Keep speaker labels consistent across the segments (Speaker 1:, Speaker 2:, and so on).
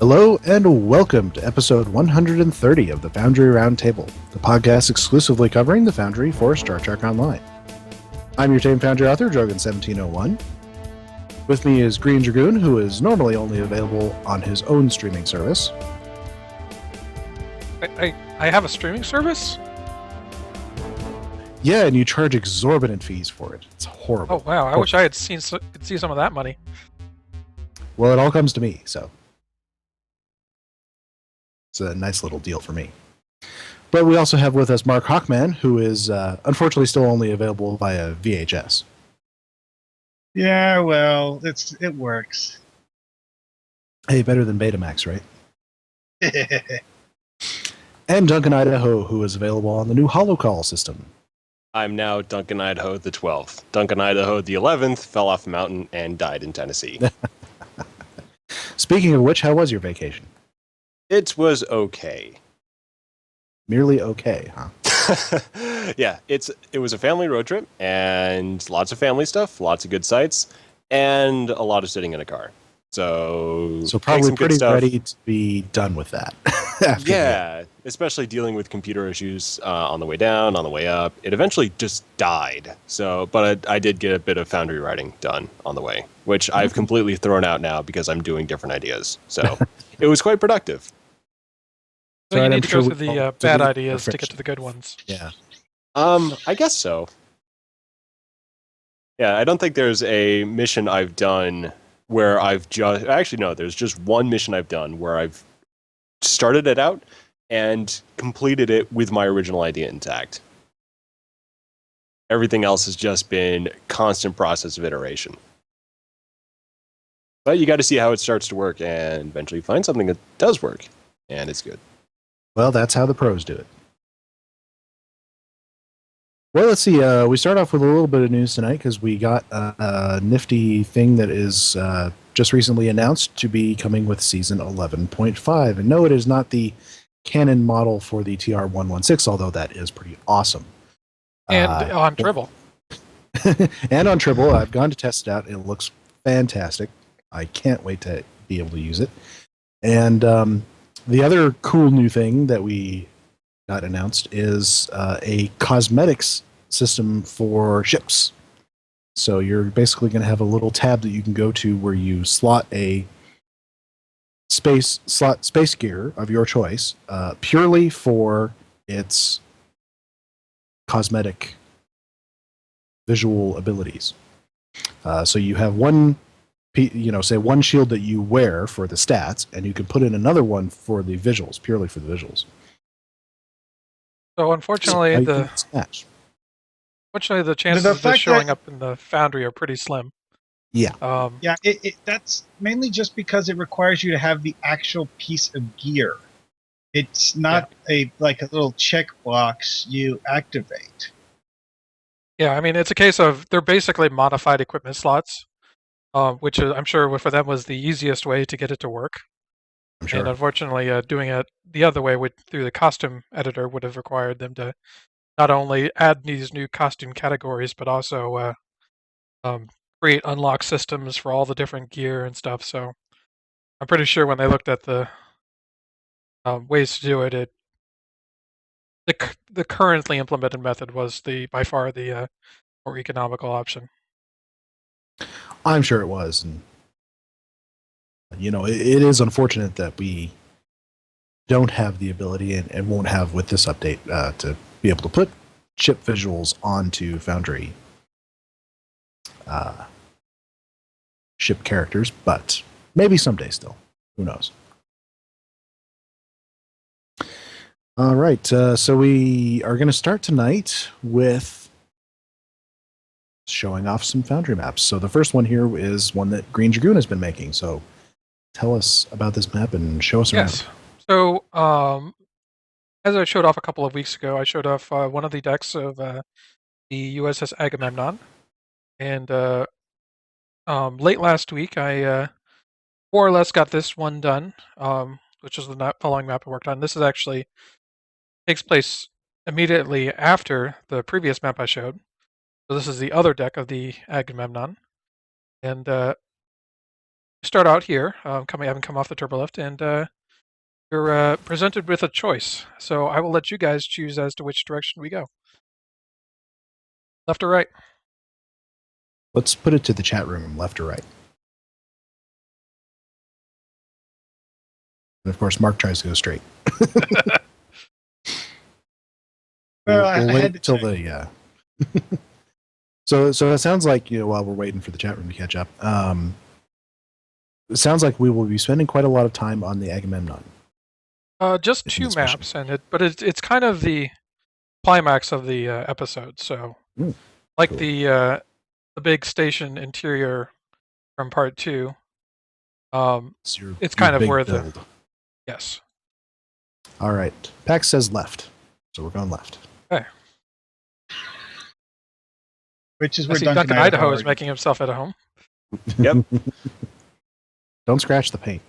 Speaker 1: Hello and welcome to episode 130 of the Foundry Roundtable, the podcast exclusively covering the Foundry for Star Trek Online. I'm your tame Foundry author, Dragoon1701. With me is Greendragoon, who is normally only available on his own streaming service.
Speaker 2: I have a streaming service?
Speaker 1: Yeah, and you charge exorbitant fees for it. It's horrible.
Speaker 2: Oh wow! I wish I had could see some of that money.
Speaker 1: Well, it all comes to me, so it's a nice little deal for me. But we also have with us Markhawkman, who is unfortunately still only available via VHS.
Speaker 3: Yeah, well, it works.
Speaker 1: Hey, better than Betamax, right? And DuncanIdaho, who is available on the new HoloCall system.
Speaker 4: I'm now DuncanIdaho the 12th. DuncanIdaho the 11th fell off a mountain and died in Tennessee.
Speaker 1: Speaking of which, how was your vacation?
Speaker 4: It was okay.
Speaker 1: Merely okay, huh?
Speaker 4: Yeah, it was a family road trip, and lots of family stuff, lots of good sights, and a lot of sitting in a car. So
Speaker 1: probably pretty ready to be done with that.
Speaker 4: Yeah, especially dealing with computer issues on the way down, on the way up. It eventually just died. But I did get a bit of Foundry writing done on the way, which I've completely thrown out now because I'm doing different ideas. So it was quite productive.
Speaker 2: So you need to go through the bad ideas to get to the good ones.
Speaker 1: Yeah.
Speaker 4: I guess so. Yeah, I don't think there's a mission I've done where there's just one mission I've done where I've started it out and completed it with my original idea intact. Everything else has just been constant process of iteration. But you got to see how it starts to work and eventually find something that does work, and it's good.
Speaker 1: Well, that's how the pros do it. Well, let's see. We start off with a little bit of news tonight because we got a nifty thing that is just recently announced to be coming with Season 11.5. And no, it is not the canon model for the TR-116, although that is pretty awesome.
Speaker 2: And on Tribble.
Speaker 1: And on Tribble. I've gone to test it out. It looks fantastic. I can't wait to be able to use it. And the other cool new thing that we got announced is a cosmetics system for ships. So you're basically going to have a little tab that you can go to where you slot a space gear of your choice purely for its cosmetic visual abilities. So you have one shield that you wear for the stats, and you can put in another one for the visuals, purely for the visuals.
Speaker 2: So unfortunately, the chances of this showing up in the Foundry are pretty slim.
Speaker 1: Yeah.
Speaker 3: That's mainly just because it requires you to have the actual piece of gear. It's not a little checkbox you activate.
Speaker 2: Yeah, I mean, it's a case of they're basically modified equipment slots, which I'm sure for them was the easiest way to get it to work.
Speaker 1: I'm sure.
Speaker 2: And unfortunately, doing it the other way through the costume editor would have required them to not only add these new costume categories, but also create unlock systems for all the different gear and stuff. So I'm pretty sure when they looked at the ways to do it, the currently implemented method was by far the more economical option.
Speaker 1: I'm sure it was. And, it is unfortunate that we don't have the ability and won't have with this update to be able to put ship visuals onto Foundry ship characters, but maybe someday still. Who knows? All right, so we are going to start tonight with showing off some Foundry maps. So the first one here is one that Greendragoon has been making. So tell us about this map and show us around.
Speaker 2: Yes. So as I showed off a couple of weeks ago, I showed off one of the decks of the USS Agamemnon. And late last week, I more or less got this one done, which is the following map I worked on. This is actually takes place immediately after the previous map I showed. So this is the other deck of the Agamemnon. And start out here, having come off the turbolift, and you're presented with a choice. So I will let you guys choose as to which direction we go. Left or right?
Speaker 1: Let's put it to the chat room, left or right. And of course, Mark tries to go straight.
Speaker 3: Well,
Speaker 1: we'll
Speaker 3: I
Speaker 1: wait
Speaker 3: had to
Speaker 1: till
Speaker 3: check.
Speaker 1: the So it sounds like, while we're waiting for the chat room to catch up, it sounds like we will be spending quite a lot of time on the Agamemnon.
Speaker 2: Just
Speaker 1: in
Speaker 2: 2
Speaker 1: this mission.
Speaker 2: maps, but it's kind of the climax of the episode. So, like
Speaker 1: cool.
Speaker 2: the big station interior from part 2.
Speaker 1: It's
Speaker 2: It's kind of
Speaker 1: big
Speaker 2: where
Speaker 1: build.
Speaker 2: yes.
Speaker 1: All right. Pax says left, so we're going left.
Speaker 2: Okay.
Speaker 3: Which is
Speaker 2: I
Speaker 3: where
Speaker 2: see
Speaker 3: Duncan,
Speaker 2: Duncan Idaho is
Speaker 3: already-
Speaker 2: making himself at home.
Speaker 4: Yep.
Speaker 1: Don't scratch the paint.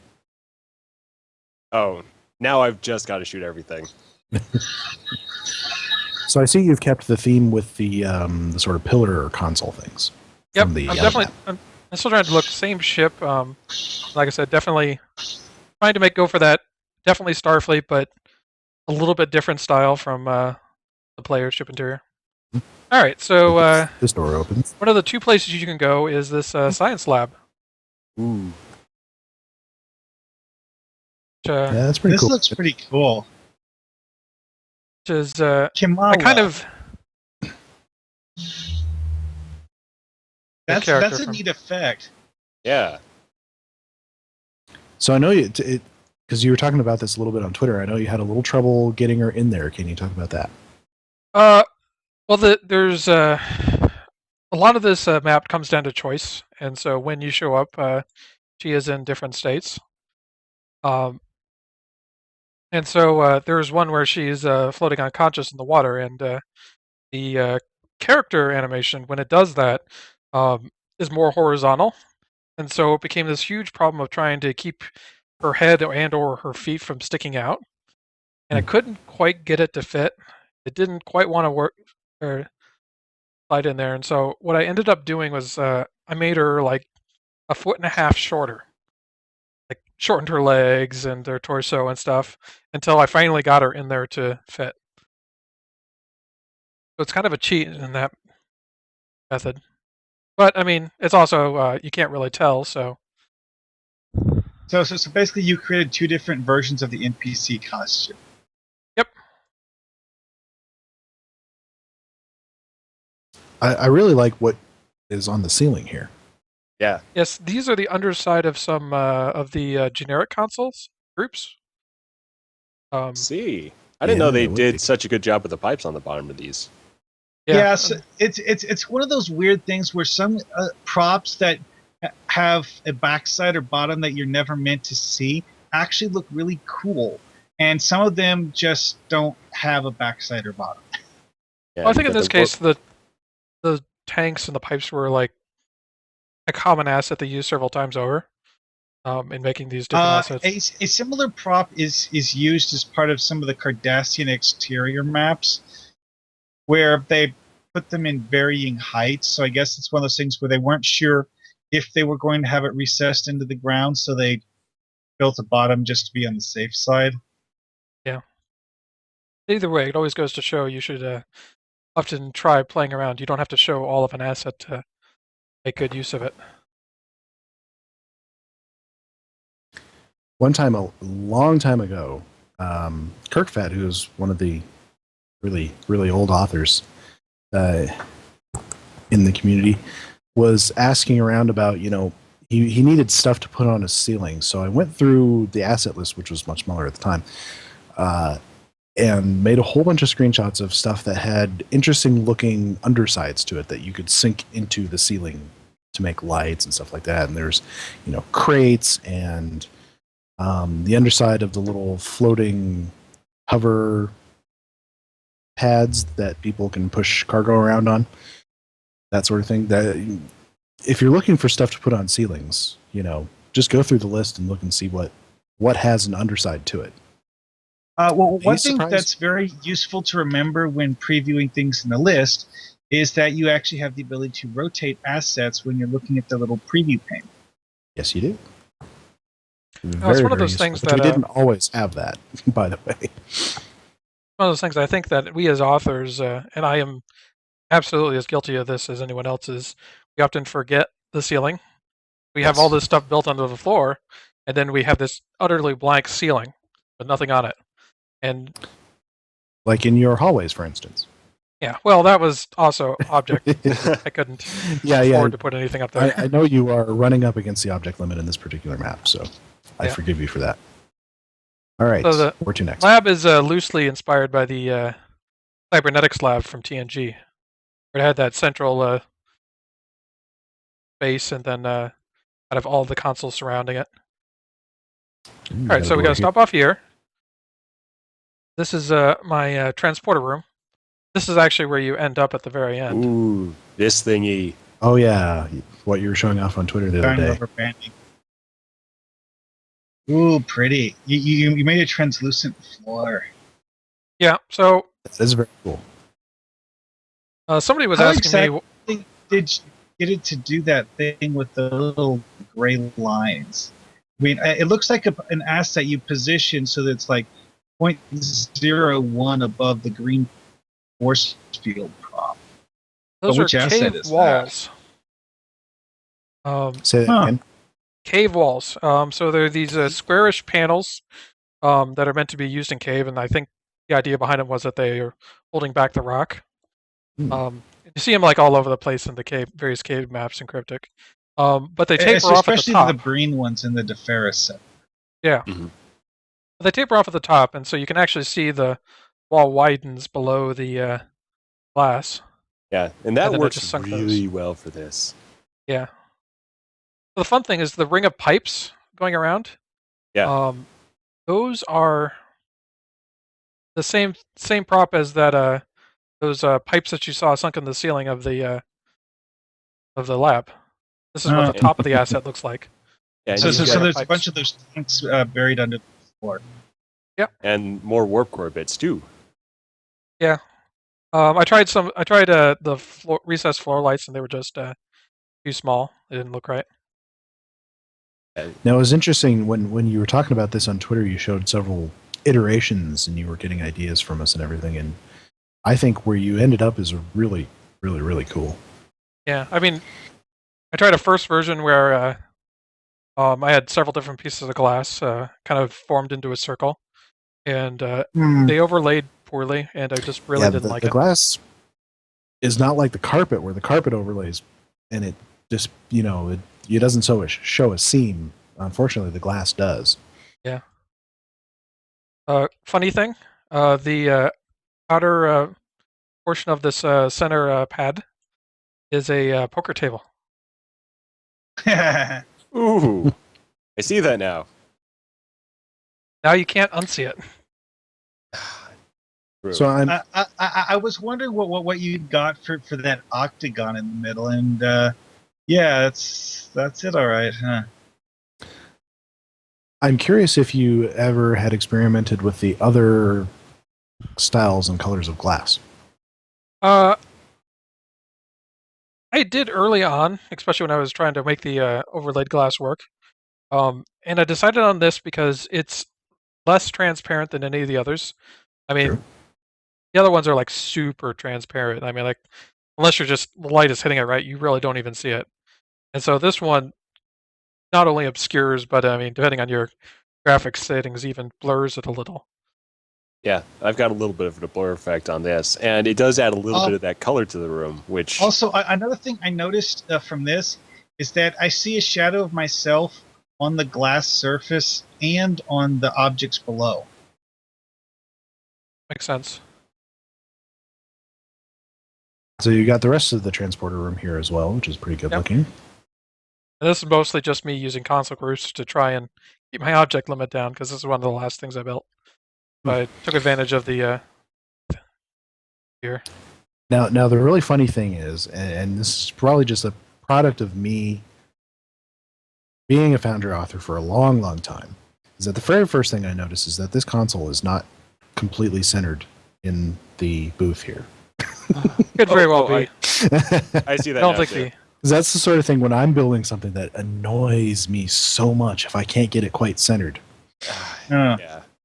Speaker 4: Oh, now I've just got to shoot everything.
Speaker 1: So I see you've kept the theme with the sort of pillar or console things.
Speaker 2: Yep,
Speaker 1: from the
Speaker 2: I'm
Speaker 1: other
Speaker 2: definitely.
Speaker 1: map.
Speaker 2: I'm still trying to look same ship. Like I said, definitely trying to go for that. Definitely Starfleet, but a little bit different style from the player ship interior. All right, so
Speaker 1: This door opens.
Speaker 2: one of the 2 places you can go is this science lab.
Speaker 1: Ooh.
Speaker 2: Which,
Speaker 1: Yeah, that's pretty
Speaker 3: This
Speaker 1: cool.
Speaker 3: looks pretty cool.
Speaker 2: which is
Speaker 3: Kimala.
Speaker 2: I kind of
Speaker 3: That's
Speaker 2: character
Speaker 3: a
Speaker 2: from-
Speaker 3: neat effect.
Speaker 4: Yeah.
Speaker 1: So I know you, because you were talking about this a little bit on Twitter. I know you had a little trouble getting her in there. Can you talk about that?
Speaker 2: well, there's a lot of this map comes down to choice, and so when you show up, she is in different states. And so there's one where she's floating unconscious in the water, and the character animation, when it does that, is more horizontal. And so it became this huge problem of trying to keep her head and or her feet from sticking out. And I couldn't quite get it to fit. It didn't quite want to work or slide in there. And so what I ended up doing was I made her like 1.5 feet shorter. Like shortened her legs and her torso and stuff until I finally got her in there to fit. So it's kind of a cheat in that method. But I mean, it's also you can't really tell. So
Speaker 3: So basically, you created 2 different versions of the NPC costume.
Speaker 2: yep.
Speaker 1: I really like what is on the ceiling here.
Speaker 4: Yeah.
Speaker 2: Yes, these are the underside of some of the generic consoles groups.
Speaker 4: See, I didn't know they
Speaker 1: it would
Speaker 4: did
Speaker 1: be.
Speaker 4: such a good job with the pipes on the bottom of these.
Speaker 3: Yeah, so it's one of those weird things where some props that have a backside or bottom that you're never meant to see actually look really cool, and some of them just don't have a backside or bottom.
Speaker 4: Yeah,
Speaker 2: Well, I think in
Speaker 4: but
Speaker 2: this
Speaker 4: the
Speaker 2: case, the tanks and the pipes were like a common asset they used several times over in making these different assets.
Speaker 3: A similar prop is used as part of some of the Cardassian exterior maps, where they put them in varying heights. So I guess it's one of those things where they weren't sure if they were going to have it recessed into the ground, so they built a bottom just to be on the safe side.
Speaker 2: Either way, it always goes to show you should often try playing around. You don't have to show all of an asset to make good use of it.
Speaker 1: One time, a long time ago, Kirkfed, who's one of the really, really old authors in the community, was asking around about, he needed stuff to put on his ceiling. So I went through the asset list, which was much smaller at the time, and made a whole bunch of screenshots of stuff that had interesting looking undersides to it that you could sink into the ceiling to make lights and stuff like that. And there's, crates and the underside of the little floating hover pads that people can push cargo around on, that sort of thing. That if you're looking for stuff to put on ceilings, just go through the list and look and see what has an underside to it.
Speaker 3: Well, one thing
Speaker 1: surprised?
Speaker 3: that's very useful to remember when previewing things in the list is that you actually have the ability to rotate assets when you're looking at the little preview pane.
Speaker 1: Yes, you do. Very,
Speaker 2: one of
Speaker 1: very
Speaker 2: those
Speaker 1: useful,
Speaker 2: things
Speaker 1: which
Speaker 2: that,
Speaker 1: we didn't always have that, by the way.
Speaker 2: One of those things I think that we as authors, and I am absolutely as guilty of this as anyone else is, we often forget the ceiling. We have all
Speaker 1: Yes.
Speaker 2: this stuff built onto the floor, and then we have this utterly blank ceiling with nothing on it. And
Speaker 1: Like in your hallways, for instance.
Speaker 2: yeah, well, that was also object. I couldn't
Speaker 1: Yeah,
Speaker 2: afford to put anything up there.
Speaker 1: I know you are running up against the object limit in this particular map, so I
Speaker 2: Yeah.
Speaker 1: forgive you for that. All right,
Speaker 2: So the
Speaker 1: where to next?
Speaker 2: Lab is loosely inspired by the cybernetics lab from TNG. It had that central base and then out of all the consoles surrounding it. All right, so we got to stop off here. This is my transporter room. This is actually where you end up at the very end.
Speaker 4: Ooh, this thingy.
Speaker 1: Oh yeah, what you were showing off on Twitter the other
Speaker 3: Fine
Speaker 1: day.
Speaker 3: rubber banding. Ooh, pretty. You made a translucent floor.
Speaker 2: Yeah, so
Speaker 1: This is very cool.
Speaker 2: somebody was
Speaker 3: How
Speaker 2: asking me.
Speaker 3: Did you get it to do that thing with the little gray lines? I mean, it looks like an asset you position so that it's like 0.01 above the green force field prop.
Speaker 2: Those
Speaker 3: which
Speaker 2: are
Speaker 3: asset
Speaker 2: cave
Speaker 3: is
Speaker 2: walls.
Speaker 1: Say that
Speaker 3: Huh.
Speaker 1: again.
Speaker 2: Cave walls. So they're these squarish panels that are meant to be used in cave, and I think the idea behind them was that they are holding back the rock.
Speaker 1: Hmm.
Speaker 2: You see them like all over the place in the cave, various cave maps in Cryptic. But they taper off at the
Speaker 3: Especially
Speaker 2: top.
Speaker 3: the green ones in the DeFerris set.
Speaker 2: Yeah.
Speaker 4: Mhm.
Speaker 2: They taper off at the top, and so you can actually see the wall widens below the glass.
Speaker 4: Yeah, and that
Speaker 2: And then it
Speaker 4: works
Speaker 2: just sunk
Speaker 4: really well for this.
Speaker 2: Yeah. The fun thing is the ring of pipes going around.
Speaker 4: Yeah.
Speaker 2: Those are the same prop as that those pipes that you saw sunk in the ceiling of the lab. This is what the top of the asset looks like.
Speaker 4: Yeah, and
Speaker 3: So,
Speaker 4: you
Speaker 3: so,
Speaker 4: get-
Speaker 3: so there's a
Speaker 2: pipes.
Speaker 3: bunch of those tanks buried under the floor.
Speaker 4: and more warp core bits too.
Speaker 2: I tried the recessed floor lights, and they were just too small. They didn't look right.
Speaker 1: Now it was interesting when you were talking about this on Twitter. You showed several iterations, and you were getting ideas from us and everything. And I think where you ended up is really, really, really cool.
Speaker 2: Yeah, I mean, I tried a first version where I had several different pieces of glass kind of formed into a circle, and they overlaid poorly, and I just really
Speaker 1: yeah,
Speaker 2: didn't like
Speaker 1: the
Speaker 2: it.
Speaker 1: glass is not like the carpet, where the carpet overlays, and it just it doesn't show a seam. Unfortunately, the glass does.
Speaker 2: Funny thing, the outer portion of this center pad is a poker table.
Speaker 4: Ooh, I see that now.
Speaker 2: Now you can't unsee it.
Speaker 4: True.
Speaker 1: So I'm
Speaker 3: I was wondering what you got for that octagon in the middle, and yeah, that's it. All right, huh?
Speaker 1: I'm curious if you ever had experimented with the other styles and colors of glass.
Speaker 2: I did early on, especially when I was trying to make the overlaid glass work. And I decided on this because it's less transparent than any of the others. I mean,
Speaker 1: True.
Speaker 2: the other ones are like super transparent. I mean, like unless you're just the light is hitting it right, you really don't even see it. And so this one not only obscures, but I mean, depending on your graphics settings, even blurs it a little.
Speaker 4: Yeah, I've got a little bit of a blur effect on this, and it does add a little bit of that color to the room, which
Speaker 3: Also, another thing I noticed from this is that I see a shadow of myself on the glass surface and on the objects below.
Speaker 2: Makes sense.
Speaker 1: So you got the rest of the transporter room here as well, which is pretty good
Speaker 2: Yep.
Speaker 1: looking.
Speaker 2: And this is mostly just me using console groups to try and keep my object limit down, because this is one of the last things I built. So I took advantage of the here.
Speaker 1: Now the really funny thing is, and this is probably just a product of me being a Foundry author for a long, long time, is that the very first thing I notice is that this console is not completely centered in the booth here.
Speaker 2: Could very well be.
Speaker 4: I see that.
Speaker 2: I don't
Speaker 4: now,
Speaker 2: think
Speaker 4: too.
Speaker 1: 'Cause that's the sort of thing when I'm building something that annoys me so much if I can't get it quite centered.
Speaker 4: Yeah.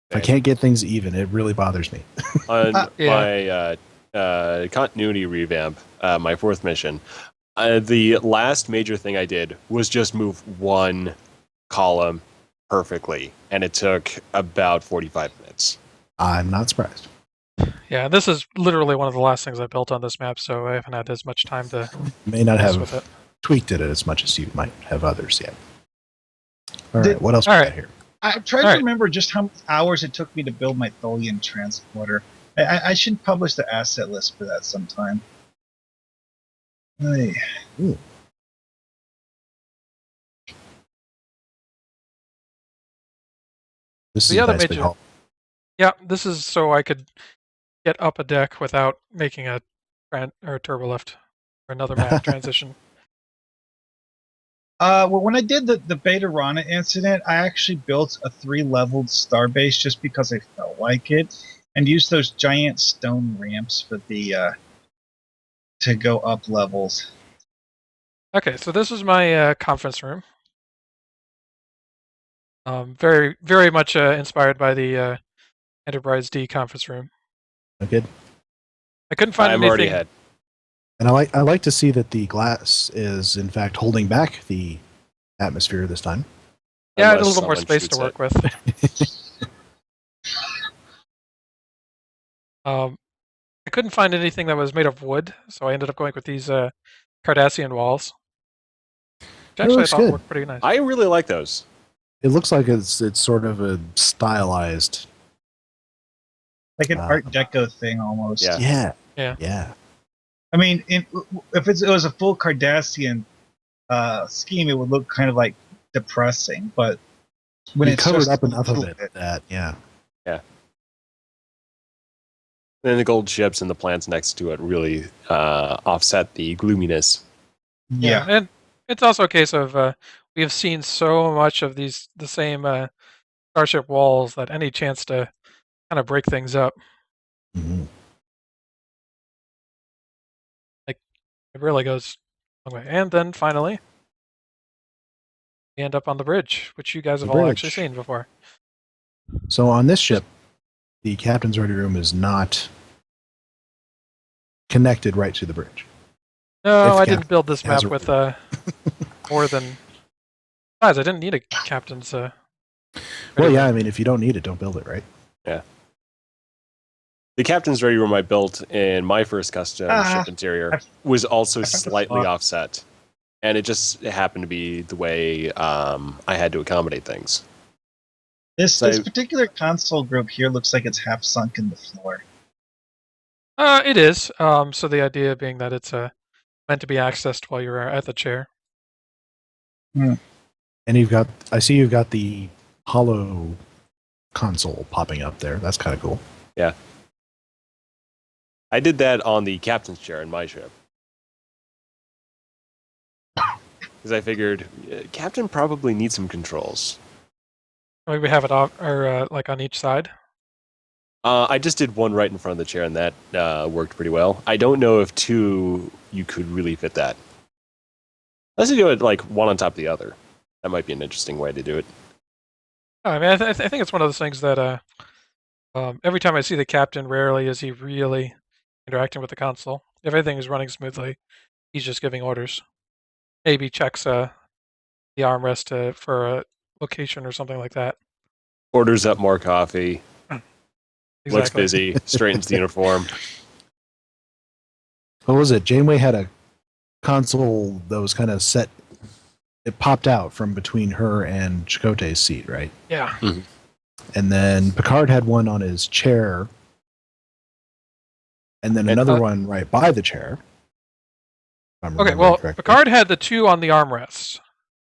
Speaker 1: If I can't get things even, it really bothers me.
Speaker 4: On
Speaker 2: Yeah.
Speaker 4: my continuity revamp, my 4th mission, the last major thing I did was just move one column perfectly, and it took about 45 minutes.
Speaker 1: I'm not surprised.
Speaker 2: Yeah, this is literally one of the last things I built on this map, so I haven't had as much time to
Speaker 1: May not
Speaker 2: mess
Speaker 1: have
Speaker 2: with it.
Speaker 1: tweaked it as much as you might have others yet. All
Speaker 3: Did-
Speaker 1: right, what else
Speaker 2: all
Speaker 1: we
Speaker 2: right.
Speaker 1: got here?
Speaker 3: I tried to
Speaker 2: Alright.
Speaker 3: remember just how many hours it took me to build my Tholian transporter. I should publish the asset list for that sometime. Hey.
Speaker 1: This
Speaker 2: The
Speaker 1: is a
Speaker 2: other
Speaker 1: nice big
Speaker 2: major-
Speaker 1: haul.
Speaker 2: Yeah, this is so I could get up a deck without making a turbo lift or another map transition.
Speaker 3: Well, when I did the Beta Rana incident, I actually built a 3-leveled Starbase just because I felt like it, and used those giant stone ramps for the to go up levels.
Speaker 2: Okay, so this is my conference room. Very, very much inspired by the Enterprise D conference room.
Speaker 1: Okay.
Speaker 2: I couldn't find
Speaker 4: I'm
Speaker 2: anything.
Speaker 4: already ahead.
Speaker 1: And I like to see that the glass is in fact holding back the atmosphere this time.
Speaker 2: Yeah, I had a
Speaker 4: Unless
Speaker 2: little more
Speaker 4: someone
Speaker 2: space
Speaker 4: shoots
Speaker 2: to work
Speaker 4: it.
Speaker 2: with. I couldn't find anything that was made of wood, so I ended up going with these Cardassian walls. Which actually I
Speaker 1: looks
Speaker 2: thought
Speaker 1: good.
Speaker 2: worked pretty nice.
Speaker 4: I really like those.
Speaker 1: It looks like it's sort of a stylized.
Speaker 3: Like an Art Deco thing almost.
Speaker 4: Yeah.
Speaker 1: Yeah.
Speaker 2: Yeah.
Speaker 1: Yeah.
Speaker 3: I mean, if it was a full Cardassian scheme, it would look kind of like depressing. But when
Speaker 1: You
Speaker 3: it's
Speaker 1: covered
Speaker 3: just
Speaker 1: up enough of
Speaker 3: little
Speaker 1: it
Speaker 3: bit-
Speaker 1: that
Speaker 4: And the gold ships and the plants next to it really offset the gloominess.
Speaker 3: Yeah.
Speaker 2: And it's also a case of we have seen so much of the same starship walls that any chance to kind of break things up,
Speaker 1: Mhm.
Speaker 2: it really goes a long way. And then finally, we end up on the bridge, which you guys have
Speaker 1: The
Speaker 2: all actually
Speaker 1: bridge.
Speaker 2: seen before.
Speaker 1: So on this ship, the captain's ready room is not connected right to the bridge.
Speaker 2: No,
Speaker 1: If
Speaker 2: I
Speaker 1: Cap
Speaker 2: didn't build this
Speaker 1: has
Speaker 2: map
Speaker 1: a
Speaker 2: with more than. Besides, I didn't need a captain's.
Speaker 1: Well,
Speaker 2: ready
Speaker 1: yeah,
Speaker 2: room.
Speaker 1: I mean, if you don't need it, don't build it, right?
Speaker 4: The captain's ready room I built in my first custom ship interior was also
Speaker 3: I found a
Speaker 4: slightly
Speaker 3: flaw.
Speaker 4: offset. And it just happened to be the way I had to accommodate things.
Speaker 3: This
Speaker 4: So-
Speaker 3: particular console group here looks like it's half sunk in the floor.
Speaker 2: It is. So the idea being that it's meant to be accessed while you're at the chair.
Speaker 1: And I see you've got the hollow console popping up there. That's kind of cool.
Speaker 4: I did that on the captain's chair in my ship. Because I figured, Captain probably needs some controls.
Speaker 2: Maybe we have it off, or like on each side.
Speaker 4: I just did one right in front of the chair, and that worked pretty well. I don't know if two, you could really fit that. Unless you do it like one on top of the other. That might be an interesting way to do it.
Speaker 2: I mean, I think it's one of those things that every time I see the captain, rarely is he really interacting with the console. If everything is running smoothly, he's just giving orders. Maybe checks the armrest for a location or something like that.
Speaker 4: Orders up more coffee, looks
Speaker 2: Exactly.
Speaker 4: busy, straightens the uniform.
Speaker 1: What was it? Janeway had a console that was kind of set. It popped out from between her and Chakotay's seat, right?
Speaker 2: Yeah.
Speaker 1: And then Picard had one on his chair. And then
Speaker 4: And,
Speaker 1: another one right by the chair. if I'm
Speaker 2: Okay.
Speaker 1: remembering
Speaker 2: Well,
Speaker 1: correctly.
Speaker 2: Picard had the two on the armrests.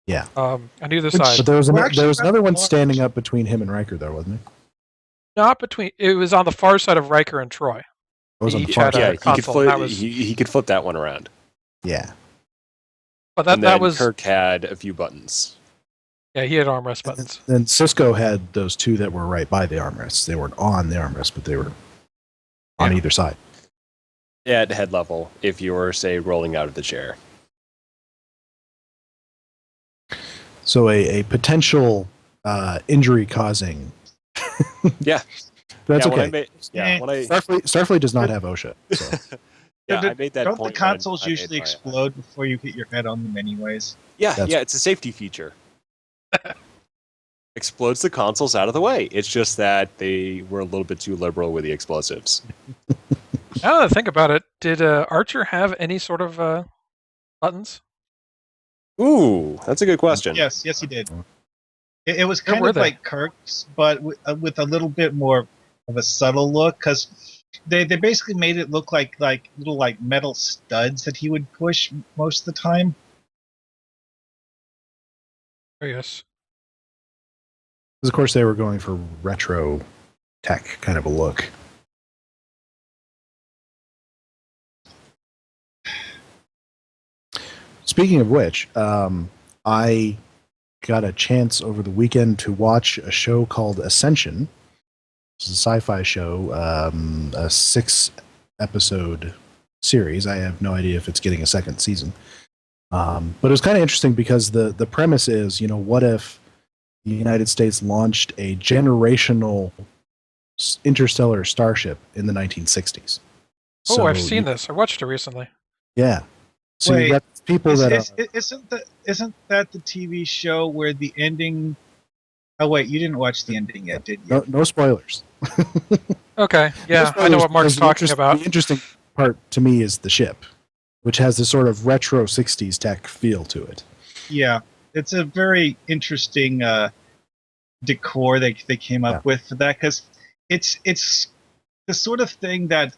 Speaker 1: Yeah.
Speaker 2: On either
Speaker 3: Which-
Speaker 2: side.
Speaker 1: But there was,
Speaker 3: Well, actually,
Speaker 1: there was another one
Speaker 3: that's-
Speaker 1: standing up between him and Riker, though, wasn't it?
Speaker 2: Not between. It was on the far side of Riker and Troy.
Speaker 1: It was on the
Speaker 2: Each
Speaker 1: far
Speaker 2: had a
Speaker 1: side.
Speaker 4: Yeah, he could
Speaker 2: console,
Speaker 4: flip.
Speaker 2: that was-
Speaker 4: He could flip that one around.
Speaker 1: Yeah.
Speaker 2: But
Speaker 4: And
Speaker 2: that
Speaker 4: then
Speaker 2: was.
Speaker 4: Kirk had a few buttons.
Speaker 2: Yeah, he had armrest buttons.
Speaker 1: Then Cisco had those two that were right by the armrests. They weren't on the armrest, but they were on
Speaker 2: Yeah.
Speaker 1: either side.
Speaker 4: At head level, if you were, say, rolling out of the chair.
Speaker 1: So a potential injury-causing.
Speaker 4: Yeah.
Speaker 1: That's
Speaker 4: yeah, when I
Speaker 1: okay.
Speaker 4: made, when I
Speaker 1: Starfleet does not have OSHA. So.
Speaker 4: yeah, I made that
Speaker 3: Don't
Speaker 4: point.
Speaker 3: the consoles
Speaker 4: when I made
Speaker 3: usually
Speaker 4: my-
Speaker 3: explode before you hit your head on them anyways?
Speaker 4: Yeah,
Speaker 1: That's-
Speaker 4: yeah, it's a safety feature. Explodes the consoles out of the way. It's just that they were a little bit too liberal with the explosives.
Speaker 2: Now that I think about it, did Archer have any sort of buttons?
Speaker 4: Ooh, that's a good question.
Speaker 3: Yes, he did. It was
Speaker 2: Where
Speaker 3: kind
Speaker 2: were
Speaker 3: of
Speaker 2: they?
Speaker 3: like Kirk's, but with a little bit more of a subtle look, because they basically made it look like little like metal studs that he would push most of the time.
Speaker 2: Oh, yes.
Speaker 1: Because of course they were going for retro tech kind of a look. Speaking of which, I got a chance over the weekend to watch a show called Ascension. It's a sci-fi show, a 6-episode series. I have no idea if it's getting a second season. But it was kind of interesting because the premise is, what if the United States launched a generational interstellar starship in the 1960s?
Speaker 2: Oh, I've seen this. I watched it recently.
Speaker 1: Yeah. So you
Speaker 3: Wait,
Speaker 1: got people that
Speaker 3: isn't that the TV show where the ending? Oh wait, you didn't watch the ending yet, did you?
Speaker 1: no spoilers.
Speaker 2: Okay, yeah,
Speaker 1: No
Speaker 2: I know
Speaker 1: spoilers,
Speaker 2: what Mark's
Speaker 1: because
Speaker 2: talking about.
Speaker 1: The interesting part to me is the ship, which has this sort of retro 60s tech feel to it.
Speaker 3: Yeah, it's a very interesting decor they came up with for that, because it's the sort of thing that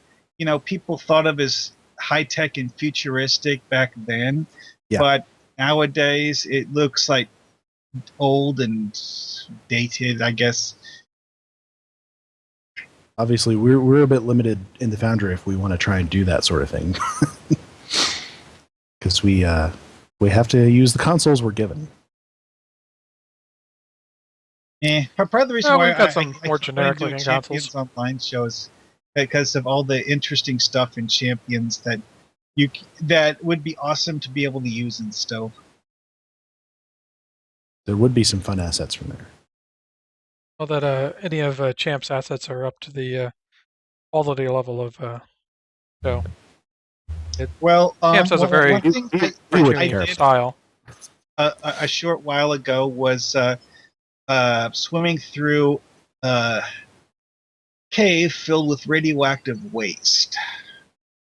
Speaker 3: people thought of as high tech and futuristic back then, but nowadays it looks like old and dated, I guess.
Speaker 1: Obviously, we're a bit limited in the Foundry if we want to try and do that sort of thing, because we have to use the consoles we're given.
Speaker 3: Part of the reason
Speaker 2: Well,
Speaker 3: why
Speaker 2: we've got
Speaker 3: I
Speaker 2: some
Speaker 3: I
Speaker 2: more
Speaker 3: keep
Speaker 2: generic
Speaker 3: doing
Speaker 2: looking
Speaker 3: Champions
Speaker 2: consoles.
Speaker 3: Online shows, because of all the interesting stuff in Champions that would be awesome to be able to use in Stove.
Speaker 1: There would be some fun assets from there.
Speaker 2: Well, that any of Champ's assets are up to the quality level of so.
Speaker 3: Well,
Speaker 2: Champs has a very
Speaker 3: one thing I
Speaker 2: cartoony
Speaker 3: did
Speaker 2: style.
Speaker 3: a short while ago was swimming through a cave filled with radioactive waste,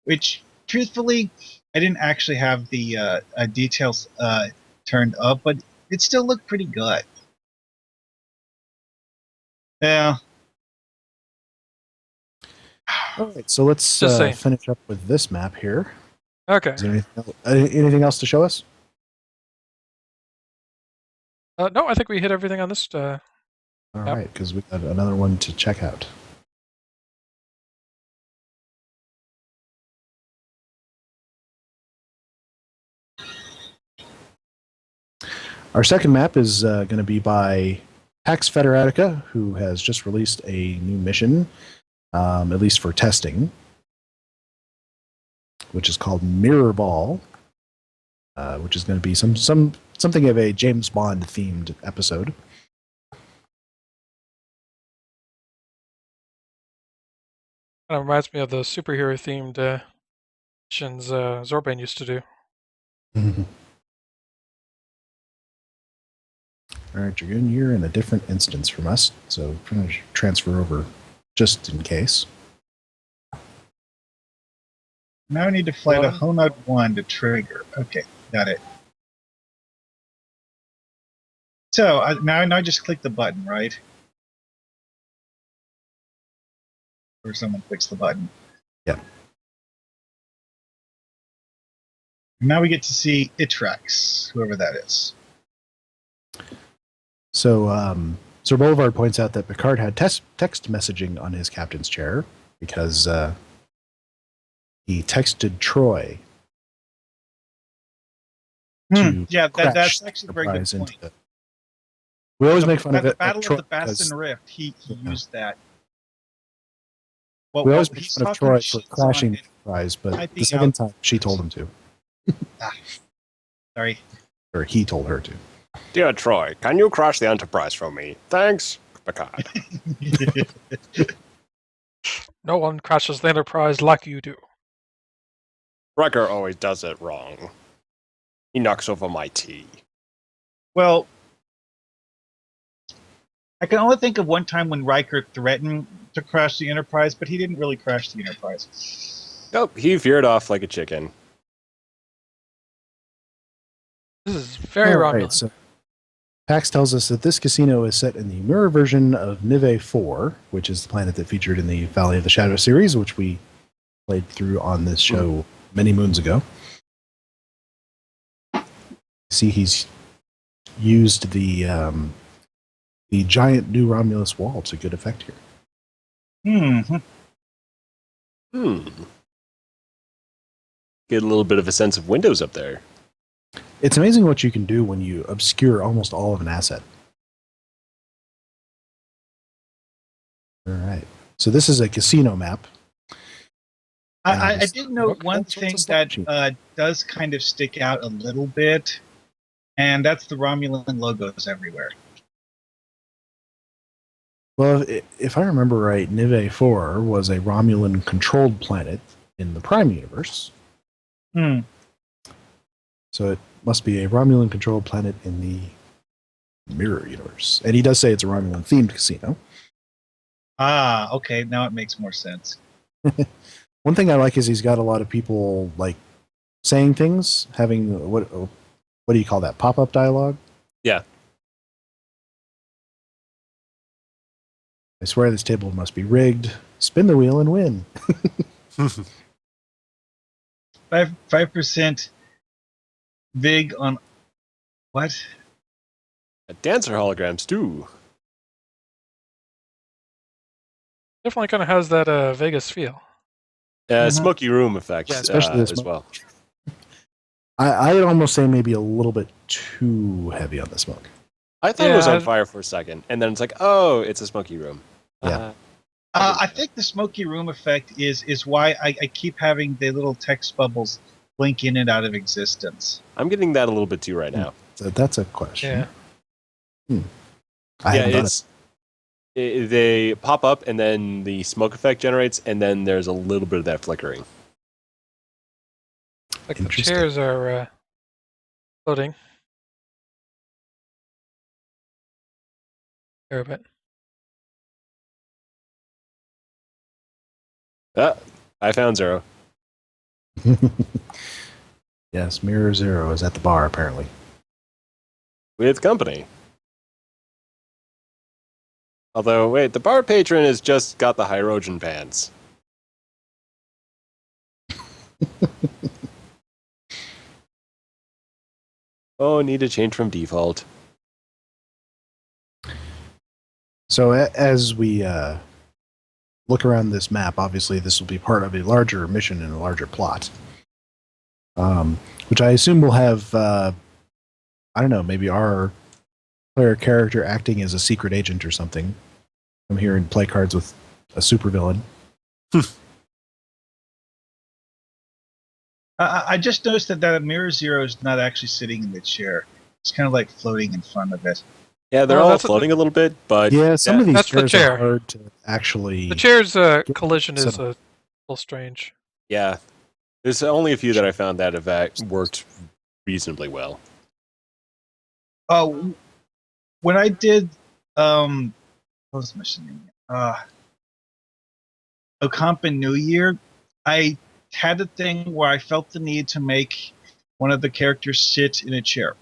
Speaker 3: which, truthfully, I didn't actually have the details turned up, but it still looked pretty good. Yeah.
Speaker 1: All right, so let's
Speaker 2: Just saying.
Speaker 1: finish up with this map here.
Speaker 2: Okay.
Speaker 1: Is there anything else to show us?
Speaker 2: No, I think we hit everything on this.
Speaker 1: All right, because we got another one to check out. Our second map is going to be by PaxFederatica, who has just released a new mission, at least for testing, which is called Mirror Ball, which is going to be something of a James Bond themed episode.
Speaker 2: Kind of reminds me of the superhero themed missions Zorban used to do.
Speaker 1: All right, Dragoon, you're in a different instance from us, so I'm going to transfer over just in case.
Speaker 3: Now I need to fly to Honod 1 to trigger. Okay, got it. So now I just click the button, right? Or someone clicks the button.
Speaker 1: Yeah.
Speaker 3: Now we get to see Itrex, whoever that is.
Speaker 1: So, Sir Boulevard points out that Picard had text messaging on his captain's chair because he texted Troy.
Speaker 3: Yeah, that's
Speaker 1: crash
Speaker 3: actually a very good
Speaker 1: Enterprise
Speaker 3: point.
Speaker 1: into we always make fun of
Speaker 3: The
Speaker 1: it.
Speaker 3: Battle
Speaker 1: Troy
Speaker 3: of the Bastion
Speaker 1: because-
Speaker 3: Rift, he
Speaker 1: Yeah.
Speaker 3: used that. Well,
Speaker 1: we always make
Speaker 3: he's
Speaker 1: fun of
Speaker 3: talking
Speaker 1: Troy for
Speaker 3: shit
Speaker 1: crashing
Speaker 3: on
Speaker 1: the Enterprise, but
Speaker 3: typing
Speaker 1: the second
Speaker 3: out-
Speaker 1: time she told him to,
Speaker 3: Sorry.
Speaker 1: or he told her to.
Speaker 4: Dear Troy, can you crash the Enterprise for me? Thanks, Picard.
Speaker 2: No one crashes the Enterprise like you do.
Speaker 4: Riker always does it wrong. He knocks over my tea.
Speaker 3: Well, I can only think of one time when Riker threatened to crash the Enterprise, but he didn't really crash the Enterprise.
Speaker 4: Nope, he veered off like a chicken.
Speaker 2: This is very
Speaker 1: All
Speaker 2: Romulan.
Speaker 1: right, so Pax tells us that this casino is set in the mirror version of Nive 4, which is the planet that featured in the Valley of the Shadow series, which we played through on this show many moons ago. See, he's used the giant new Romulus wall to good effect here.
Speaker 4: Get a little bit of a sense of windows up there.
Speaker 1: It's amazing what you can do when you obscure almost all of an asset. All right. So this is a casino map.
Speaker 3: I did note one
Speaker 1: That's what's a
Speaker 3: thing
Speaker 1: slot
Speaker 3: that does kind of stick out a little bit, and that's the Romulan logos everywhere.
Speaker 1: Well, if I remember right, Nive 4 was a Romulan-controlled planet in the Prime universe. So it must be a Romulan-controlled planet in the Mirror universe. And he does say it's a Romulan-themed casino.
Speaker 3: Ah, okay, now it makes more sense.
Speaker 1: One thing I like is he's got a lot of people like saying things, having what do you call that? Pop-up dialogue?
Speaker 4: Yeah.
Speaker 1: I swear this table must be rigged. Spin the wheel and win.
Speaker 3: 5% VIG on what?
Speaker 4: Dancer holograms too.
Speaker 2: Definitely kind of has that Vegas feel.
Speaker 4: Smoky room effect,
Speaker 1: Yeah, especially the
Speaker 4: as
Speaker 1: smoke.
Speaker 4: well.
Speaker 1: I'd almost say maybe a little bit too heavy on the smoke.
Speaker 4: I thought it was on
Speaker 2: Yeah.
Speaker 4: fire for a second, and then it's like, oh, it's a smoky room.
Speaker 1: Yeah.
Speaker 3: I think the smoky room effect is why I keep having the little text bubbles blink in and out of existence.
Speaker 4: I'm getting that a little bit too right now.
Speaker 1: So that's a question.
Speaker 2: Yeah.
Speaker 1: I
Speaker 4: Yeah,
Speaker 1: haven't done
Speaker 4: it's they pop up, and then the smoke effect generates, and then there's a little bit of that flickering.
Speaker 2: Like the
Speaker 1: Interesting.
Speaker 2: chairs are floating. Here a bit.
Speaker 4: I found zero.
Speaker 1: it. Yes, Mirror Zero is at the bar, apparently.
Speaker 4: With company. Although, wait, the bar patron has just got the hydrogen pants. Oh, need to change from default.
Speaker 1: So as we look around this map, obviously this will be part of a larger mission and a larger plot, which I assume will have, I don't know, maybe our player character acting as a secret agent or something. Come here and play cards with a supervillain.
Speaker 3: I just noticed that Mirror Zero is not actually sitting in the chair. It's kind of like floating in front of it.
Speaker 4: Yeah, they're
Speaker 2: Oh,
Speaker 4: all
Speaker 2: that's what
Speaker 4: floating a little bit, but
Speaker 1: Yeah, some of these
Speaker 2: That's the
Speaker 1: chairs
Speaker 2: chair.
Speaker 1: are hard to actually.
Speaker 2: The chair's collision is
Speaker 1: So-
Speaker 2: a little strange.
Speaker 4: yeah, there's only a few that I found that have worked reasonably well.
Speaker 3: When I did, what was the mission name? Okampa New Year, I had a thing where I felt the need to make one of the characters sit in a chair.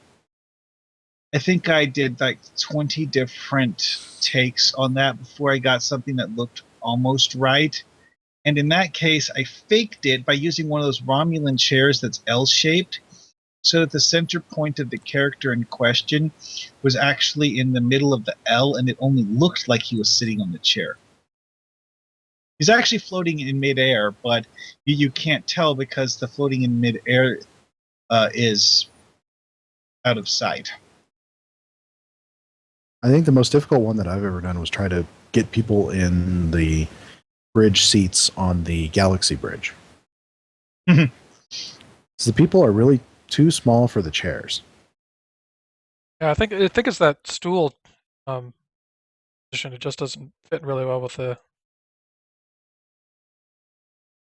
Speaker 3: I think I did like 20 different takes on that before I got something that looked almost right. And in that case, I faked it by using one of those Romulan chairs that's L-shaped, so that the center point of the character in question was actually in the middle of the L, and it only looked like he was sitting on the chair. He's actually floating in midair, but you can't tell because the floating in midair is out of sight.
Speaker 1: I think the most difficult one that I've ever done was try to get people in the bridge seats on the Galaxy Bridge.
Speaker 3: Mhm.
Speaker 1: So the people are really too small for the chairs.
Speaker 2: Yeah, I think it's that stool position. It just doesn't fit really well with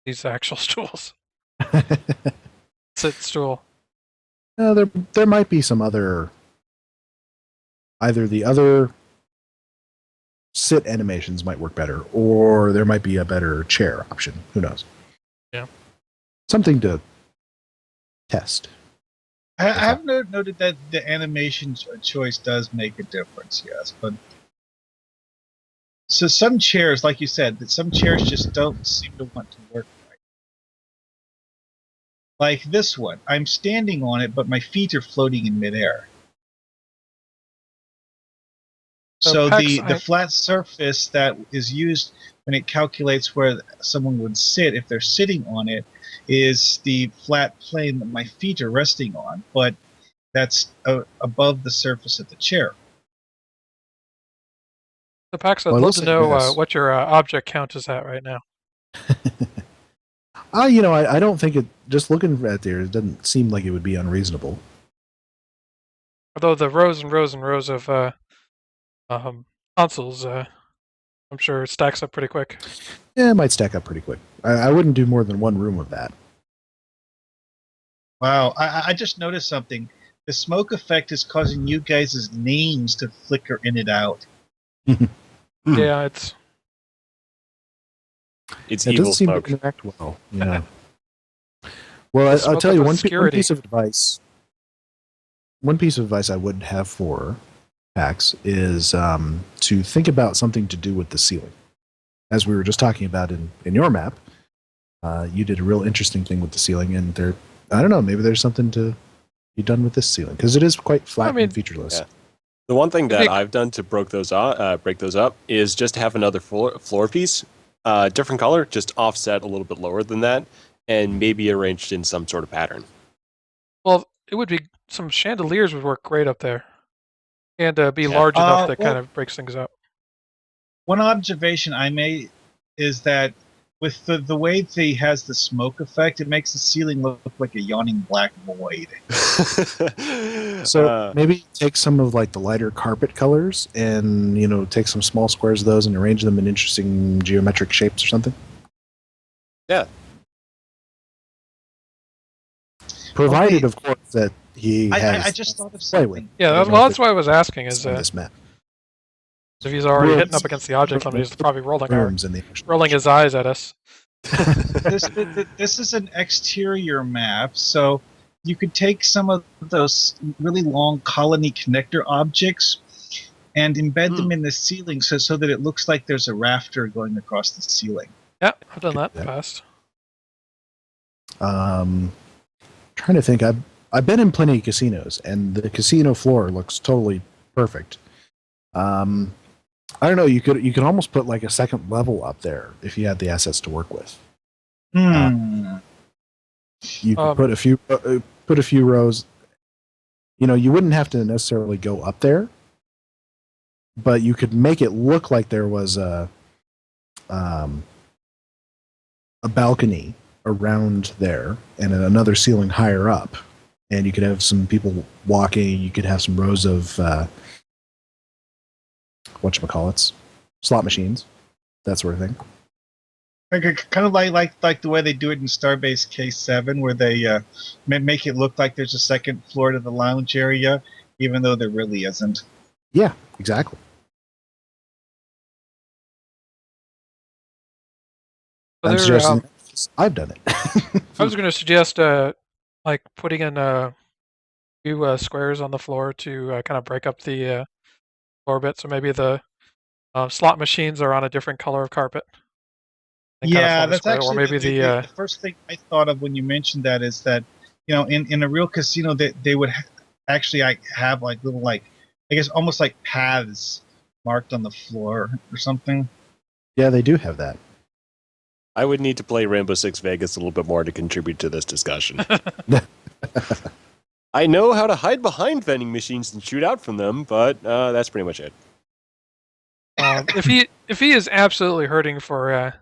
Speaker 2: these actual stools. Sit stool.
Speaker 1: There might be some other, either the other sit animations might work better, or there might be a better chair option. Who knows?
Speaker 2: Yeah.
Speaker 1: Something to test.
Speaker 3: I have noted that the animation choice does make a difference, yes, but so some chairs, like you said, that some chairs just don't seem to want to work right. Like this one, I'm standing on it, but my feet are floating in midair. So the flat surface that is used when it calculates where someone would sit if they're sitting on it is the flat plane that my feet are resting on, but that's above the surface of the chair.
Speaker 2: So Pax, I'd love to know what your object count is at right now.
Speaker 1: I don't think it, just looking at there, it doesn't seem like it would be unreasonable.
Speaker 2: Although the rows and rows and rows of consoles, I'm sure it stacks up pretty quick.
Speaker 1: Yeah, it might stack up pretty quick. I wouldn't do more than one room of that.
Speaker 3: Wow, I just noticed something. The smoke effect is causing you guys' names to flicker in and out.
Speaker 2: Yeah, it's
Speaker 1: it
Speaker 4: evil
Speaker 1: doesn't seem
Speaker 4: smoke.
Speaker 1: to interact well. Yeah. Well, I'll tell you one piece of advice. One piece of advice I would have for Pax is to think about something to do with the ceiling. As we were just talking about in your map, you did a real interesting thing with the ceiling, and there, I don't know, maybe there's something to be done with this ceiling because it is quite flat and featureless.
Speaker 4: Yeah. The one thing that I've done to break those up is just have another floor piece, different color, just offset a little bit lower than that, and maybe arranged in some sort of pattern.
Speaker 2: Well, it would be some chandeliers would work great up there, and be large enough that kind of breaks things up.
Speaker 3: One observation I made is that with the way he has the smoke effect, it makes the ceiling look like a yawning black void.
Speaker 1: So maybe take some of like the lighter carpet colors and take some small squares of those and arrange them in interesting geometric shapes or something.
Speaker 4: Yeah.
Speaker 1: Provided, of course, that he has.
Speaker 3: I just thought of something.
Speaker 2: Yeah, that's why I was asking. Is
Speaker 1: this map?
Speaker 2: If he's already hitting up against the object limit, he's probably rolling his eyes at us.
Speaker 3: This is an exterior map, so you could take some of those really long colony connector objects and embed them in the ceiling so that it looks like there's a rafter going across the ceiling.
Speaker 2: Yeah, I've done that fast.
Speaker 1: Trying to think. I've been in plenty of casinos, and the casino floor looks totally perfect. I don't know. You could almost put like a second level up there if you had the assets to work with. You could put a few rows. You wouldn't have to necessarily go up there, but you could make it look like there was a balcony around there and another ceiling higher up, and you could have some people walking. You could have some rows of whatchamacallits, slot machines, that sort of thing.
Speaker 3: Kind of like the way they do it in Starbase K7, where they make it look like there's a second floor to the lounge area, even though there really isn't.
Speaker 1: Yeah, exactly.
Speaker 2: I've
Speaker 1: done it.
Speaker 2: I was going to suggest like putting in a few squares on the floor to kind of break up the floor bit. So maybe the slot machines are on a different color of carpet.
Speaker 3: Yeah, that's actually
Speaker 2: or maybe
Speaker 3: the first thing I thought of when you mentioned that is that in a real casino they would actually have like little I guess almost like paths marked on the floor or something.
Speaker 1: Yeah, they do have that.
Speaker 4: I would need to play Rainbow Six Vegas a little bit more to contribute to this discussion. I know how to hide behind vending machines and shoot out from them, but that's pretty much it.
Speaker 2: If he is absolutely hurting for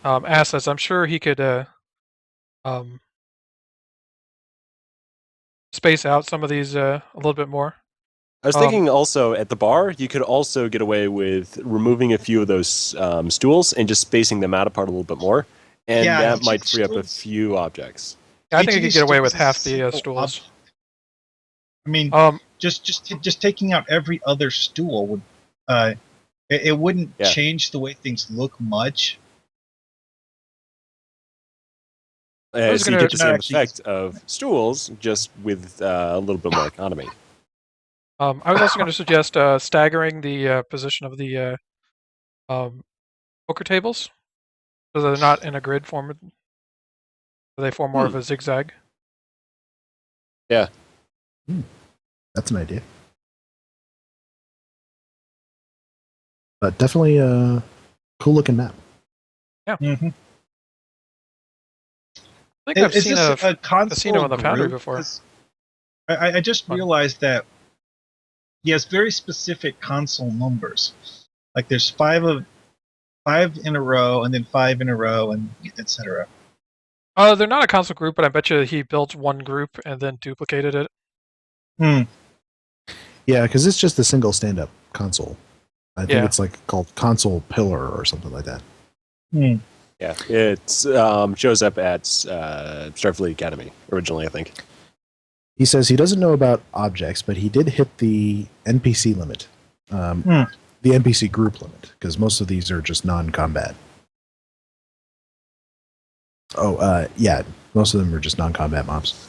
Speaker 2: assets, I'm sure he could space out some of these a little bit more.
Speaker 4: I was thinking also at the bar, you could also get away with removing a few of those stools and just spacing them out apart a little bit more, and
Speaker 3: Yeah,
Speaker 4: that might free up a few objects.
Speaker 2: I think you could get away with
Speaker 3: Stools is
Speaker 2: half
Speaker 3: a
Speaker 2: the
Speaker 3: single
Speaker 2: stools.
Speaker 3: object. I mean, just taking out every other stool would it wouldn't change the way things look much.
Speaker 4: So you get the same
Speaker 3: actually-
Speaker 4: effect of stools, just with a little bit more economy.
Speaker 2: I was also going to suggest staggering the position of the poker tables, so they're not in a grid form. They form more of a zigzag.
Speaker 4: Yeah.
Speaker 1: That's an idea. But definitely a cool looking map.
Speaker 2: Yeah.
Speaker 3: Mm-hmm.
Speaker 2: I think I've
Speaker 3: Is
Speaker 2: seen
Speaker 3: this
Speaker 2: a
Speaker 3: console
Speaker 2: casino in the Foundry
Speaker 3: group?
Speaker 2: before.
Speaker 3: 'Cause I just realized that he has very specific console numbers. Like there's five in a row, and then 5 in a row, and etc.
Speaker 2: They're not a console group, but I bet you he built one group and then duplicated it.
Speaker 1: Yeah, because it's just a single stand-up console. I think
Speaker 2: Yeah.
Speaker 1: it's like called console pillar or something like that.
Speaker 4: Yeah, it shows up at Starfleet Academy originally, I think.
Speaker 1: He says he doesn't know about objects, but he did hit the NPC limit, the NPC group limit, because most of these are just non-combat. Oh, yeah, most of them are just non-combat mobs.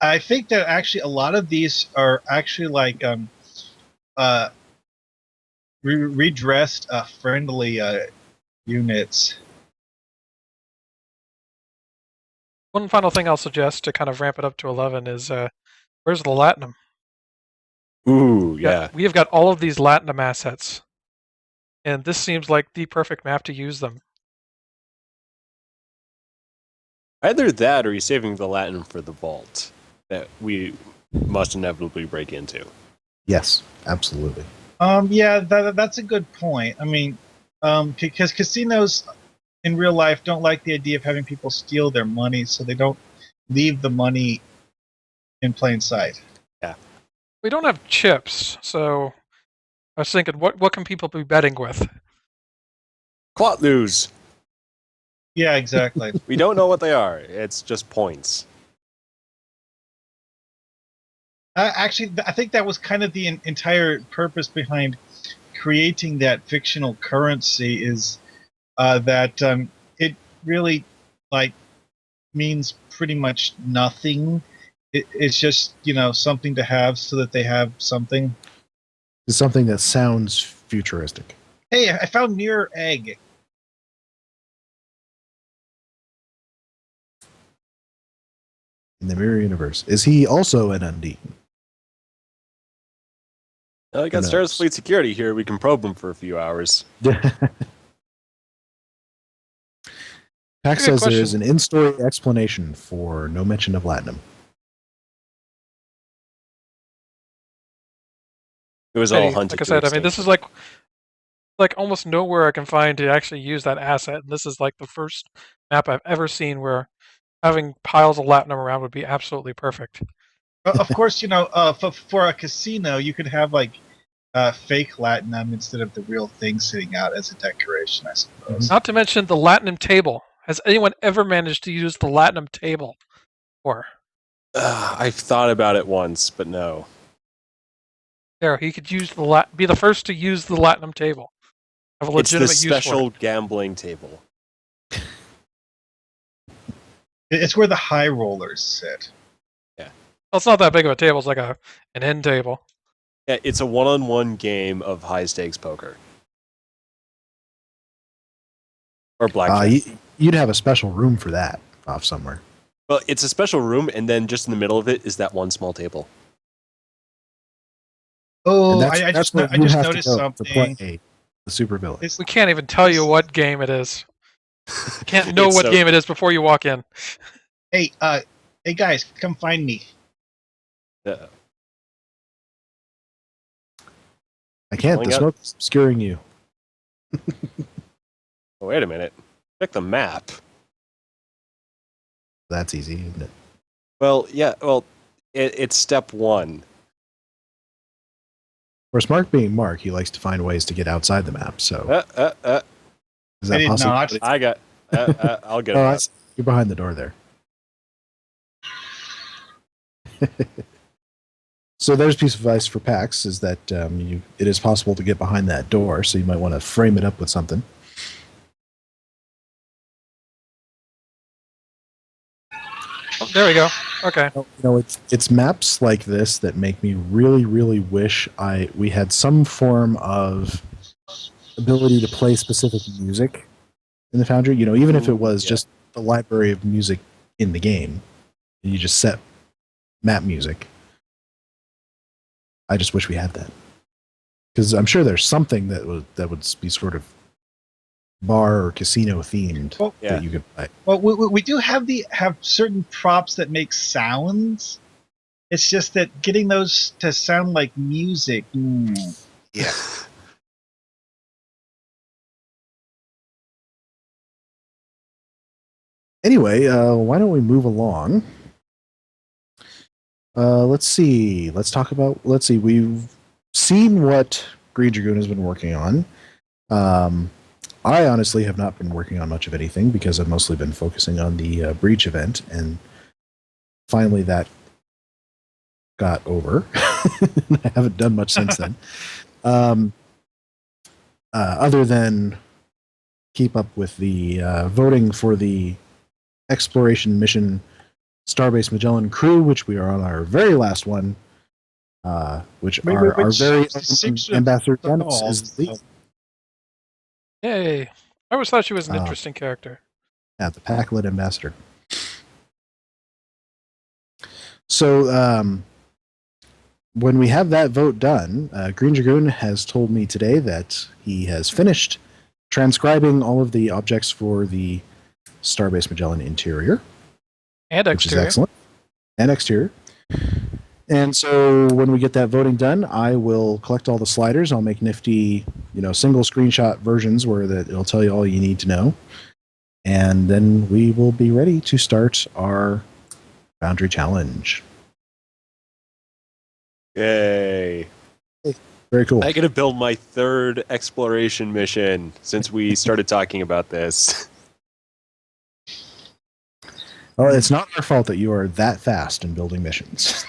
Speaker 3: I think that actually a lot of these are actually like redressed friendly units.
Speaker 2: One final thing I'll suggest to kind of ramp it up to 11 is where's the Latinum?
Speaker 4: Ooh, yeah.
Speaker 2: We have got all of these Latinum assets, and this seems like the perfect map to use them.
Speaker 4: Either that or he's saving the Latin for the vault that we must inevitably break into.
Speaker 1: Yes, absolutely.
Speaker 3: Yeah, that's a good point. I mean, because casinos in real life don't like the idea of having people steal their money, so they don't leave the money in plain sight.
Speaker 4: Yeah.
Speaker 2: We don't have chips, so I was thinking, what can people be betting with?
Speaker 4: Quatloos.
Speaker 3: Yeah, exactly.
Speaker 4: We don't know what they are. It's just points.
Speaker 3: Actually, I think that was kind of the entire purpose behind creating that fictional currency is that it really means pretty much nothing. It's just something to have so that they have something.
Speaker 1: It's something that sounds futuristic.
Speaker 3: Hey, I found Mirror Egg.
Speaker 1: In the mirror universe, is he also an Undine?
Speaker 4: Well, we got
Speaker 1: Who knows?
Speaker 4: Starfleet security here. We can probe them for a few hours.
Speaker 1: Pax
Speaker 2: Good
Speaker 1: says there is
Speaker 2: question.
Speaker 1: an in-story explanation for no mention of Latinum.
Speaker 4: It was all
Speaker 2: Hey,
Speaker 4: hunted.
Speaker 2: like I said, I mean, this is like almost nowhere I can find to actually use that asset, and this is like the first map I've ever seen where having piles of Latinum around would be absolutely perfect.
Speaker 3: Of course, for a casino, you could have fake Latinum instead of the real thing sitting out as a decoration, I suppose.
Speaker 2: Not to mention the Latinum table. Has anyone ever managed to use the Latinum table? Or
Speaker 4: I've thought about it once, but no.
Speaker 2: there, he could use be the first to use the Latinum table. Have a
Speaker 4: It's the
Speaker 2: legitimate use for
Speaker 4: special
Speaker 2: it.
Speaker 4: gambling table.
Speaker 3: It's where the high rollers sit.
Speaker 2: Well, it's not that big of a table. It's like an end table.
Speaker 4: Yeah, it's a one-on-one game of high-stakes poker. Or blackjack.
Speaker 1: You'd have a special room for that off somewhere.
Speaker 4: Well, it's a special room, and then just in the middle of it is that one small table.
Speaker 3: Oh,
Speaker 1: And
Speaker 3: I just
Speaker 1: where you
Speaker 3: noticed
Speaker 1: have to go
Speaker 3: something.
Speaker 1: to play the supervillain.
Speaker 3: It's-
Speaker 2: We can't even tell you what game it is. You can't know
Speaker 4: It's
Speaker 2: what
Speaker 4: so-
Speaker 2: game it is before you walk in.
Speaker 3: Hey, guys, come find me.
Speaker 4: Uh,
Speaker 1: I can't.
Speaker 4: Pulling
Speaker 1: The
Speaker 4: out-
Speaker 1: smoke's obscuring you.
Speaker 4: oh, wait a minute. Check the map.
Speaker 1: That's easy, isn't it?
Speaker 4: Well, yeah, well, It's step one.
Speaker 1: Of course, Mark being Mark, he likes to find ways to get outside the map. So is
Speaker 3: I
Speaker 1: that
Speaker 3: did
Speaker 1: possible?
Speaker 3: not.
Speaker 4: I got. I'll get
Speaker 1: Oh,
Speaker 4: it.
Speaker 1: you're behind the door there. So there's a piece of advice for PAX is that it is possible to get behind that door, so you might want to frame it up with something.
Speaker 2: Oh, there we go. Okay.
Speaker 1: It's maps like this that make me really, really wish we had some form of ability to play specific music in the Foundry. Even if it was just the library of music in the game, and you just set map music. I just wish we had that, because I'm sure there's something that would be sort of bar or casino themed that you could play.
Speaker 3: Well, we do have certain props that make sounds. It's just that getting those to sound like music. Yeah.
Speaker 1: Anyway, why don't we move along? Let's see. We've seen what Greendragoon has been working on. I honestly have not been working on much of anything because I've mostly been focusing on the Breach event, and finally that got over. I haven't done much since then. Other than keep up with the voting for the exploration mission Starbase Magellan crew, which we are on our very last one, which our very own Ambassador Dennis is the lead.
Speaker 2: Yay. I always thought she was an interesting character.
Speaker 1: Yeah, the Pack-led ambassador. So when we have that vote done, Greendragoon has told me today that he has finished transcribing all of the objects for the Starbase Magellan interior.
Speaker 2: And exterior.
Speaker 1: Which is excellent. And exterior. And so when we get that voting done, I will collect all the sliders. I'll make nifty, single screenshot versions where it'll tell you all you need to know. And then we will be ready to start our Foundry Challenge.
Speaker 4: Yay.
Speaker 1: Very cool.
Speaker 4: I get to build my third exploration mission since we started talking about this.
Speaker 1: Well, it's not our fault that you are that fast in building missions.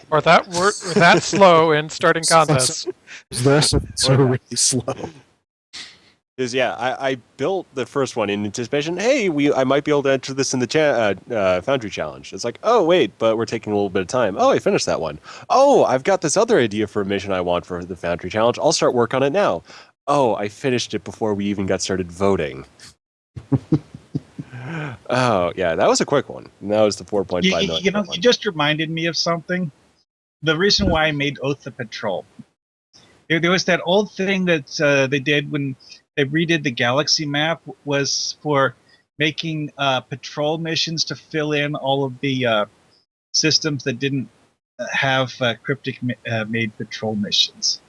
Speaker 2: Or that slow in starting contests.
Speaker 1: The rest of it's really slow.
Speaker 4: Because I built the first one in anticipation. Hey, I might be able to enter this in the Foundry Challenge. It's like, oh wait, but we're taking a little bit of time. Oh, I finished that one. Oh, I've got this other idea for a mission I want for the Foundry Challenge. I'll start work on it now. Oh, I finished it before we even got started voting. Oh yeah, that was a quick one. And that was the 4.5 million.
Speaker 3: You just reminded me of something. The reason why I made Osa Patrol. There was that old thing that they did when they redid the galaxy map, was for making patrol missions to fill in all of the systems that didn't have cryptic made patrol missions.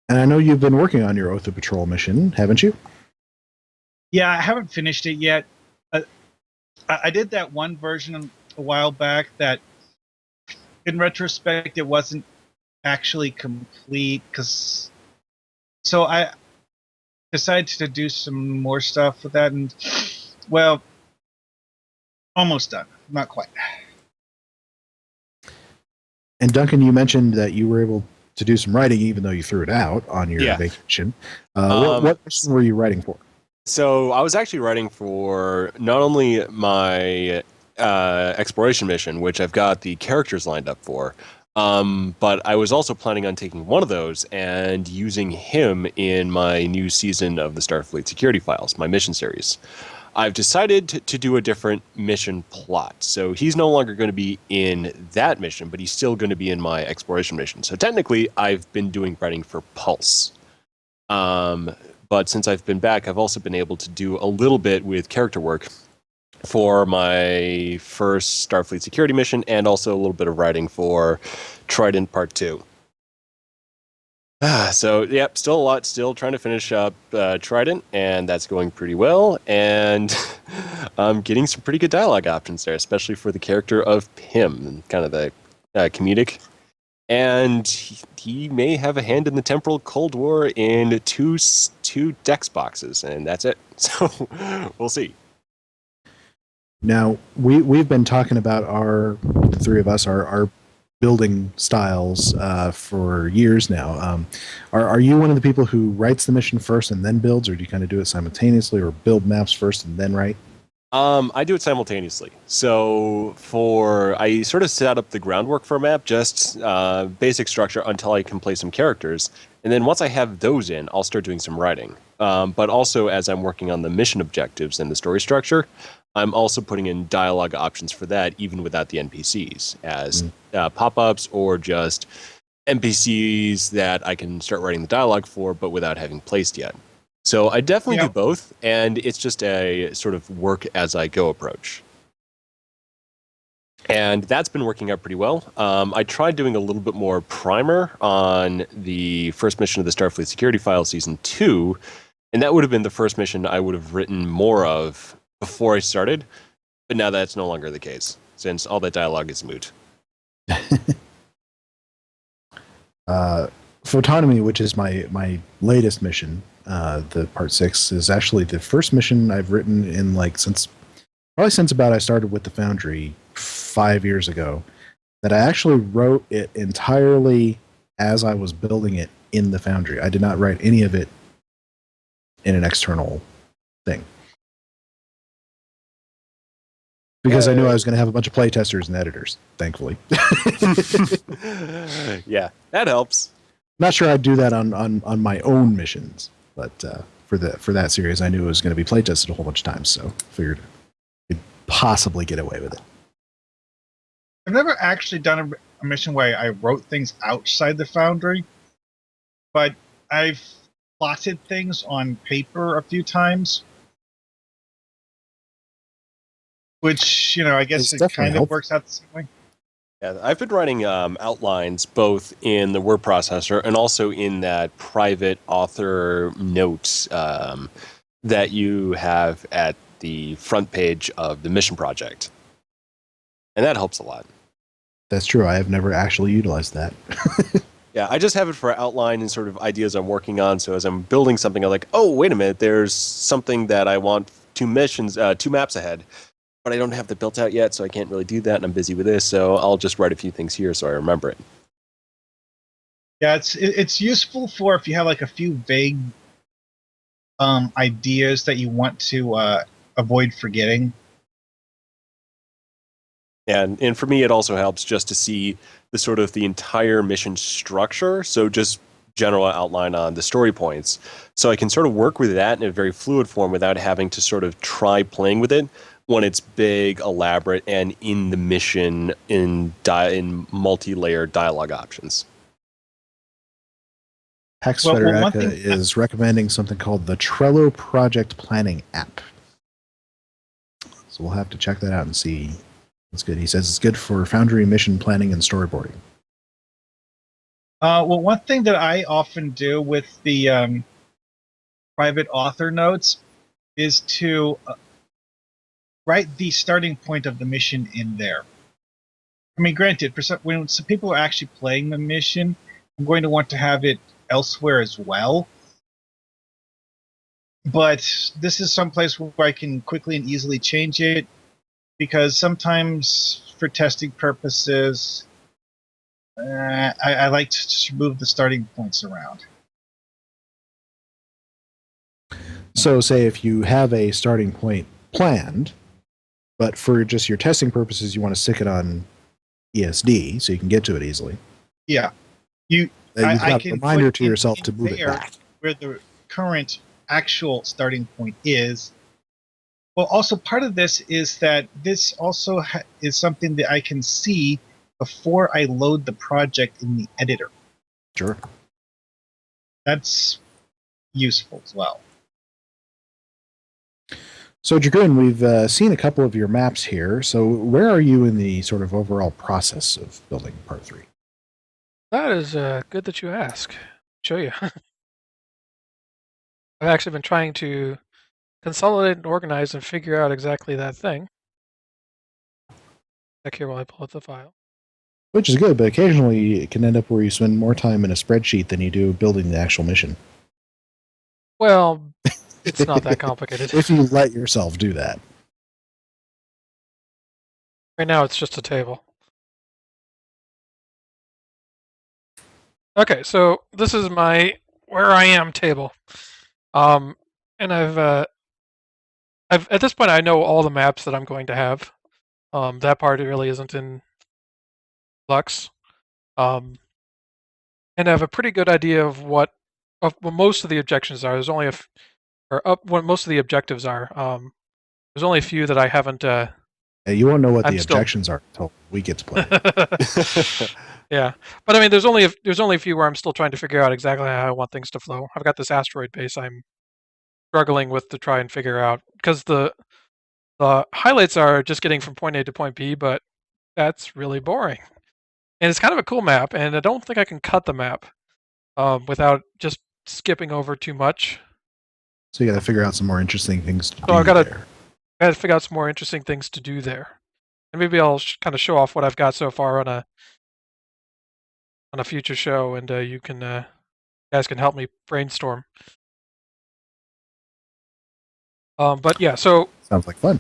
Speaker 1: And I know you've been working on your Osa Patrol mission, haven't you?
Speaker 3: Yeah, I haven't finished it yet. I did that one version a while back that, in retrospect, it wasn't actually complete. So I decided to do some more stuff with that, and, well, almost done. Not quite.
Speaker 1: And Duncan, you mentioned that you were able to do some writing even though you threw it out on your vacation. What mission were you writing for?
Speaker 4: So I was actually writing for not only my exploration mission, which I've got the characters lined up for, but I was also planning on taking one of those and using him in my new season of the Starfleet Security Files, my mission series. I've decided to do a different mission plot. So he's no longer going to be in that mission, but he's still going to be in my exploration mission. So technically, I've been doing writing for Pulse. But since I've been back, I've also been able to do a little bit with character work for my first Starfleet security mission, and also a little bit of writing for Trident Part 2. So, yep, still a lot. Still trying to finish up Trident, and that's going pretty well. And I'm getting some pretty good dialogue options there, especially for the character of Pym, kind of the comedic. And he may have a hand in the temporal Cold War in two dex boxes, and that's it. So we'll see.
Speaker 1: Now we've been talking about the three of us, our building styles for years now. Are you one of the people who writes the mission first and then builds, or do you kind of do it simultaneously, or build maps first and then write?
Speaker 4: I do it simultaneously. So I sort of set up the groundwork for a map, just basic structure until I can play some characters. And then once I have those in, I'll start doing some writing. But also as I'm working on the mission objectives and the story structure, I'm also putting in dialogue options for that, even without the NPCs, as pop-ups or just NPCs that I can start writing the dialogue for, but without having placed yet. So I definitely do both, and it's just a sort of work as I go approach. And that's been working out pretty well. I tried doing a little bit more primer on the first mission of the Starfleet Security File Season 2, and that would have been the first mission I would have written more of before I started, but now that's no longer the case, since all that dialogue is moot.
Speaker 1: Photonomy, which is my latest mission, the part 6, is actually the first mission I've written in since about I started with the Foundry 5 years ago, that I actually wrote it entirely as I was building it in the Foundry. I did not write any of it in an external thing, because I knew I was going to have a bunch of playtesters and editors, thankfully.
Speaker 4: Yeah, that helps.
Speaker 1: Not sure I'd do that on my own missions, but for that series, I knew it was going to be playtested a whole bunch of times, so figured I could possibly get away with it.
Speaker 3: I've never actually done a mission where I wrote things outside the Foundry, but I've plotted things on paper a few times, which, I guess
Speaker 1: It's
Speaker 3: it kind of
Speaker 1: helpful.
Speaker 3: works out the same way.
Speaker 4: Yeah, I've been writing outlines both in the word processor and also in that private author notes that you have at the front page of the mission project. And that helps a lot.
Speaker 1: That's true. I have never actually utilized that.
Speaker 4: Yeah, I just have it for outline and sort of ideas I'm working on. So as I'm building something, I'm like, oh, wait a minute, there's something that I want 2 maps ahead, but I don't have that built out yet, so I can't really do that, and I'm busy with this, so I'll just write a few things here so I remember it.
Speaker 3: Yeah, it's useful for if you have a few vague ideas that you want to avoid forgetting.
Speaker 4: And for me, it also helps just to see the entire mission structure, so just general outline on the story points, so I can sort of work with that in a very fluid form without having to sort of try playing with it when it's big, elaborate, and in the mission in multi-layered dialogue options.
Speaker 1: PaxFederatica is recommending something called the Trello Project Planning app. So we'll have to check that out and see. It's good. He says it's good for Foundry mission planning and storyboarding.
Speaker 3: Well, one thing that I often do with the private author notes is to write the starting point of the mission in there. I mean, granted, when some people are actually playing the mission, I'm going to want to have it elsewhere as well. But this is someplace where I can quickly and easily change it, because sometimes for testing purposes, I like to just move the starting points around.
Speaker 1: So say if you have a starting point planned, but for just your testing purposes, you want to stick it on ESD so you can get to it easily.
Speaker 3: Yeah.
Speaker 1: You've got
Speaker 3: I
Speaker 1: a
Speaker 3: can
Speaker 1: reminder
Speaker 3: put
Speaker 1: to yourself to move it
Speaker 3: there
Speaker 1: back.
Speaker 3: where the current actual starting point is. Well, also part of this is that this also is something that I can see before I load the project in the editor.
Speaker 1: Sure.
Speaker 3: That's useful as well.
Speaker 1: So, Dragoon, we've seen a couple of your maps here. So where are you in the sort of overall process of building Part 3?
Speaker 2: That is good that you ask. show you. I've actually been trying to consolidate and organize and figure out exactly that thing. Back here while I pull up the file.
Speaker 1: Which is good, but occasionally it can end up where you spend more time in a spreadsheet than you do building the actual mission.
Speaker 2: Well, it's not that complicated.
Speaker 1: If you let yourself do that.
Speaker 2: Right now it's just a table. Okay, so this is my where I am table. And I've at this point I know all the maps that I'm going to have. That part really isn't in flux. And I have a pretty good idea of what most of the objections are. There's only what most of the objectives are. There's only a few that I haven't.
Speaker 1: You won't know what the objections are until we get to play.
Speaker 2: Yeah, but I mean, there's only a few where I'm still trying to figure out exactly how I want things to flow. I've got this asteroid base I'm struggling with to try and figure out because the highlights are just getting from point A to point B, but that's really boring. And it's kind of a cool map, and I don't think I can cut the map without just skipping over too much.
Speaker 1: So you got to figure out some more interesting things to do.
Speaker 2: So I got to figure out some more interesting things to do there, and maybe I'll kind of show off what I've got so far on a future show, and you guys can help me brainstorm. But yeah, so
Speaker 1: sounds like fun.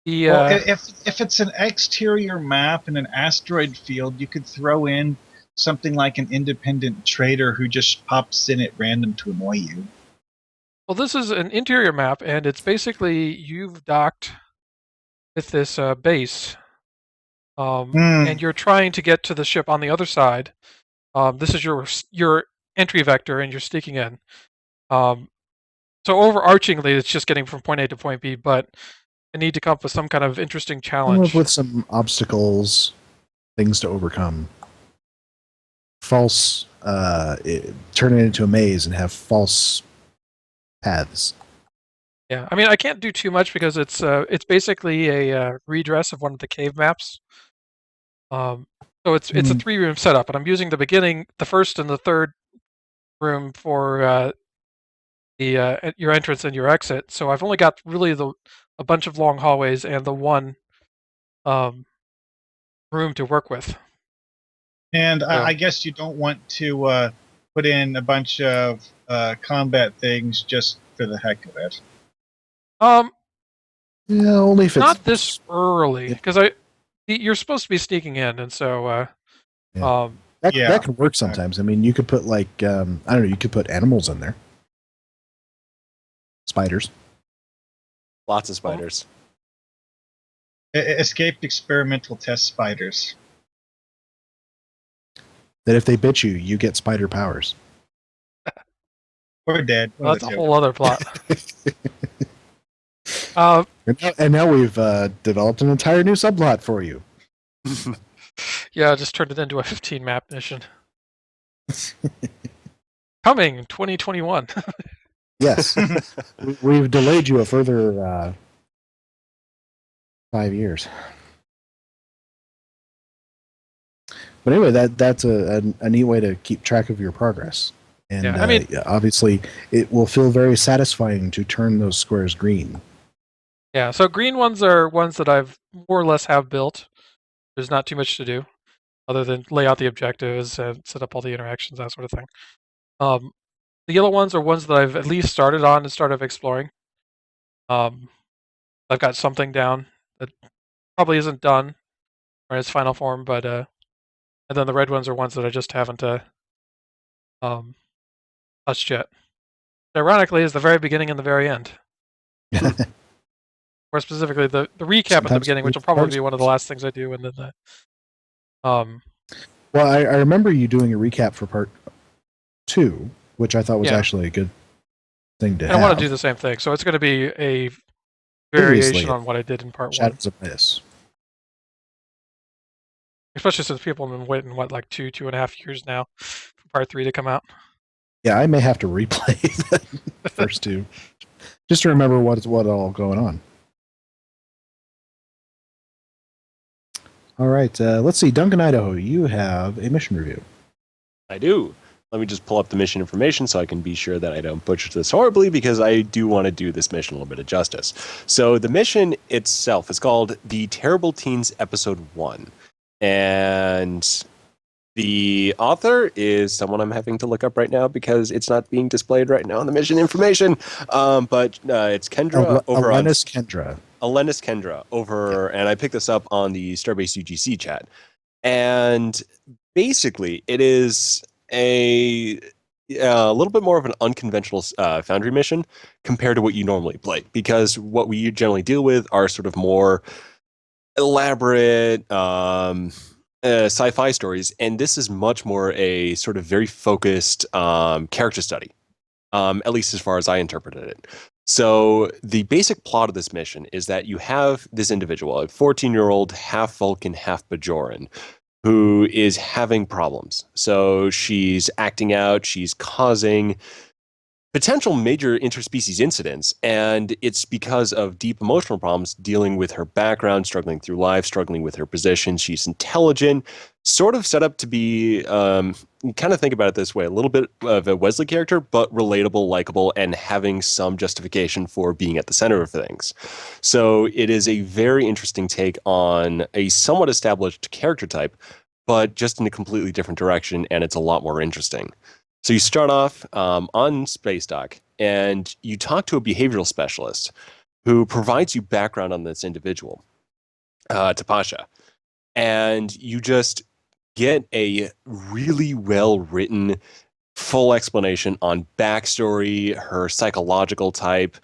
Speaker 3: Well, if it's an exterior map and an asteroid field, you could throw in something like an independent trader who just pops in at random to annoy you.
Speaker 2: Well, this is an interior map, and it's basically you've docked with this base, and you're trying to get to the ship on the other side. This is your entry vector, and you're sneaking in. So overarchingly, it's just getting from point A to point B, but I need to come up with some kind of interesting challenge.
Speaker 1: With some obstacles, things to overcome. Turn it into a maze and have false paths.
Speaker 2: Yeah, I mean, I can't do too much because it's basically a redress of one of the cave maps. So it's a 3-room setup, and I'm using the first and the third room for your entrance and your exit. So I've only got really a bunch of long hallways and the one room to work with.
Speaker 3: And I guess you don't want to put in a bunch of combat things just for the heck of it.
Speaker 1: Yeah, only if it's
Speaker 2: not this early, because you're supposed to be sneaking in, and so
Speaker 1: that can work sometimes. I mean, you could put I don't know, you could put animals in there, spiders,
Speaker 4: lots of spiders.
Speaker 3: Escaped experimental test spiders.
Speaker 1: That if they bit you, you get spider powers.
Speaker 3: We're dead.
Speaker 2: Well, that's a whole other plot.
Speaker 1: And now we've developed an entire new subplot for you.
Speaker 2: Yeah, I just turned it into a 15 map mission. Coming 2021.
Speaker 1: Yes. We've delayed you a further 5 years. But anyway, that's a neat way to keep track of your progress. And
Speaker 2: yeah, I mean,
Speaker 1: obviously, it will feel very satisfying to turn those squares green.
Speaker 2: Yeah, so green ones are ones that I've more or less have built. There's not too much to do other than lay out the objectives and set up all the interactions, that sort of thing. The yellow ones are ones that I've at least started on and started exploring. I've got something down that probably isn't done or in its final form, but and then the red ones are ones that I just haven't touched yet. Ironically, is the very beginning and the very end. Or specifically the recap at the beginning, which will probably be one of the last things I do, and then the
Speaker 1: Well, I remember you doing a recap for part 2, which I thought was actually a good thing to have.
Speaker 2: I want to do the same thing, so it's going to be a variation on what I did in part 1.
Speaker 1: Shadows of MIDAS.
Speaker 2: Especially since people have been waiting, like 2.5 years now for part 3 to come out.
Speaker 1: Yeah, I may have to replay the first 2 just to remember what all going on. All right, let's see. Duncan, Idaho, you have a mission review.
Speaker 4: I do. Let me just pull up the mission information so I can be sure that I don't butcher this horribly, because I do want to do this mission a little bit of justice. So the mission itself is called The Terrible Teens Episode 1. And the author is someone I'm having to look up right now because it's not being displayed right now on the mission information. But it's Kendra over on... AlenisKendra over, and I picked this up on the StarbaseUGC chat. And basically, it is a little bit more of an unconventional Foundry mission compared to what you normally play, because what we generally deal with are sort of more elaborate sci-fi stories, and this is much more a sort of very focused character study, at least as far as I interpreted it. So the basic plot of this mission is that you have this individual, a 14-year-old half Vulcan, half Bajoran, who is having problems. So she's acting out, she's causing potential major interspecies incidents, and it's because of deep emotional problems dealing with her background, struggling through life, struggling with her position. She's intelligent, sort of set up to be, you kind of think about it this way, a little bit of a Wesley character, but relatable, likable, and having some justification for being at the center of things. So it is a very interesting take on a somewhat established character type, but just in a completely different direction, and it's a lot more interesting. So you start off on Space Dock, and you talk to a behavioral specialist who provides you background on this individual, Tapasha, and you just get a really well-written, full explanation on backstory, her psychological type,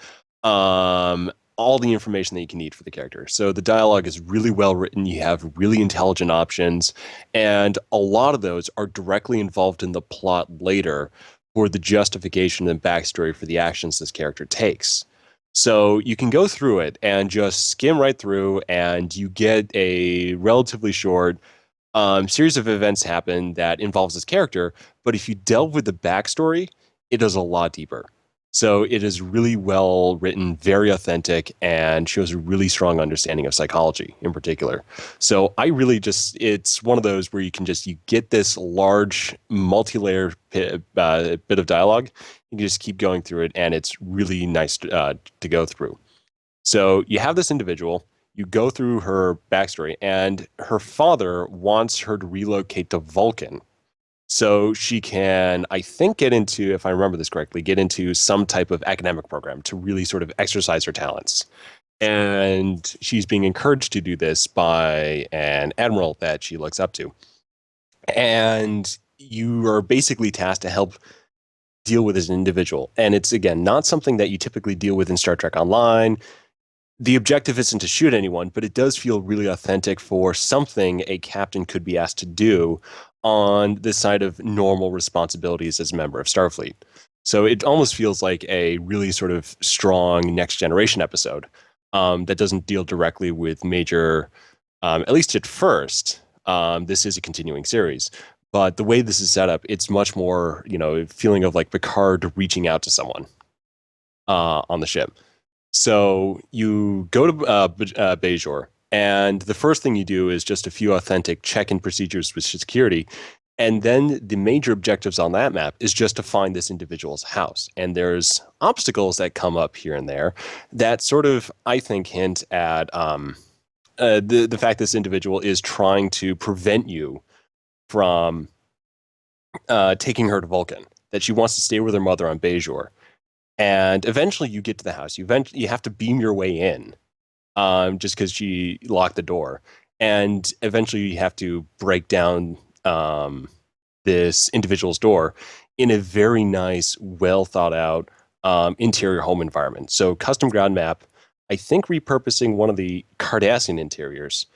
Speaker 4: all the information that you can need for the character. So the dialogue is really well written. You have really intelligent options, and a lot of those are directly involved in the plot later for the justification and backstory for the actions this character takes. So you can go through it and just skim right through, and you get a relatively short series of events happen that involves this character. But if you delve with the backstory, it is a lot deeper. So it is really well written, very authentic, and shows a really strong understanding of psychology in particular. So I really just, it's one of those where you get this large multi-layer bit of dialogue. You can just keep going through it, and it's really nice to go through. So you have this individual, you go through her backstory, and her father wants her to relocate to Vulcan. So she can, I think, get into, if I remember this correctly, get into some type of academic program to really sort of exercise her talents. And she's being encouraged to do this by an admiral that she looks up to. And you are basically tasked to help deal with as an individual. And it's, again, not something that you typically deal with in Star Trek Online. The objective isn't to shoot anyone, but it does feel really authentic for something a captain could be asked to do on this side of normal responsibilities as a member of Starfleet. So it almost feels like a really sort of strong Next Generation episode that doesn't deal directly with major, at least at first, this is a continuing series. But the way this is set up, it's much more, feeling of like Picard reaching out to someone on the ship. So you go to Bajor, and the first thing you do is just a few authentic check-in procedures with security. And then the major objectives on that map is just to find this individual's house. And there's obstacles that come up here and there that sort of, I think, hint at the fact this individual is trying to prevent you from taking her to Vulcan, that she wants to stay with her mother on Bajor. And eventually you get to the house. You have to beam your way in. Just because she locked the door. And eventually you have to break down this individual's door in a very nice, well thought out interior home environment. So custom ground map, I think repurposing one of the Cardassian interiors,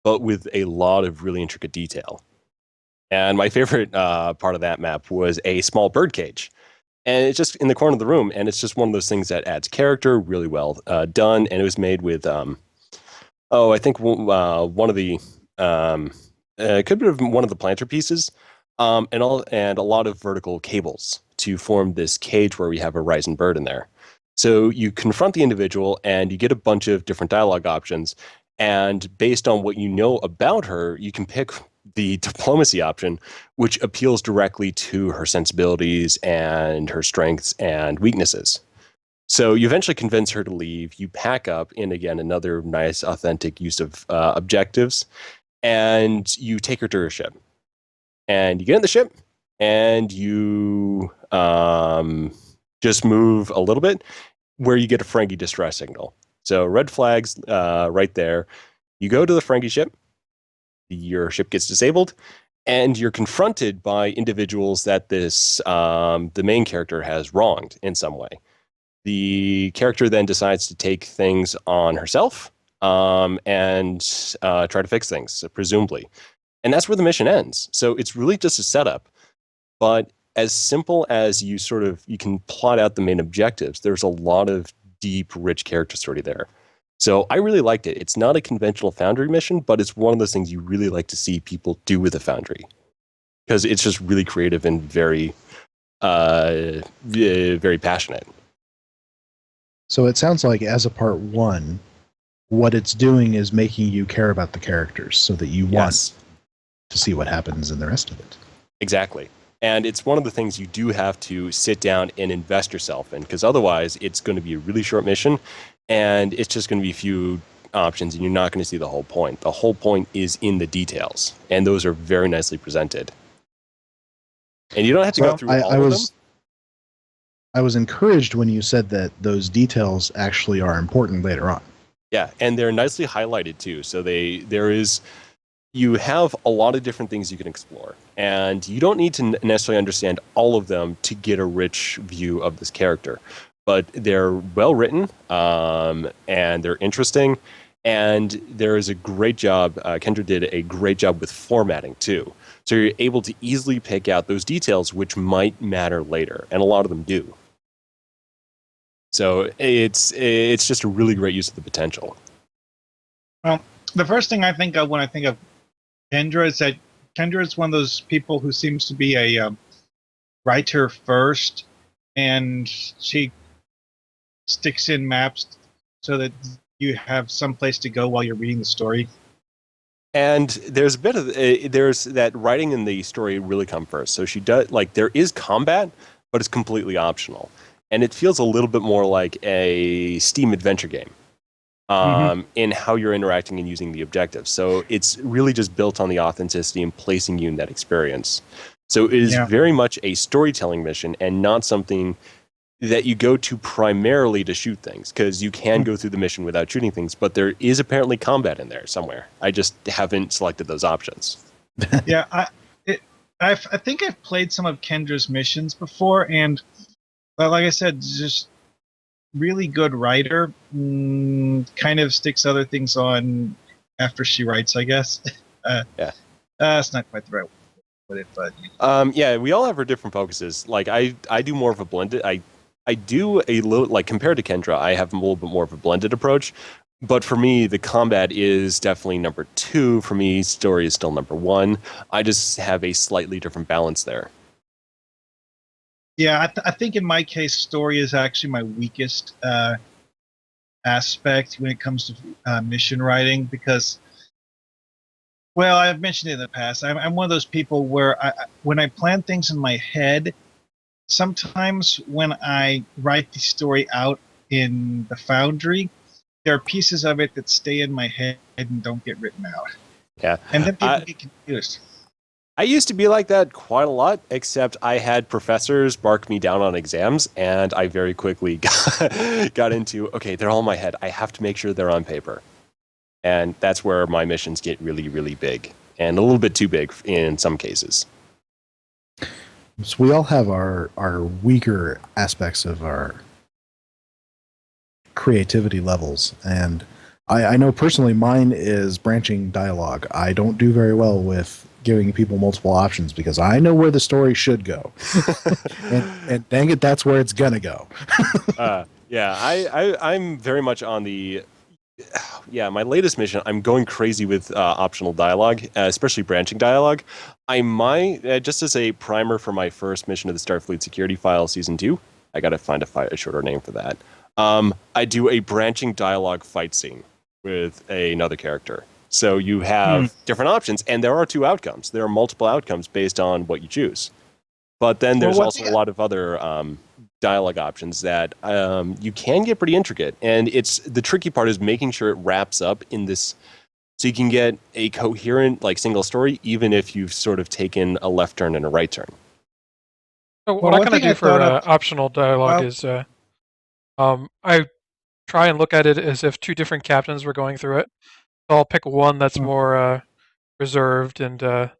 Speaker 4: but with a lot of really intricate detail. And my favorite part of that map was a small bird cage. And it's just in the corner of the room, and it's just one of those things that adds character, really well done. And it was made with, I think one of the, it could be one of the planter pieces, and a lot of vertical cables to form this cage where we have a rising bird in there. So you confront the individual, and you get a bunch of different dialogue options. And based on what you know about her, you can pick the diplomacy option, which appeals directly to her sensibilities and her strengths and weaknesses. So you eventually convince her to leave. You pack up, in again another nice, authentic use of objectives, and you take her to her ship. And you get in the ship, and you just move a little bit, where you get a Ferengi distress signal. So red flags right there. You go to the Ferengi ship. Your ship gets disabled, and you're confronted by individuals that this the main character has wronged in some way. The character then decides to take things on herself and try to fix things, presumably. And that's where the mission ends. So it's really just a setup. But as simple as you can plot out the main objectives, there's a lot of deep, rich character story there. So I really liked it. It's not a conventional Foundry mission, but it's one of those things you really like to see people do with a Foundry. Because it's just really creative and very, very passionate.
Speaker 1: So it sounds like as a part 1, what it's doing is making you care about the characters so that you want to see what happens in the rest of it.
Speaker 4: Exactly. And it's one of the things you do have to sit down and invest yourself in, because otherwise it's going to be a really short mission, and it's just going to be a few options, and you're not going to see the whole point. The whole point is in the details, and those are very nicely presented. And you don't have to go through all of them.
Speaker 1: I was encouraged when you said that those details actually are important later on.
Speaker 4: Yeah, and they're nicely highlighted too. So you have a lot of different things you can explore, and you don't need to necessarily understand all of them to get a rich view of this character. But they're well written, and they're interesting, and there is a great job. Kendra did a great job with formatting too. So you're able to easily pick out those details which might matter later, and a lot of them do. So it's just a really great use of the potential.
Speaker 3: Well, the first thing I think of when I think of Kendra is that Kendra is one of those people who seems to be a writer first, and she sticks in maps so that you have some place to go while you're reading the story.
Speaker 4: And there's a bit of there's that writing and the story really come first. So she does, like, there is combat, but it's completely optional, and it feels a little bit more like a Steam adventure game in how you're interacting and using the objectives. So it's really just built on the authenticity and placing you in that experience. So it is very much a storytelling mission and not something that you go to primarily to shoot things, because you can go through the mission without shooting things, but there is apparently combat in there somewhere. I just haven't selected those options.
Speaker 3: Yeah, I think I've played some of Kendra's missions before, and like I said, just really good writer. Kind of sticks other things on after she writes, I guess. That's not quite the right way to put it, but
Speaker 4: yeah, we all have our different focuses. Like I do more of a blended. I do a little, like, compared to Kendra, I have a little bit more of a blended approach. But for me, the combat is definitely number 2. For me, story is still number 1. I just have a slightly different balance there.
Speaker 3: Yeah, I think in my case, story is actually my weakest aspect when it comes to mission writing, because, well, I've mentioned it in the past. I'm one of those people where when I plan things in my head, sometimes when I write the story out in the Foundry, there are pieces of it that stay in my head and don't get written out.
Speaker 4: Yeah.
Speaker 3: And then people get confused.
Speaker 4: I used to be like that quite a lot, except I had professors bark me down on exams, and I very quickly got into, okay, they're all in my head. I have to make sure they're on paper. And that's where my missions get really, really big, and a little bit too big in some cases.
Speaker 1: So we all have our weaker aspects of our creativity levels, and I know personally mine is branching dialogue. I don't do very well with giving people multiple options because I know where the story should go. and dang it, that's where it's gonna go.
Speaker 4: Yeah, I'm very much on the... Yeah, my latest mission, I'm going crazy with optional dialogue, especially branching dialogue. I might, just as a primer for my first mission of the Starfleet Security File Season 2, I gotta find a shorter name for that. I do a branching dialogue fight scene with another character. So you have different options, and there are two outcomes. There are multiple outcomes based on what you choose. But then there's also a lot of other dialogue options that you can get pretty intricate. And the tricky part is making sure it wraps up in this, so you can get a coherent single story, even if you've sort of taken a left turn and a right turn.
Speaker 2: So what I kind of do for optional dialogue is I try and look at it as if two different captains were going through it. So I'll pick one that's more reserved and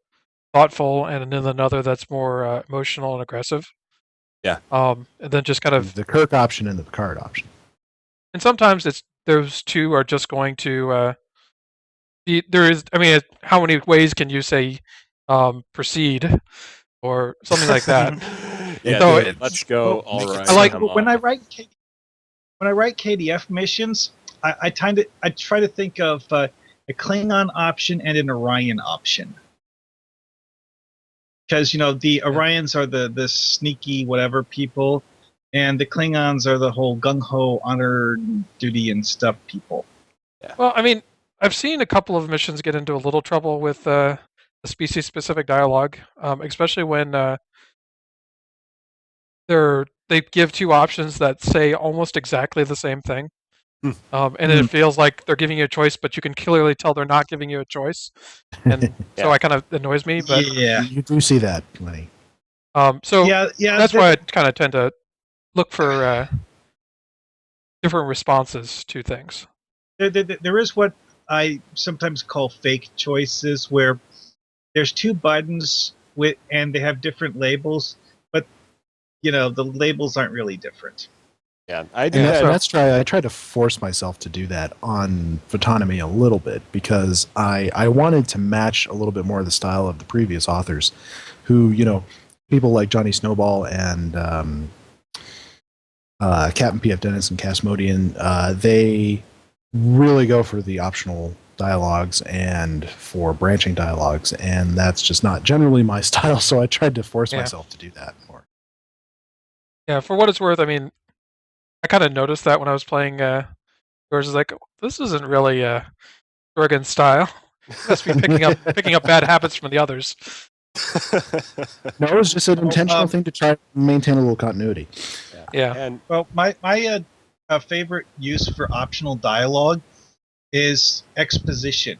Speaker 2: thoughtful, and then another that's more emotional and aggressive.
Speaker 4: Yeah.
Speaker 2: And then just kind of
Speaker 1: the Kirk option and the Picard option.
Speaker 2: And sometimes those two are just going to there is. I mean, how many ways can you say proceed or something like that?
Speaker 4: Yeah.
Speaker 2: So
Speaker 4: let's go. All right.
Speaker 2: I like
Speaker 3: when I write KDF missions, I try to think of a Klingon option and an Orion option. Because the Orions are the sneaky whatever people, and the Klingons are the whole gung ho honor duty and stuff people.
Speaker 2: Yeah. Well, I mean, I've seen a couple of missions get into a little trouble with the species specific dialogue, especially when they give two options that say almost exactly the same thing. And it feels like they're giving you a choice, but you can clearly tell they're not giving you a choice. And so it kind of annoys me. But
Speaker 1: you do see that, Lenny.
Speaker 2: So that's why I kind of tend to look for different responses to things.
Speaker 3: There is what I sometimes call fake choices, where there's two buttons and they have different labels, but the labels aren't really different.
Speaker 4: Yeah, I do.
Speaker 1: I try to force myself to do that on Photonomy a little bit, because I wanted to match a little bit more of the style of the previous authors, who people like Johnny Snowball and Captain P.F. Dennis and Casmodian, they really go for the optional dialogues and for branching dialogues, and that's just not generally my style. So I tried to force myself to do that more.
Speaker 2: Yeah, for what it's worth, I mean, I kind of noticed that when I was playing yours. Is like, this isn't really Dragoon style. You must be picking up bad habits from the others.
Speaker 1: No, it was just an intentional thing to try to maintain a little continuity.
Speaker 2: Yeah.
Speaker 3: And my favorite use for optional dialogue is exposition.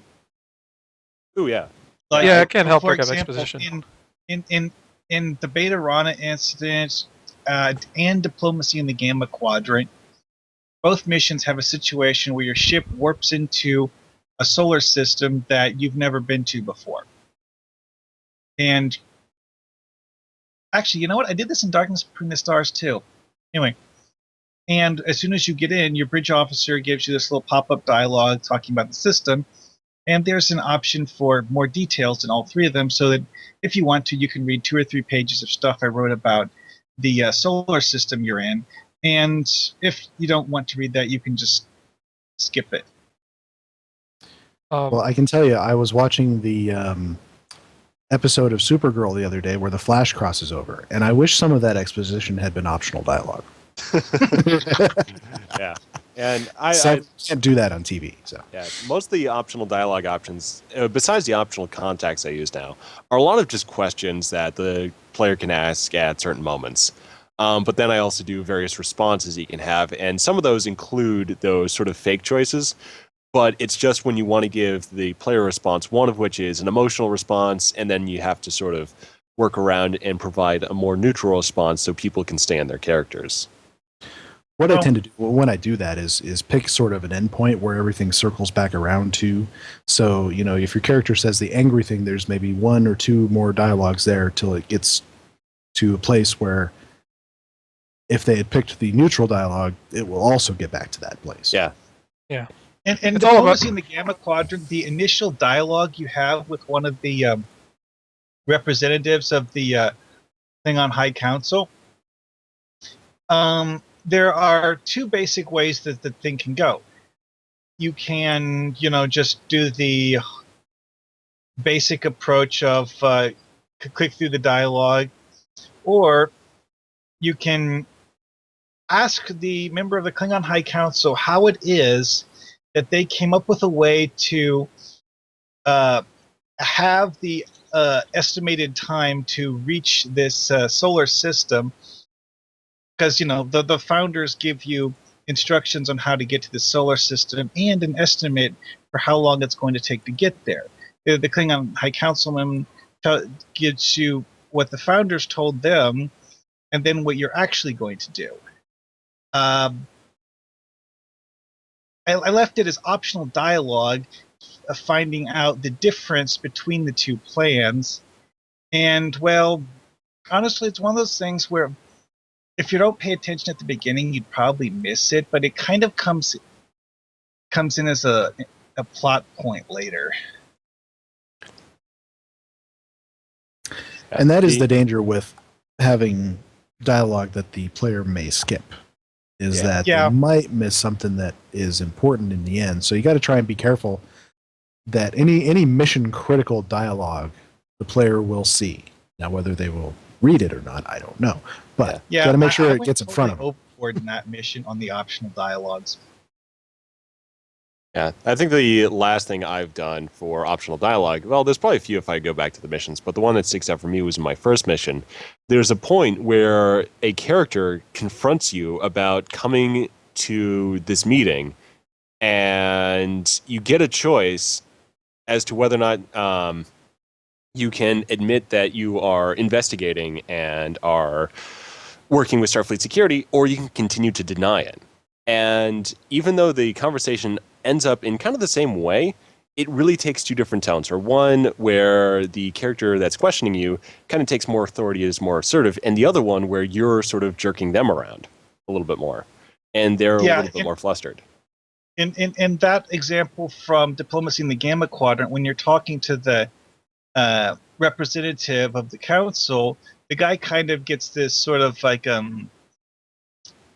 Speaker 4: Oh yeah.
Speaker 2: I can't help pick up exposition.
Speaker 3: In the Beta Rana incident and Diplomacy in the Gamma Quadrant, both missions have a situation where your ship warps into a solar system that you've never been to before. And actually, you know what? I did this in Darkness Between the Stars too. Anyway, and as soon as you get in, your bridge officer gives you this little pop-up dialogue talking about the system, and there's an option for more details in all three of them, so that if you want to, you can read 2 or 3 pages of stuff I wrote about the solar system you're in, and if you don't want to read that, you can just skip it.
Speaker 1: Well, I can tell you, I was watching the episode of Supergirl the other day where the Flash crosses over, and I wish some of that exposition had been optional dialogue.
Speaker 4: Yeah, and I
Speaker 1: can't do that on TV. So
Speaker 4: yeah, most of the optional dialogue options, besides the optional contacts I use now, are a lot of just questions that the player can ask at certain moments. But then I also do various responses you can have, and some of those include those sort of fake choices. But it's just when you want to give the player a response, one of which is an emotional response, and then you have to sort of work around and provide a more neutral response so people can stay in their characters.
Speaker 1: What I tend to do when I do that is pick sort of an endpoint where everything circles back around to. So, if your character says the angry thing, there's maybe 1 or 2 more dialogues there till it gets to a place where if they had picked the neutral dialogue, it will also get back to that place.
Speaker 4: Yeah.
Speaker 2: Yeah.
Speaker 3: And
Speaker 2: it's all about
Speaker 3: in the Gamma Quadrant, the initial dialogue you have with one of the representatives of the thing on High Council, there are 2 basic ways that the thing can go. You can, just do the basic approach of click through the dialogue, or you can ask the member of the Klingon High Council how it is that they came up with a way to have the estimated time to reach this solar system, because the founders give you instructions on how to get to the solar system and an estimate for how long it's going to take to get there. The Klingon High Councilman gives you what the founders told them, and then what you're actually going to do. I left it as optional dialogue, finding out the difference between the two plans. And, well, honestly, it's one of those things where if you don't pay attention at the beginning, you'd probably miss it, but it kind of comes in as a plot point later.
Speaker 1: And that is the danger with having dialogue that the player may skip, is that they might miss something that is important in the end. So you got to try and be careful that any mission critical dialogue the player will see. Now, whether they will read it or not, I don't know. But you got to make sure it gets in front of them.
Speaker 3: Overboard in that mission on the optional dialogues.
Speaker 4: Yeah, I think the last thing I've done for optional dialogue, well, there's probably a few if I go back to the missions, but the one that sticks out for me was in my first mission. There's a point where a character confronts you about coming to this meeting, and you get a choice as to whether or not you can admit that you are investigating and are working with Starfleet security, or you can continue to deny it. And even though the conversation ends up in kind of the same way, it really takes two different tones. Or one where the character that's questioning you kind of takes more authority, is more assertive, and the other one where you're sort of jerking them around a little bit more, and they're a little bit more flustered.
Speaker 3: In that example from Diplomacy in the Gamma Quadrant, when you're talking to the representative of the council, the guy kind of gets this sort of like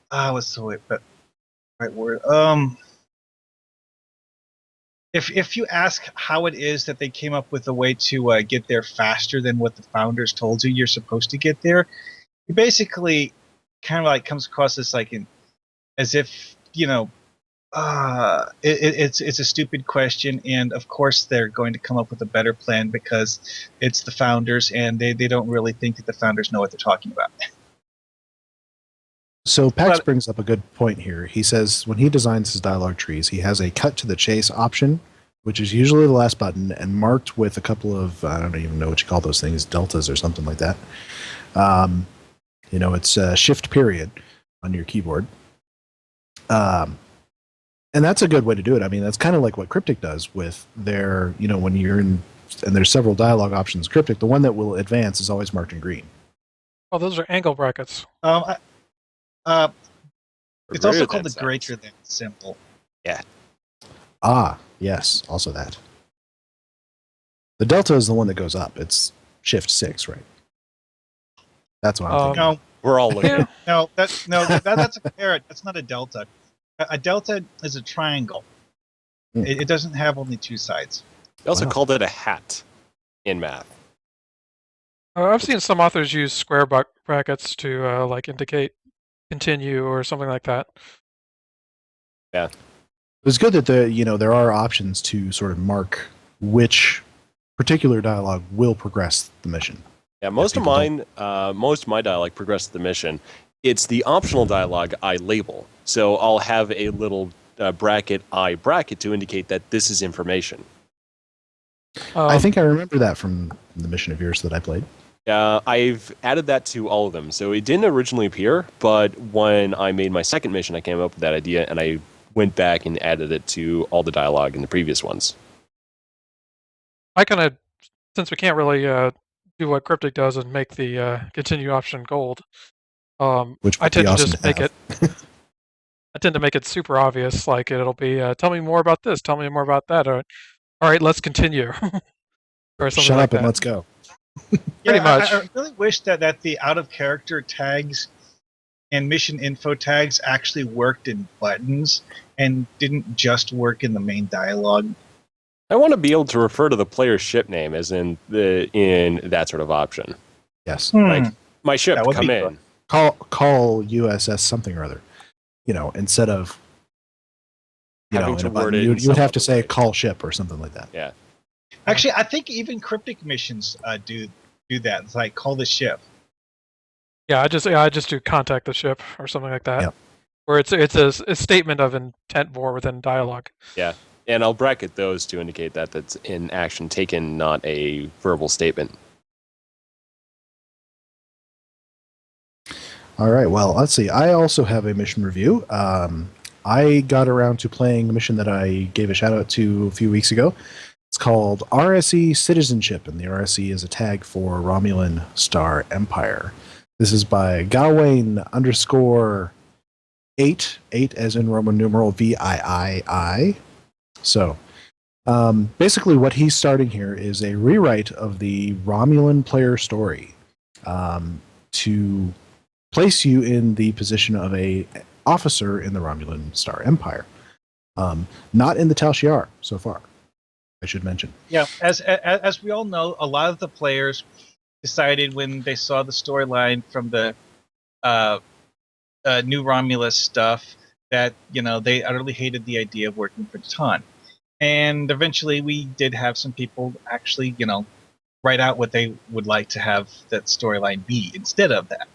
Speaker 3: what's the right word? If you ask how it is that they came up with a way to get there faster than what the founders told you you're supposed to get there, it basically kind of like comes across as like as if it's a stupid question, and of course they're going to come up with a better plan because it's the founders, and they don't really think that the founders know what they're talking about.
Speaker 1: So Pax brings up a good point here. He says when he designs his dialogue trees, he has a cut to the chase option, which is usually the last button, and marked with a couple of, I don't even know what you call those things, deltas or something like that. It's a shift period on your keyboard. And that's a good way to do it. I mean, that's kind of like what Cryptic does with their, when you're in, and there's several dialogue options. Cryptic, the one that will advance is always marked in green.
Speaker 2: Oh, those are angle brackets.
Speaker 3: It's also called the greater than symbol.
Speaker 4: Yeah.
Speaker 1: Ah, yes, also that. The delta is the one that goes up. It's shift 6, right? That's what I'm thinking.
Speaker 3: No,
Speaker 4: we're all looking.
Speaker 3: That's a caret. That's not a delta. A delta is a triangle. It doesn't have only two sides.
Speaker 4: They also called it a hat in math.
Speaker 2: I've seen some authors use square brackets to like indicate continue or something like that.
Speaker 4: Yeah.
Speaker 1: It's good that there are options to sort of mark which particular dialogue will progress the mission.
Speaker 4: Yeah, most of my dialogue progresses the mission. It's the optional dialogue I label. So I'll have a little bracket to indicate that this is information.
Speaker 1: I think I remember that from the mission of yours that I played.
Speaker 4: I've added that to all of them. So it didn't originally appear, but when I made my second mission, I came up with that idea, and I went back and added it to all the dialogue in the previous ones.
Speaker 2: I kind of, since we can't really do what Cryptic does and make the continue option gold,
Speaker 1: Which
Speaker 2: I tend to just make
Speaker 1: have.
Speaker 2: it. I tend to make it super obvious. Like it'll be, tell me more about this. Tell me more about that. Or, all right, let's continue. Or something
Speaker 1: Shut
Speaker 2: like
Speaker 1: up
Speaker 2: that.
Speaker 1: and let's go.
Speaker 2: Pretty much.
Speaker 3: I really wish that the out of character tags and mission info tags actually worked in buttons and didn't just work in the main dialogue.
Speaker 4: I want to be able to refer to the player's ship name as in that sort of option.
Speaker 1: Yes.
Speaker 4: Like my ship,
Speaker 3: That would
Speaker 4: come
Speaker 3: be
Speaker 4: in.
Speaker 3: good.
Speaker 1: Call USS something or other. Instead of
Speaker 4: Having
Speaker 1: in
Speaker 4: to
Speaker 1: a button,
Speaker 4: word it
Speaker 1: you
Speaker 4: in
Speaker 1: would
Speaker 4: some
Speaker 1: have to
Speaker 4: other
Speaker 1: say
Speaker 4: way.
Speaker 1: call ship or something like that.
Speaker 4: Yeah.
Speaker 3: Actually, I think even cryptic missions do that. It's like call the ship.
Speaker 2: Yeah, I just do contact the ship or something like that.
Speaker 1: Yep.
Speaker 2: Where it's a statement of intent more within dialogue.
Speaker 4: Yeah, and I'll bracket those to indicate that that's an action taken, not a verbal statement.
Speaker 1: All right. Well, let's see. I also have a mission review. I got around to playing a mission that I gave a shout out to a few weeks ago. It's called RSE Citizenship, and the RSE is a tag for Romulan Star Empire. This is by Gawain_8, 8 as in Roman numeral VIII. So, basically what he's starting here is a rewrite of the Romulan player story to place you in the position of a officer in the Romulan Star Empire. Not in the Tal Shiar so far, I should mention.
Speaker 3: Yeah, as we all know, a lot of the players decided when they saw the storyline from the new Romulus stuff that they utterly hated the idea of working for Ton, and eventually we did have some people actually write out what they would like to have that storyline be instead of that.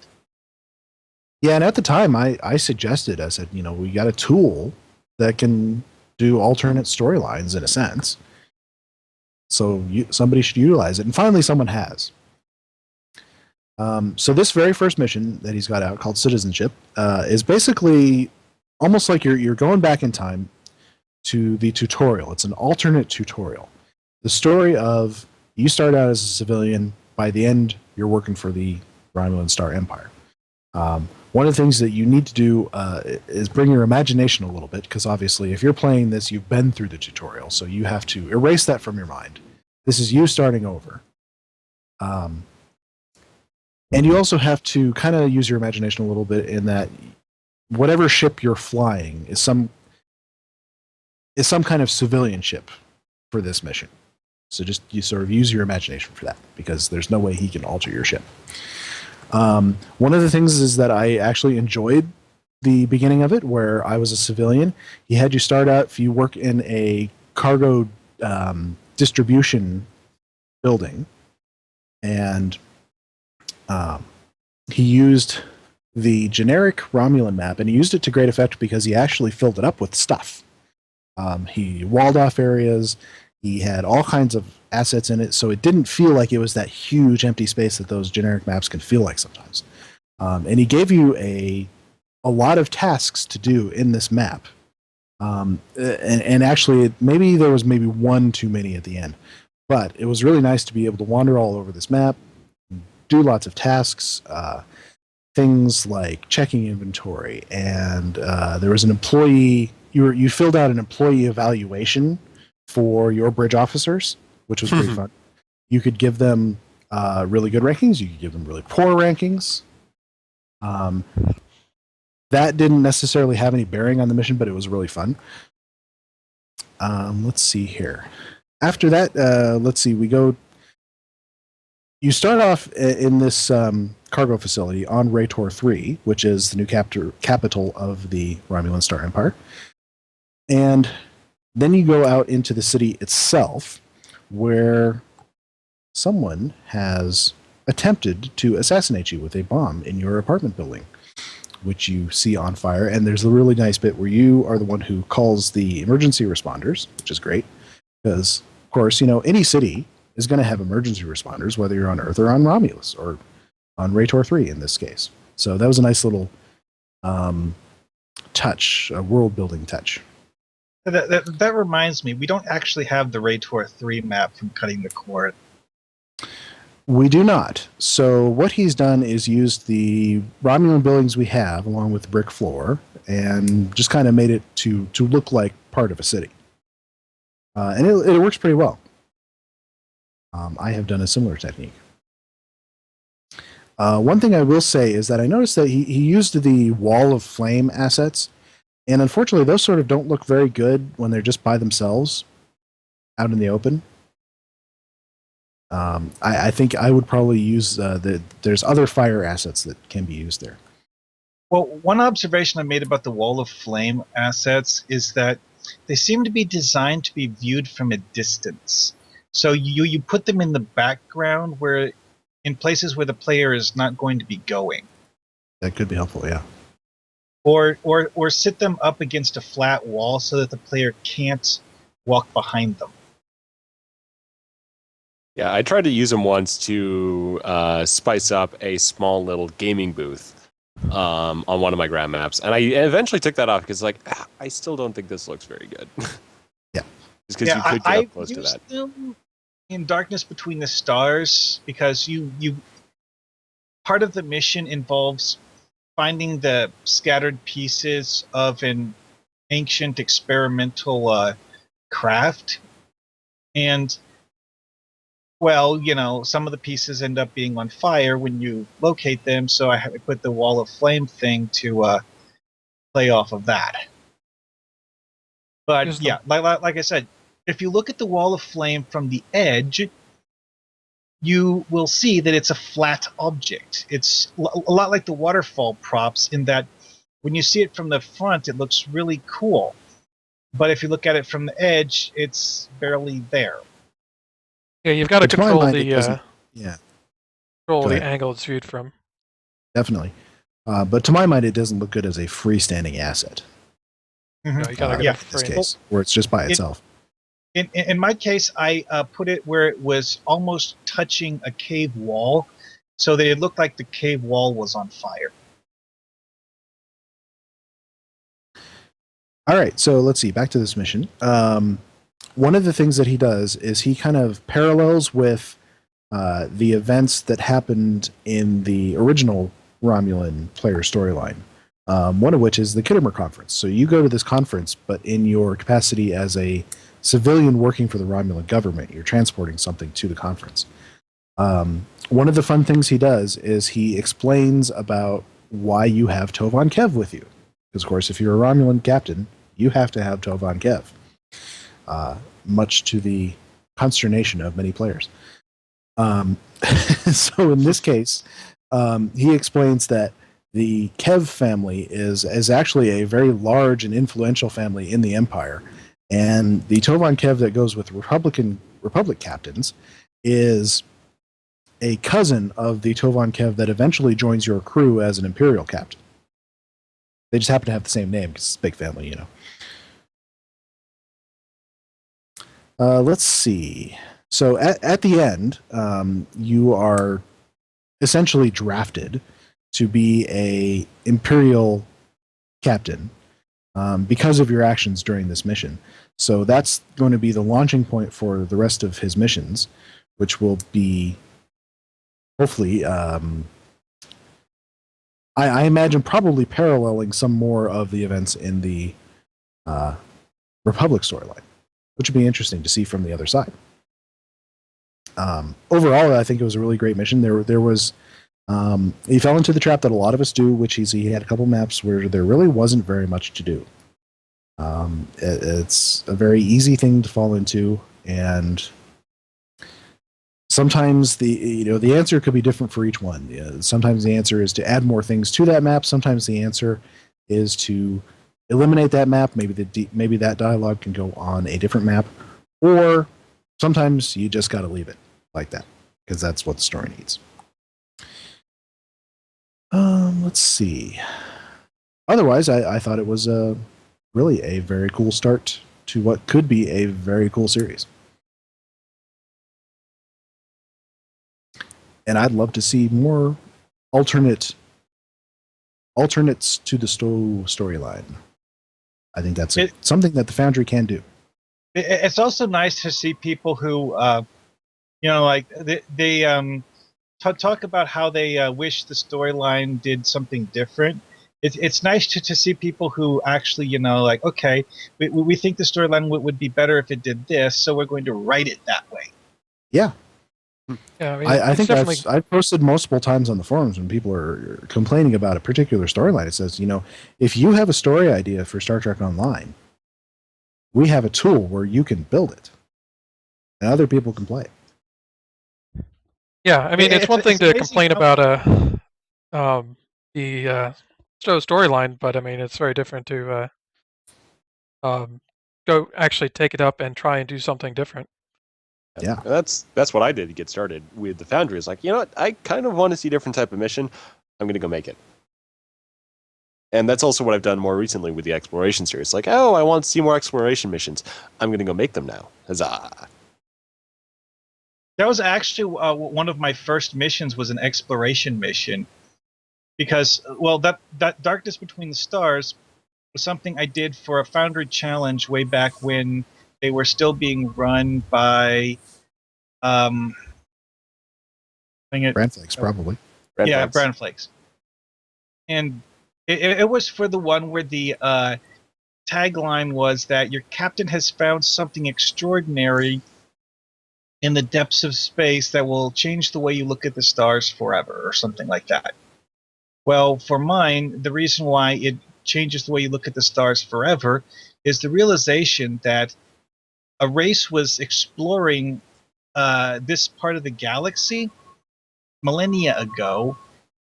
Speaker 1: Yeah, and at the time I suggested, I said, we got a tool that can do alternate storylines in a sense. So somebody should utilize it. And finally someone has. So this very first mission that he's got out called Citizenship is basically almost like you're going back in time to the tutorial. It's an alternate tutorial. The story of you start out as a civilian, by the end you're working for the Romulan Star Empire. One of the things that you need to do is bring your imagination a little bit, because obviously if you're playing this, you've been through the tutorial, so you have to erase that from your mind. This is you starting over. And you also have to kind of use your imagination a little bit in that whatever ship you're flying is some kind of civilian ship for this mission. So just you sort of use your imagination for that, because there's no way he can alter your ship. One of the things is that I actually enjoyed the beginning of it, where I was a civilian. He had you start out, if you work in a cargo distribution building, and he used the generic Romulan map, and he used it to great effect because he actually filled it up with stuff. He walled off areas. He had all kinds of assets in it, so it didn't feel like it was that huge empty space that those generic maps can feel like sometimes. And he gave you a lot of tasks to do in this map. And actually, maybe there was one too many at the end. But it was really nice to be able to wander all over this map, do lots of tasks, things like checking inventory, and there was an employee. You filled out an employee evaluation for your bridge officers, which was pretty fun. You could give them really good rankings. You could give them really poor rankings. That didn't necessarily have any bearing on the mission, but it was really fun. Let's see here. After that, let's see. You start off in this cargo facility on Raytor 3, which is the new capital of the Romulan Star Empire. And then you go out into the city itself, where someone has attempted to assassinate you with a bomb in your apartment building, which you see on fire. And there's a really nice bit where you are the one who calls the emergency responders, which is great, because, of course, any city is going to have emergency responders, whether you're on Earth or on Romulus, or on Raytor 3 in this case. So that was a nice little touch, a world-building touch.
Speaker 3: That reminds me, we don't actually have the Raytor 3 map from Cutting the Cord.
Speaker 1: We do not. So what he's done is used the Romulan buildings we have, along with the brick floor, and just kind of made it to look like part of a city. And it works pretty well. I have done a similar technique. One thing I will say is that I noticed that he used the Wall of Flame assets, and unfortunately those sort of don't look very good when they're just by themselves out in the open. I think I would probably use there's other fire assets that can be used there.
Speaker 3: Well, one observation I made about the Wall of Flame assets is that they seem to be designed to be viewed from a distance. So you put them in the background where in places where the player is not going to be going.
Speaker 1: That could be helpful, yeah.
Speaker 3: Or sit them up against a flat wall so that the player can't walk behind them.
Speaker 4: Yeah, I tried to use them once to spice up a small little gaming booth on one of my ground maps, and I eventually took that off because, like, I still don't think this looks very good.
Speaker 1: Yeah,
Speaker 4: just because you could get up close to that.
Speaker 3: I've used them in Darkness Between the Stars because you part of the mission involves finding the scattered pieces of an ancient experimental craft, and well, you know, some of the pieces end up being on fire when you locate them, so I put the wall of flame thing to play off of that. But yeah, like I said, if you look at the wall of flame from the edge, you will see that it's a flat object. It's a lot like the waterfall props in that when you see it from the front, it looks really cool. But if you look at it from the edge, it's barely there.
Speaker 2: Yeah, you've got to
Speaker 1: To my
Speaker 2: control
Speaker 1: mind, it
Speaker 2: the
Speaker 1: doesn't- yeah,
Speaker 2: control
Speaker 1: Go
Speaker 2: the
Speaker 1: ahead.
Speaker 2: angle it's viewed from.
Speaker 1: definitely. But to my mind, it doesn't look good as a freestanding asset.
Speaker 2: You know, you gotta get
Speaker 3: Yeah.
Speaker 2: it
Speaker 1: In this
Speaker 2: frame.
Speaker 1: case, where it's just by itself.
Speaker 3: In my case, I put it where it was almost touching a cave wall, so that it looked like the cave wall was on fire.
Speaker 1: All right, so let's see. Back to this mission. One of the things that he does is he kind of parallels with the events that happened in the original Romulan player storyline. One of which is the Kittimer Conference. So you go to this conference, but in your capacity as a civilian working for the Romulan government, you're transporting something to the conference. One of the fun things he does is he explains about why you have Tovan Kev with you. Because, of course, if you're a Romulan captain, you have to have Tovan Kev. Much to the consternation of many players. So in this case, he explains that the Kev family is actually a very large and influential family in the Empire. And the Tovan Kev that goes with Republic captains is a cousin of the Tovan Kev that eventually joins your crew as an Imperial captain. They just happen to have the same name because it's a big family, you know. Let's see. So at the end, you are essentially drafted to be a Imperial captain because of your actions during this mission. So that's going to be the launching point for the rest of his missions, which will be hopefully, I imagine, probably paralleling some more of the events in the Republic storyline, which would be interesting to see from the other side. Overall, I think it was a really great mission. There was he fell into the trap that a lot of us do, which is he had a couple maps where there really wasn't very much to do. It's a very easy thing to fall into, and sometimes the answer could be different for each one. Sometimes the answer is to add more things to that map. Sometimes the answer is to eliminate that map. Maybe that dialogue can go on a different map, or sometimes you just got to leave it like that because that's what the story needs. Let's see. Otherwise, I thought it was really a very cool start to what could be a very cool series. And I'd love to see more alternates to the storyline. I think that's something that the Foundry can do.
Speaker 3: It's also nice to see people who, like they talk about how they wish the storyline did something different. It's nice to see people who actually, like, okay, we think the storyline would be better if it did this, so we're going to write it that way.
Speaker 1: Yeah.
Speaker 2: Yeah, I mean,
Speaker 1: I think
Speaker 2: definitely...
Speaker 1: I've posted multiple times on the forums when people are complaining about a particular storyline. It says, if you have a story idea for Star Trek Online, we have a tool where you can build it, and other people can play it.
Speaker 2: Yeah, I mean, it's one thing to complain about the storyline, but I mean, it's very different to go actually take it up and try and do something different.
Speaker 1: Yeah.
Speaker 4: That's what I did to get started with the Foundry. Is like, you know what? I kind of want to see a different type of mission. I'm going to go make it. And that's also what I've done more recently with the exploration series. Like, oh, I want to see more exploration missions. I'm going to go make them now. Huzzah!
Speaker 3: That was actually one of my first missions was an exploration mission. Because, well, that Darkness Between the Stars was something I did for a Foundry challenge way back when they were still being run by
Speaker 1: Brand Flakes, probably.
Speaker 3: Brand Flakes. And it was for the one where the tagline was that your captain has found something extraordinary in the depths of space that will change the way you look at the stars forever, or something like that. Well, for mine, the reason why it changes the way you look at the stars forever is the realization that a race was exploring this part of the galaxy millennia ago,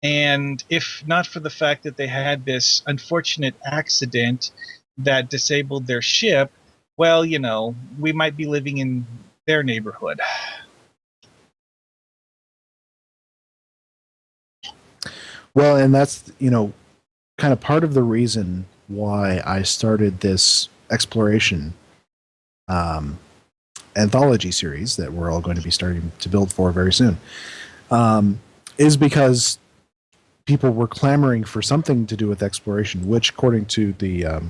Speaker 3: and if not for the fact that they had this unfortunate accident that disabled their ship, well, you know, we might be living in their neighborhood.
Speaker 1: Well, and that's, kind of part of the reason why I started this exploration anthology series that we're all going to be starting to build for very soon, is because people were clamoring for something to do with exploration, which, according to the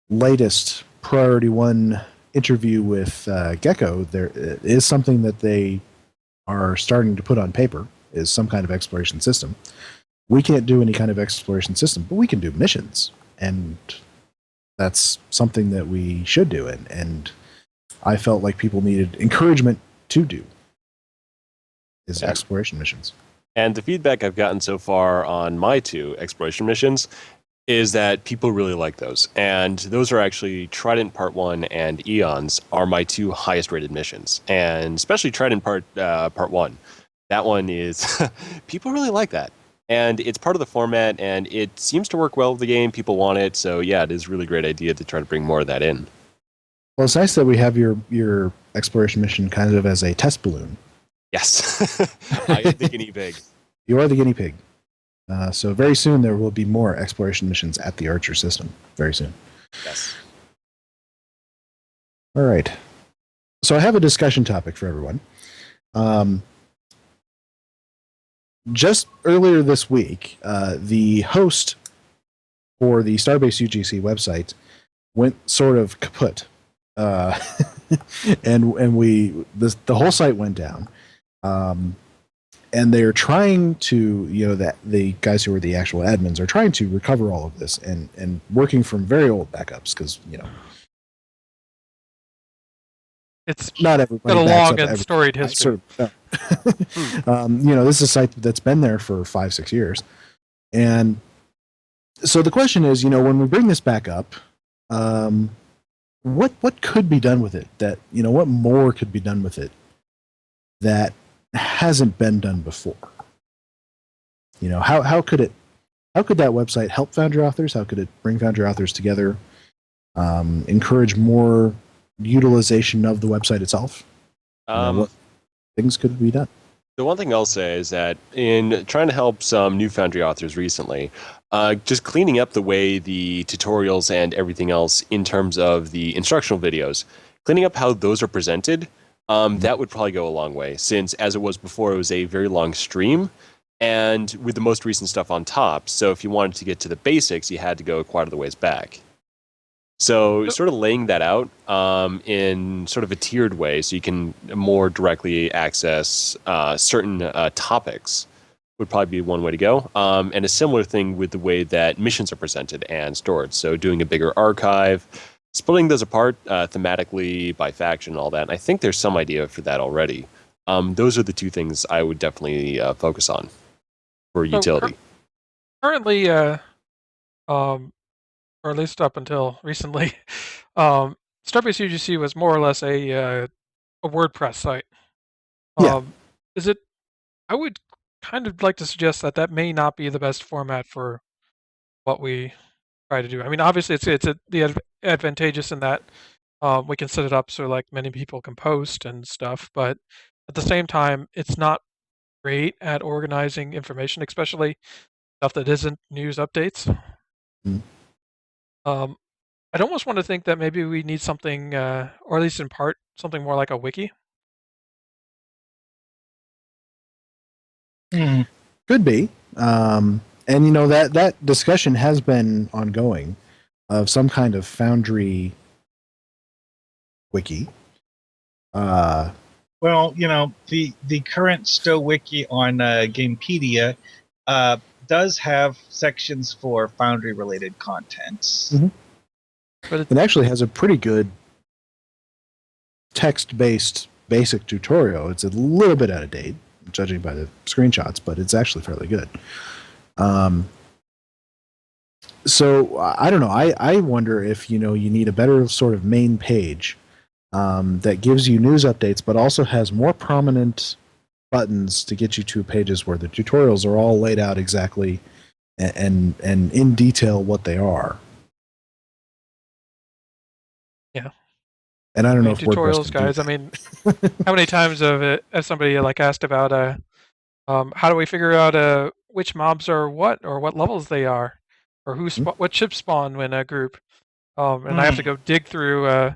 Speaker 1: latest Priority 1 interview with Gecko, there is something that they are starting to put on paper, is some kind of exploration system. We can't do any kind of exploration system, but we can do missions, and that's something that we should do, and I felt like people needed encouragement to do is exploration missions.
Speaker 4: And the feedback I've gotten so far on my 2 exploration missions is that people really like those. And those are actually Trident Part 1 and Eons are my 2 highest rated missions. And especially Trident Part 1. That one is, people really like that. And it's part of the format, and it seems to work well with the game. People want it. So yeah, it is a really great idea to try to bring more of that in.
Speaker 1: Well, it's nice that we have your exploration mission kind of as a test balloon.
Speaker 4: Yes. I am the guinea pig.
Speaker 1: You are the guinea pig. So very soon there will be more exploration missions at the Archer system. Very soon.
Speaker 4: Yes.
Speaker 1: All right. So I have a discussion topic for everyone. Just earlier this week, the host for the StarbaseUGC website went sort of kaput. And the whole site went down. And they're trying to, that the guys who are the actual admins are trying to recover all of this and working from very old backups because,
Speaker 2: It's
Speaker 1: not everybody
Speaker 2: got a
Speaker 1: backs
Speaker 2: long
Speaker 1: up
Speaker 2: and storied history.
Speaker 1: This is a site that's been there for 5-6 years. And so the question is, when we bring this back up, what could be done with it that, what more could be done with it that hasn't been done before? How could that website help Foundry authors? How could it bring Foundry authors together? Encourage more utilization of the website itself? What things could be done?
Speaker 4: The one thing I'll say is that in trying to help some new Foundry authors recently, just cleaning up the way the tutorials and everything else in terms of the instructional videos, cleaning up how those are presented, that would probably go a long way, since as it was before, it was a very long stream, and with the most recent stuff on top, so if you wanted to get to the basics, you had to go quite a the ways back. So sort of laying that out in sort of a tiered way so you can more directly access certain topics would probably be one way to go. And a similar thing with the way that missions are presented and stored. So doing a bigger archive, splitting those apart thematically by faction and all that. And I think there's some idea for that already. Those are the 2 things I would definitely focus on for utility.
Speaker 2: Currently, or at least up until recently, StarbaseUGC was more or less a WordPress site.
Speaker 1: Yeah.
Speaker 2: Is it? I would kind of like to suggest that may not be the best format for what we try to do. I mean, obviously, it's advantageous in that We can set it up so like many people can post and stuff, but at the same time, it's not great at organizing information, especially stuff that isn't news updates.
Speaker 1: Mm.
Speaker 2: I'd almost want to think that maybe we need something, or at least in part, something more like a wiki.
Speaker 1: Could be. And that discussion has been ongoing of some kind of Foundry wiki.
Speaker 3: Well, the current Stow wiki on Gamepedia does have sections for Foundry related contents.
Speaker 1: Mhm.
Speaker 2: But
Speaker 1: It actually has a pretty good text-based basic tutorial. It's a little bit out of date, judging by the screenshots, but it's actually fairly good. So I don't know. I wonder if you need a better sort of main page that gives you news updates, but also has more prominent buttons to get you to pages where the tutorials are all laid out exactly and in detail what they are.
Speaker 2: Yeah.
Speaker 1: And I don't know if
Speaker 2: tutorials,
Speaker 1: WordPress can do
Speaker 2: guys. I
Speaker 1: that.
Speaker 2: mean, how many times has somebody like asked about how do we figure out which mobs are what or what levels they are, or what ships spawn when a group, and I have to go dig through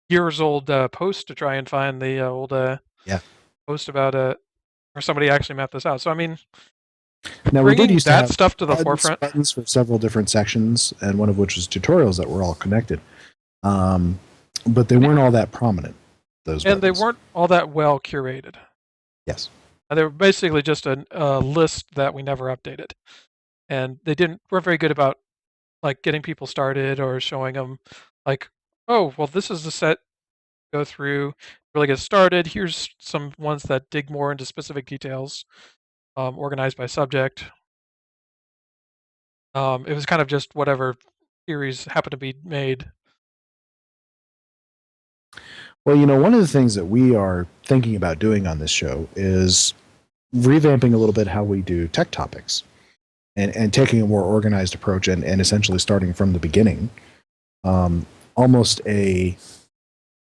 Speaker 2: years old posts to try and find the old post about where somebody actually mapped this out. So I mean,
Speaker 1: Now we did
Speaker 2: bringing
Speaker 1: used to
Speaker 2: that
Speaker 1: have
Speaker 2: stuff to the forefront.
Speaker 1: buttons for several different sections, and one of which was tutorials that were all connected. But they weren't all that prominent. Those
Speaker 2: and
Speaker 1: buttons.
Speaker 2: they weren't all that well curated.
Speaker 1: Yes.
Speaker 2: They were basically just a list that we never updated, and they weren't very good about like getting people started or showing them like, oh, well, this is the set go through, really get started. Here's some ones that dig more into specific details, organized by subject. It was kind of just whatever series happened to be made.
Speaker 1: Well, one of the things that we are thinking about doing on this show is revamping a little bit how we do tech topics and taking a more organized approach and essentially starting from the beginning. Almost a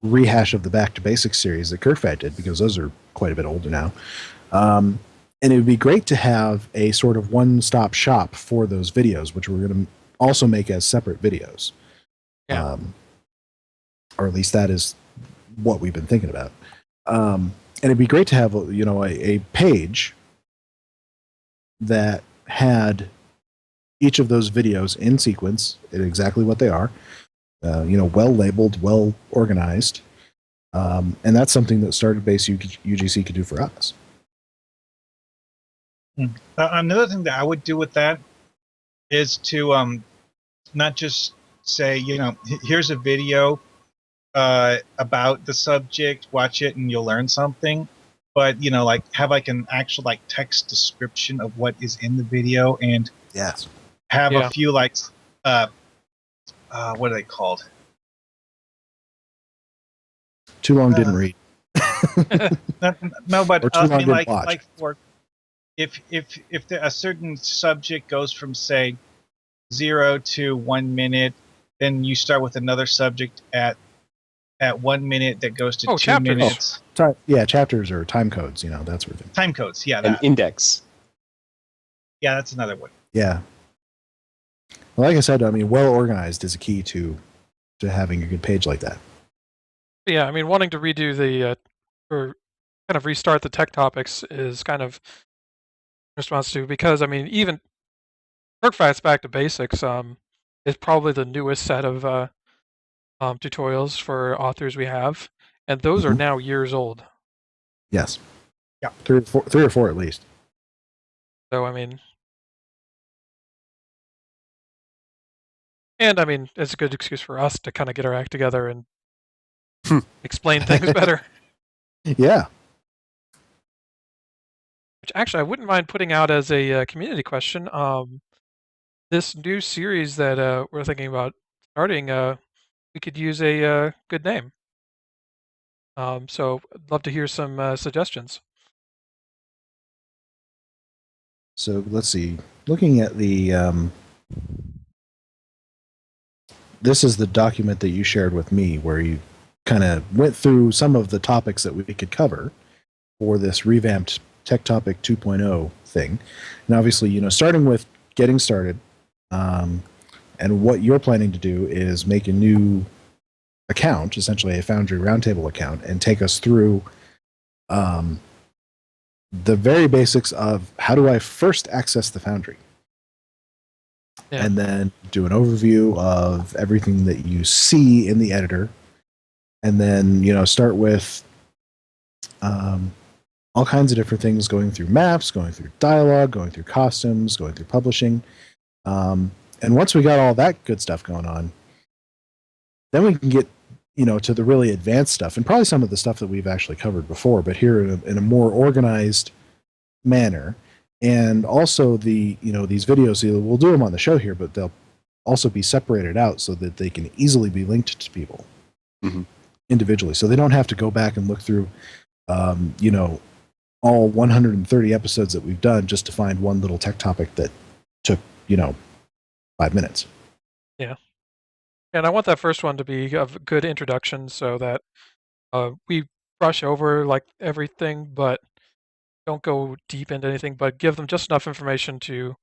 Speaker 1: rehash of the Back to Basics series that Kirkfat did, because those are quite a bit older now. And it would be great to have a sort of one-stop shop for those videos, which we're going to also make as separate videos.
Speaker 2: Yeah.
Speaker 1: Or at least that is what we've been thinking about. And it'd be great to have a page that had each of those videos in sequence, exactly what they are, well labeled, well organized, and that's something that Starbase UGC could do for us.
Speaker 3: Another thing that I would do with that is to not just say, here's a video about the subject, watch it and you'll learn something, but have like an actual like text description of what is in the video, and
Speaker 1: Yes,
Speaker 3: have a few like what are they called?
Speaker 1: Too long didn't read.
Speaker 3: No, but
Speaker 1: Or too
Speaker 3: I
Speaker 1: long
Speaker 3: mean,
Speaker 1: didn't watch.
Speaker 3: like for if a certain subject goes from say 0 to 1 minute, then you start with another subject at 1 minute that goes to 2
Speaker 2: chapters.
Speaker 3: minutes.
Speaker 1: Chapters or time codes, that sort of thing.
Speaker 3: Time codes, yeah.
Speaker 4: An
Speaker 3: That.
Speaker 4: index.
Speaker 3: Yeah, that's another one.
Speaker 1: Yeah. Well, like I said, I mean, well organized is a key to having a good page like that.
Speaker 2: Yeah, I mean, wanting to redo the or kind of restart the tech topics is kind of response to, because I mean, even Kirkfat's Back to Basics is probably the newest set of tutorials for authors we have, and those are now years old.
Speaker 1: Yes.
Speaker 3: Yeah.
Speaker 1: 3 or 4 at least.
Speaker 2: So I mean, and I mean, it's a good excuse for us to kind of get our act together and explain things better.
Speaker 1: Yeah.
Speaker 2: Which actually, I wouldn't mind putting out as a community question. This new series that we're thinking about starting, we could use a good name. So I'd love to hear some suggestions.
Speaker 1: So let's see. Looking at the this is the document that you shared with me, where you kind of went through some of the topics that we could cover for this revamped Tech Topic 2.0 thing. And obviously, starting with getting started, and what you're planning to do is make a new account, essentially a Foundry Roundtable account, and take us through the very basics of how do I first access the Foundry.
Speaker 2: Yeah.
Speaker 1: And then do an overview of everything that you see in the editor. And then, start with all kinds of different things, going through maps, going through dialogue, going through costumes, going through publishing. And once we got all that good stuff going on, then we can get, to the really advanced stuff, and probably some of the stuff that we've actually covered before, but here in a more organized manner. And also these videos, we'll do them on the show here, but they'll also be separated out so that they can easily be linked to people individually. So they don't have to go back and look through, all 130 episodes that we've done just to find one little tech topic that took, 5 minutes.
Speaker 2: Yeah. And I want that first one to be a good introduction so that we brush over like everything, but don't go deep into anything, but give them just enough information to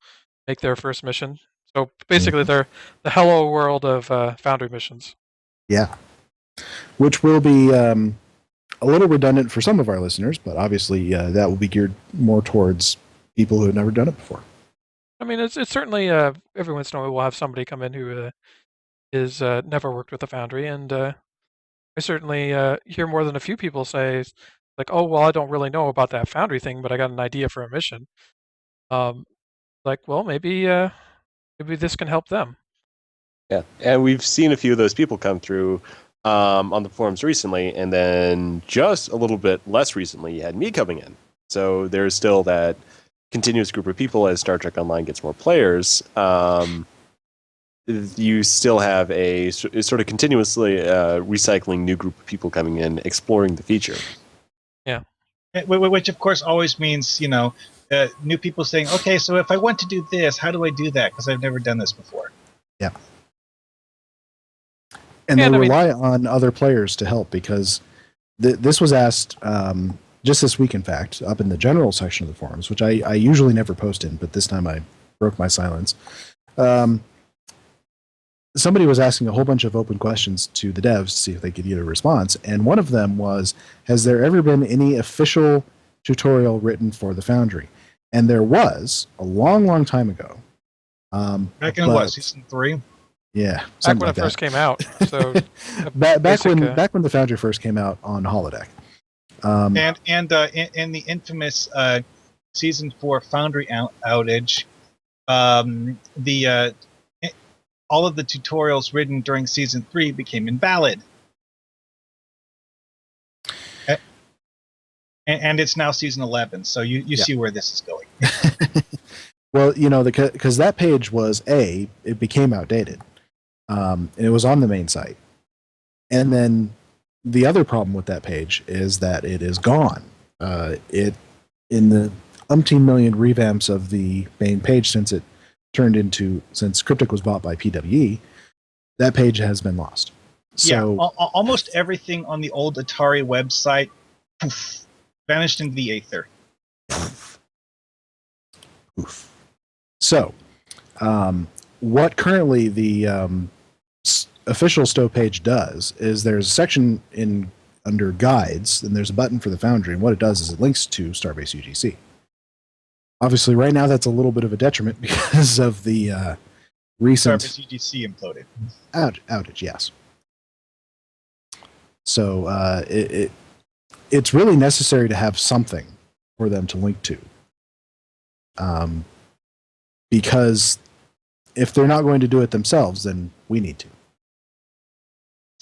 Speaker 2: make their first mission. So basically, they're the hello world of Foundry missions.
Speaker 1: Yeah. Which will be a little redundant for some of our listeners, but obviously that will be geared more towards people who have never done it before.
Speaker 2: I mean, it's certainly every once in a while we'll have somebody come in who is never worked with a Foundry, and I certainly hear more than a few people say, like, "Oh, well, I don't really know about that Foundry thing, but I got an idea for a mission." Like, well, maybe this can help them.
Speaker 4: Yeah, and we've seen a few of those people come through on the forums recently, and then just a little bit less recently, you had me coming in. So there's still that continuous group of people as Star Trek Online gets more players. You still have a sort of continuously recycling new group of people coming in, exploring the feature.
Speaker 2: Yeah.
Speaker 3: Which, of course, always means, new people saying, okay, so if I want to do this, how do I do that? Because I've never done this before.
Speaker 1: Yeah. And they rely on other players to help because this was asked just this week, in fact, up in the general section of the forums, which I usually never post in, but this time I broke my silence. Somebody was asking a whole bunch of open questions to the devs to see if they could get a response, and one of them was, has there ever been any official tutorial written for the Foundry? And there was, a long, long time ago.
Speaker 3: Back in what, season 3?
Speaker 1: Yeah,
Speaker 2: back when it first came out. So
Speaker 1: back when the Foundry first came out on holodeck.
Speaker 3: And in the infamous season 4 Foundry outage, all of the tutorials written during season 3 became invalid. And it's now season 11, so you see where this is going.
Speaker 1: Well, because that page was it became outdated. And it was on the main site. And then the other problem with that page is that it is gone. In the umpteen million revamps of the main page since Cryptic was bought by PWE, that page has been lost. So
Speaker 3: almost everything on the old Atari website vanished into the aether.
Speaker 1: Oof. So, what currently the official Stowe page does is there's a section under guides, and there's a button for the Foundry, and what it does is it links to StarbaseUGC. Obviously, right now that's a little bit of a detriment because of the recent
Speaker 3: StarbaseUGC imploded.
Speaker 1: Outage, yes. So it's really necessary to have something for them to link to. Because if they're not going to do it themselves, then we need to.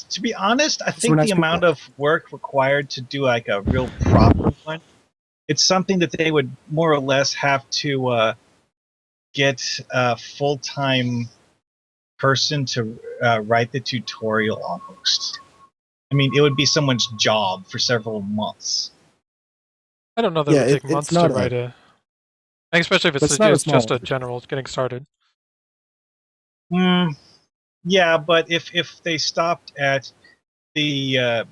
Speaker 3: To be honest, I think the amount of work required to do like a real proper one, it's something that they would more or less have to get a full-time person to write the tutorial almost. I mean, it would be someone's job for several months.
Speaker 2: I don't know that it would take months to write especially if it's just a general getting started.
Speaker 3: Yeah, but if they stopped at the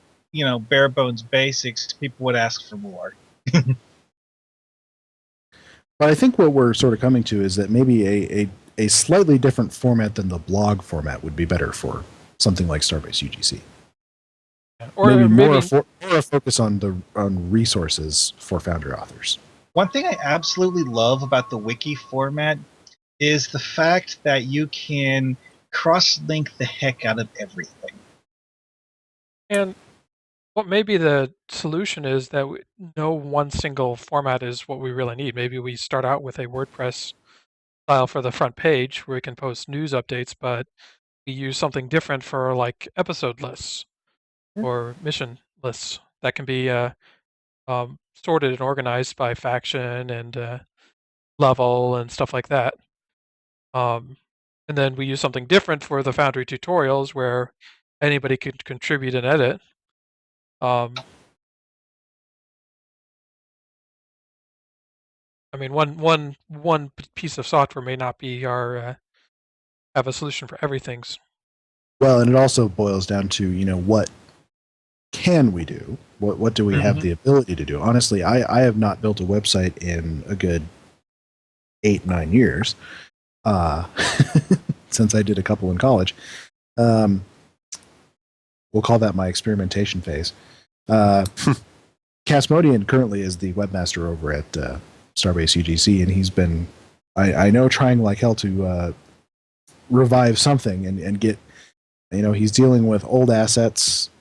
Speaker 3: bare bones basics, people would ask for more.
Speaker 1: But I think what we're sort of coming to is that maybe a slightly different format than the blog format would be better for something like Starbase UGC.
Speaker 2: Or
Speaker 1: maybe
Speaker 2: maybe
Speaker 1: more a focus on resources for Foundry authors.
Speaker 3: One thing I absolutely love about the wiki format is the fact that you can cross-link the heck out of everything.
Speaker 2: And what maybe the solution is that no one single format is what we really need. Maybe we start out with a WordPress file for the front page where we can post news updates, but we use something different for like episode lists or mission lists that can be sorted and organized by faction and level and stuff like that. And then we use something different for the Foundry tutorials where anybody could contribute and edit. I mean, one piece of software may not be our have a solution for everything.
Speaker 1: Well, and it also boils down to what can we do? What do we have the ability to do? Honestly, I have not built a website in a good 8-9 years since I did a couple in college. We'll call that my experimentation phase. Cosmetic currently is the webmaster over at Starbase UGC, and he's been, I know, trying like hell to revive something and get, he's dealing with old assets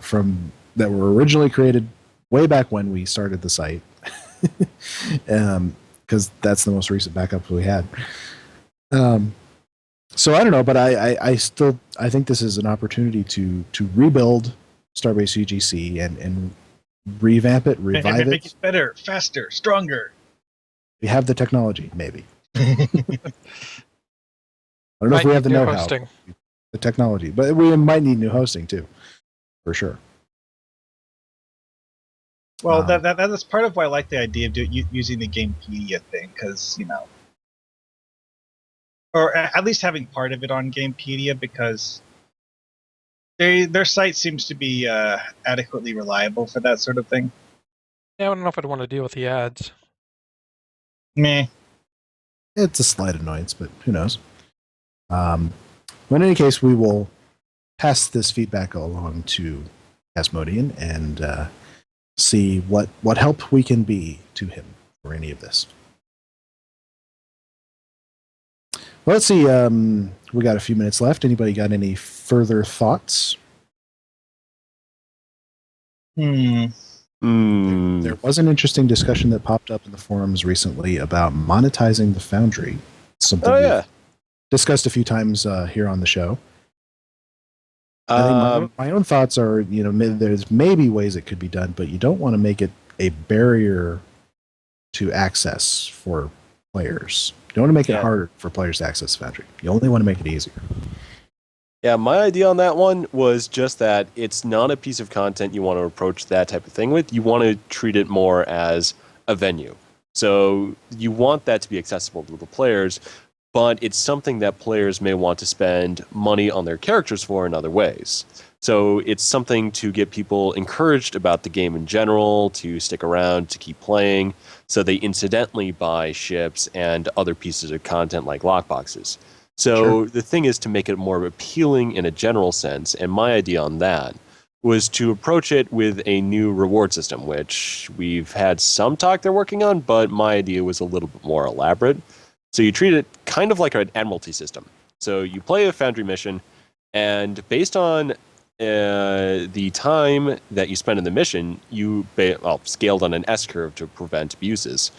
Speaker 1: from that were originally created way back when we started the site, because that's the most recent backup we had. So I don't know, but I still think this is an opportunity to rebuild Starbase UGC and revamp it, revive
Speaker 3: make it better, faster, stronger.
Speaker 1: We have the technology, maybe. I don't know if we have the know-how,
Speaker 2: hosting.
Speaker 1: the technology, but we might need new hosting too, for sure.
Speaker 3: Well, that's part of why I like the idea of using the Gamepedia thing, because or at least having part of it on Gamepedia, because their site seems to be adequately reliable for that sort of thing.
Speaker 2: Yeah, I don't know if I'd want to deal with the ads.
Speaker 3: Meh.
Speaker 1: It's a slight annoyance, but who knows? But in any case, we will pass this feedback along to Asmodian and see what help we can be to him for any of this. Well, let's see. We got a few minutes left. Anybody got any further thoughts? There was an interesting discussion that popped up in the forums recently about monetizing the Foundry. Something we've discussed a few times here on the show. I think my own thoughts are, there's maybe ways it could be done, but you don't want to make it a barrier to access for players. You don't want to make it harder for players to access Foundry. You only want to make it easier.
Speaker 4: Yeah, my idea on that one was just that it's not a piece of content you want to approach that type of thing with. You want to treat it more as a venue. So you want that to be accessible to the players, but it's something that players may want to spend money on their characters for in other ways. So it's something to get people encouraged about the game in general, to stick around, to keep playing, so they incidentally buy ships and other pieces of content like lockboxes. So the thing is to make it more appealing in a general sense, and my idea on that was to approach it with a new reward system, which we've had some talk they're working on, but my idea was a little bit more elaborate. So you treat it kind of like an Admiralty system. So you play a Foundry mission, and based on the time that you spend in the mission, scaled on an S-curve to prevent abuses,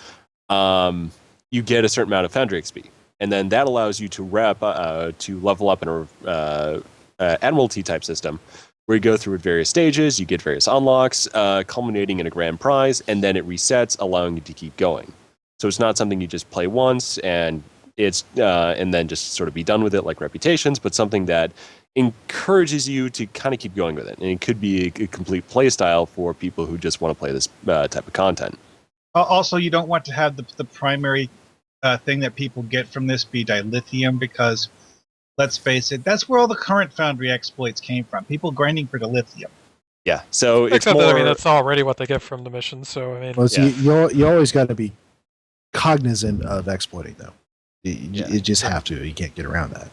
Speaker 4: you get a certain amount of Foundry XP. And then that allows you to level up in a Admiralty type system, where you go through at various stages, you get various unlocks, culminating in a grand prize, and then it resets, allowing you to keep going. So it's not something you just play once and and then just sort of be done with it like Reputations, but something that encourages you to kind of keep going with it. And it could be a complete play style for people who just want to play this type of content.
Speaker 3: Also, you don't want to have the primary thing that people get from this be dilithium, because let's face it, that's where all the current Foundry exploits came from. People grinding for the lithium.
Speaker 4: Yeah, so it's
Speaker 2: Except
Speaker 4: more.
Speaker 2: that, I mean, that's already what they get from the mission. So I mean,
Speaker 1: Well, see,
Speaker 4: Yeah.
Speaker 1: you always got to be cognizant of exploiting, though.
Speaker 4: Yeah.
Speaker 1: You just have to. You can't get around that.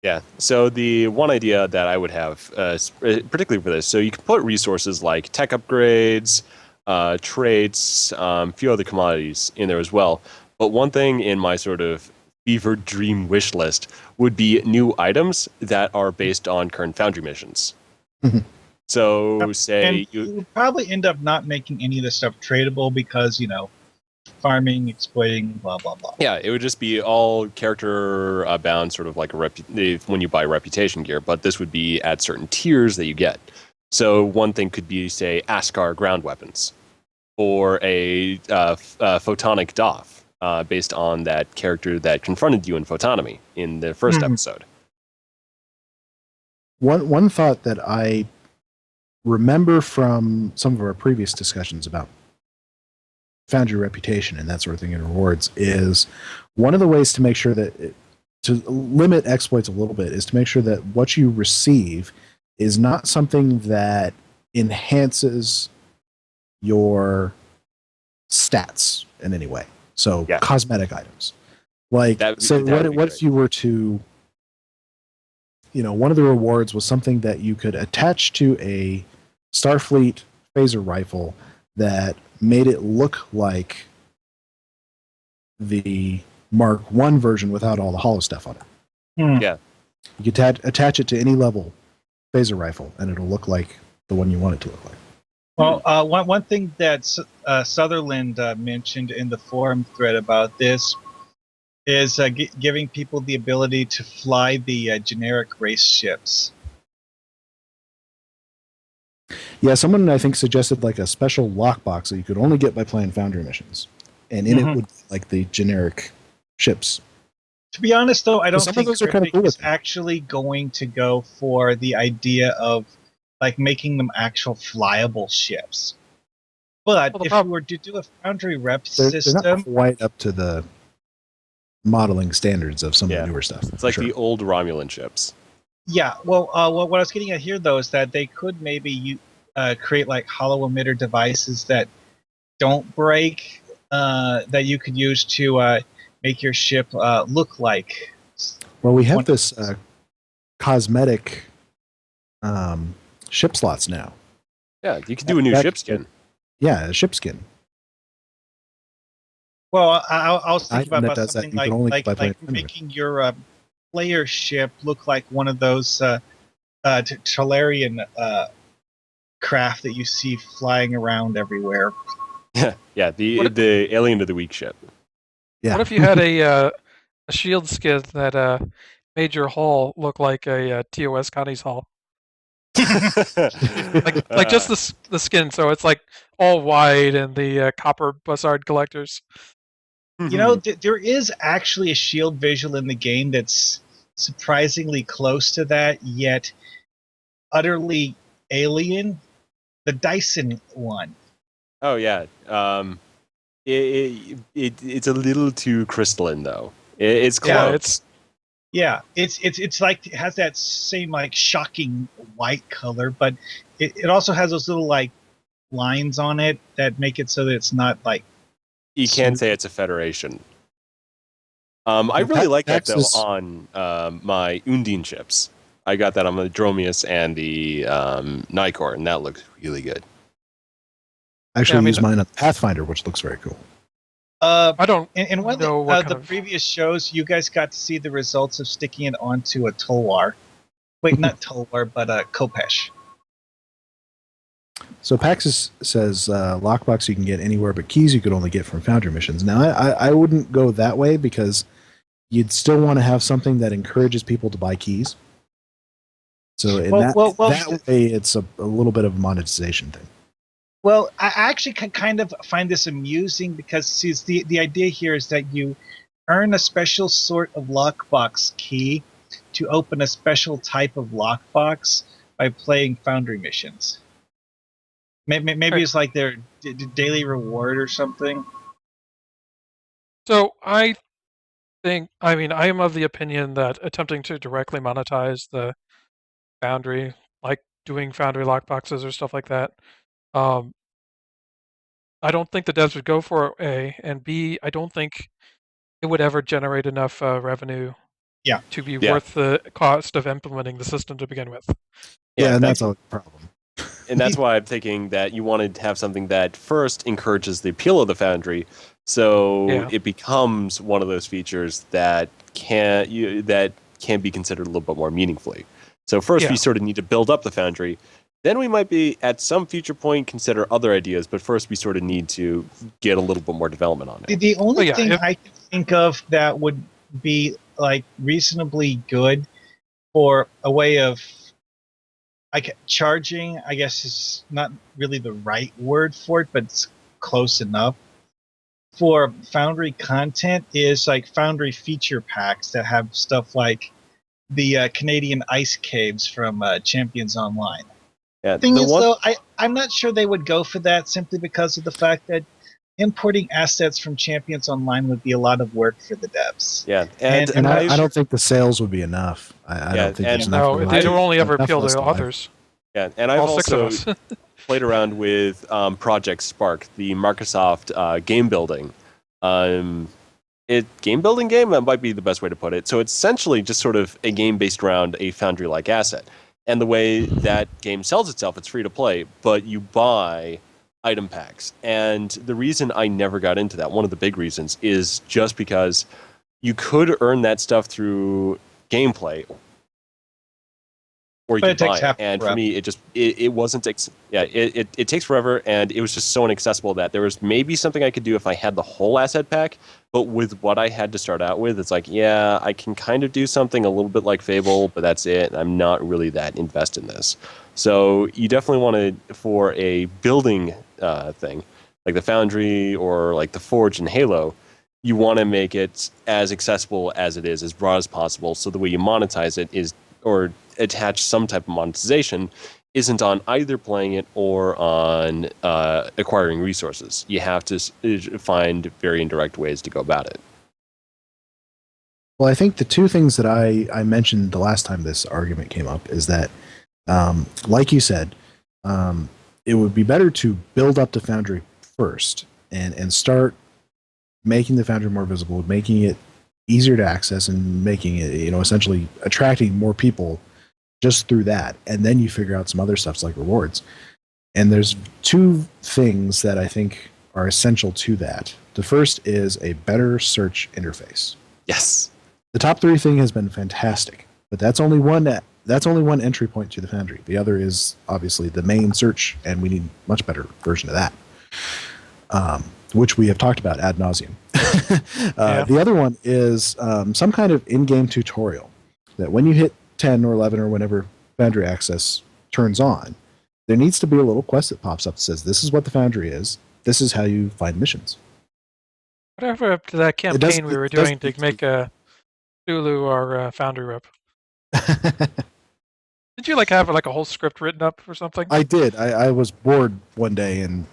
Speaker 4: Yeah. So the one idea that I would have, particularly for this, so you can put resources like tech upgrades, traits, a few other commodities in there as well. But one thing in my sort of fever dream wish list would be new items that are based on current Foundry missions. So say
Speaker 3: And you would probably end up not making any of this stuff tradable because, farming, exploiting, blah, blah, blah.
Speaker 4: Yeah, it would just be all character bound, sort of like when you buy reputation gear, but this would be at certain tiers that you get. So one thing could be, say, Askar ground weapons, or a photonic Doff, based on that character that confronted you in Photonomy in the first episode.
Speaker 1: One thought that I remember from some of our previous discussions about Foundry reputation and that sort of thing in rewards is one of the ways to make sure that to limit exploits a little bit is to make sure that what you receive is not something that enhances your stats in any way. So
Speaker 4: Yeah.
Speaker 1: cosmetic items, like
Speaker 4: That would
Speaker 1: so
Speaker 4: be
Speaker 1: what
Speaker 4: good.
Speaker 1: if you were to, one of the rewards was something that you could attach to a Starfleet phaser rifle that made it look like the Mark I version without all the hollow stuff on it.
Speaker 4: Yeah.
Speaker 1: You could attach it to any level phaser rifle, and it'll look like the one you want it to look like.
Speaker 3: Well, one thing that Sutherland mentioned in the forum thread about this is giving people the ability to fly the generic race ships.
Speaker 1: Yeah, someone I think suggested like a special lockbox that you could only get by playing Foundry missions, and in it would be like the generic ships.
Speaker 3: To be honest, though, I don't
Speaker 1: some of
Speaker 3: think
Speaker 1: those are kinda
Speaker 3: Cryptic
Speaker 1: cool
Speaker 3: is
Speaker 1: looking.
Speaker 3: actually going to go for the idea of like making them actual flyable ships. But
Speaker 2: Well, the
Speaker 3: if
Speaker 2: prob-
Speaker 3: you were to do a Foundry rep
Speaker 1: They're not
Speaker 3: system,
Speaker 1: quite up to the modeling standards of some of
Speaker 4: Yeah.
Speaker 1: the newer stuff.
Speaker 4: It's like the old Romulan ships.
Speaker 3: yeah. Well, what I was getting at here, though, is that they could maybe create like hollow emitter devices that don't break, that you could use to make your ship look like.
Speaker 1: Well, we
Speaker 3: one
Speaker 1: have
Speaker 3: of
Speaker 1: this
Speaker 3: those.
Speaker 1: cosmetic ship slots now.
Speaker 4: Yeah, you could do a new
Speaker 1: That-
Speaker 4: ship skin.
Speaker 1: Yeah, a ship skin.
Speaker 3: Well, I was thinking
Speaker 1: Item that
Speaker 3: about
Speaker 1: does that,
Speaker 3: something
Speaker 1: you can only
Speaker 3: like
Speaker 1: buy playing
Speaker 3: making your player ship look like one of those Talarian craft that you see flying around everywhere.
Speaker 4: Yeah, the
Speaker 2: What if-
Speaker 4: the Alien of the Week ship.
Speaker 1: Yeah.
Speaker 2: what if you had a shield skin that made your hull look like a TOS Connie's hull? Like just the skin, so it's like all white and the copper bussard collectors.
Speaker 3: There is actually a shield visual in the game that's surprisingly close to that, yet utterly alien. The Dyson one.
Speaker 4: Oh yeah. It's a little too crystalline though. It's close.
Speaker 3: Yeah, it's like it has that same like shocking white color, but it also has those little like lines on it that make it so that it's not like.
Speaker 4: You can't say it's a Federation. I really like that though on my Undine ships. I got that on the Dromius and the Nicor, and that looks really good.
Speaker 1: Actually,
Speaker 2: I mean-
Speaker 1: use mine on Pathfinder, which looks very cool.
Speaker 2: I don't
Speaker 3: And one
Speaker 2: know
Speaker 3: of
Speaker 2: what
Speaker 3: the
Speaker 2: kind of-
Speaker 3: previous shows, you guys got to see the results of sticking it onto a Tulwar. Wait, not Tulwar, but Kopesh.
Speaker 1: So Paxis says lockbox you can get anywhere, but keys you could only get from Foundry missions. Now, I wouldn't go that way because you'd still want to have something that encourages people to buy keys. So in that way, it's a little bit of a monetization thing.
Speaker 3: Well, I actually kind of find this amusing because see, the idea here is that you earn a special sort of lockbox key to open a special type of lockbox by playing Foundry missions. Maybe it's like their daily reward or something.
Speaker 2: So I think, I mean, I am of the opinion that attempting to directly monetize the Foundry, like doing Foundry lockboxes or stuff like that, I don't think the devs would go for it, A, and B, I don't think it would ever generate enough revenue
Speaker 3: Yeah.
Speaker 2: to be
Speaker 4: Yeah.
Speaker 2: worth the cost of implementing the system to begin with.
Speaker 1: Yeah, and that's a problem.
Speaker 4: And that's why I'm thinking that you want to have something that first encourages the appeal of the Foundry, so it becomes one of those features that can be considered a little bit more meaningfully. So first we sort of need to build up the Foundry. Then we might be, at some future point, consider other ideas, but first we sort of need to get a little bit more development on it.
Speaker 3: The only thing I can think of that would be like reasonably good for a way of charging, I guess is not really the right word for it, but it's close enough. For Foundry content is like Foundry feature packs that have stuff like the Canadian ice caves from Champions Online.
Speaker 4: Yeah,
Speaker 3: Thing is, though, I'm not sure they would go for that simply because of the fact that importing assets from Champions Online would be a lot of work for the devs.
Speaker 4: Yeah,
Speaker 1: and I don't think the sales would be enough. I don't think there's enough.
Speaker 2: No, they will only ever appeal to authors.
Speaker 4: Yeah, and I've
Speaker 2: all
Speaker 4: also
Speaker 2: 6 of us.
Speaker 4: played around with Project Spark, the Microsoft game building. Game building game, that might be the best way to put it. So it's essentially just sort of a game based around a Foundry-like asset. And the way that game sells itself, it's free to play, but you buy item packs. And the reason I never got into that, one of the big reasons, is just because you could earn that stuff through gameplay, or you could buy it. And for me, it wasn't. It takes forever, and it was just so inaccessible that there was maybe something I could do if I had the whole asset pack. But with what I had to start out with, it's like, yeah, I can kind of do something a little bit like Fable, but that's it. I'm not really that invested in this. So you definitely want to, for a building thing, like the Foundry or like the Forge and Halo, you want to make it as accessible as it is, as broad as possible. So the way you monetize it is, or attach some type of monetization, isn't on either playing it or on acquiring resources. You have to find very indirect ways to go about it.
Speaker 1: Well, I think the two things that I mentioned the last time this argument came up is that, like you said, it would be better to build up the Foundry first and start making the Foundry more visible, making it easier to access, and making it, essentially attracting more people just through that. And then you figure out some other stuff like rewards. And there's two things that I think are essential to that. The first is a better search interface.
Speaker 4: Yes.
Speaker 1: The top 3 thing has been fantastic, but that's only one entry point to the Foundry. The other is obviously the main search, and we need a much better version of that, which we have talked about ad nauseum. The other one is some kind of in-game tutorial that when you hit 10 or 11 or whenever Foundry access turns on, there needs to be a little quest that pops up that says, this is what the Foundry is, this is how you find missions.
Speaker 2: Whatever up to that campaign we were doing to make a Zulu our Foundry rep. Did you have a whole script written up or something?
Speaker 1: I did. I was bored one day and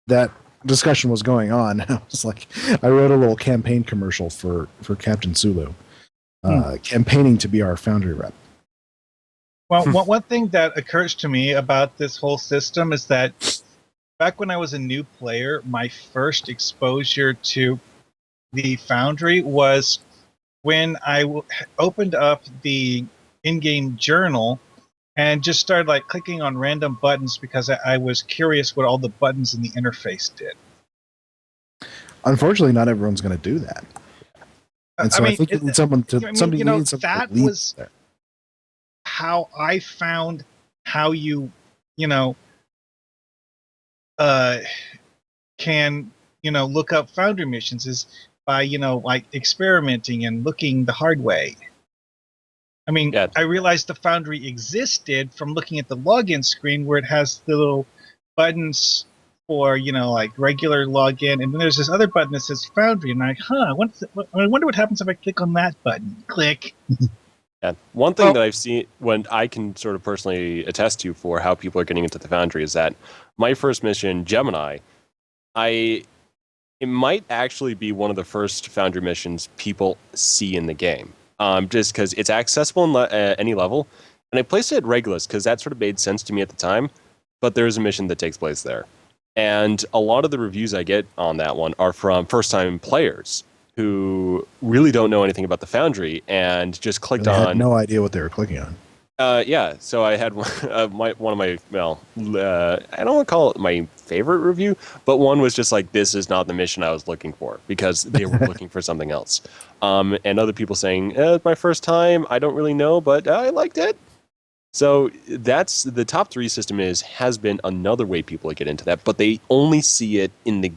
Speaker 1: that discussion was going on. I was like, I wrote a little campaign commercial for Captain Sulu, campaigning to be our Foundry rep.
Speaker 3: Well, one thing that occurs to me about this whole system is that back when I was a new player, my first exposure to the Foundry was when I opened up the in-game journal and just started clicking on random buttons because I was curious what all the buttons in the interface did.
Speaker 1: Unfortunately, not everyone's going to do that. And so I think you need someone to somebody needs something
Speaker 3: that
Speaker 1: to lead
Speaker 3: was
Speaker 1: there.
Speaker 3: How I found how you can look up Foundry missions is by experimenting and looking the hard way. I mean, I realized the Foundry existed from looking at the login screen where it has the little buttons for regular login, and then there's this other button that says Foundry, and I wonder what happens if I click on that button. Click.
Speaker 4: Yeah. One thing that I've seen, when I can sort of personally attest to for how people are getting into the Foundry, is that my first mission, Gemini, I it might actually be one of the first Foundry missions people see in the game, just because it's accessible at any level. And I placed it at Regulus because that sort of made sense to me at the time, but there is a mission that takes place there. And a lot of the reviews I get on that one are from first-time players who really don't know anything about the Foundry and just clicked
Speaker 1: They
Speaker 4: on...
Speaker 1: had no idea what they were clicking on.
Speaker 4: Yeah, so I had one of my, I don't want to call it my favorite review, but one was just like, this is not the mission I was looking for, because they were looking for something else. And other people saying, it's my first time, I don't really know, but I liked it. So that's the top 3 system has been another way people get into that, but they only see it in the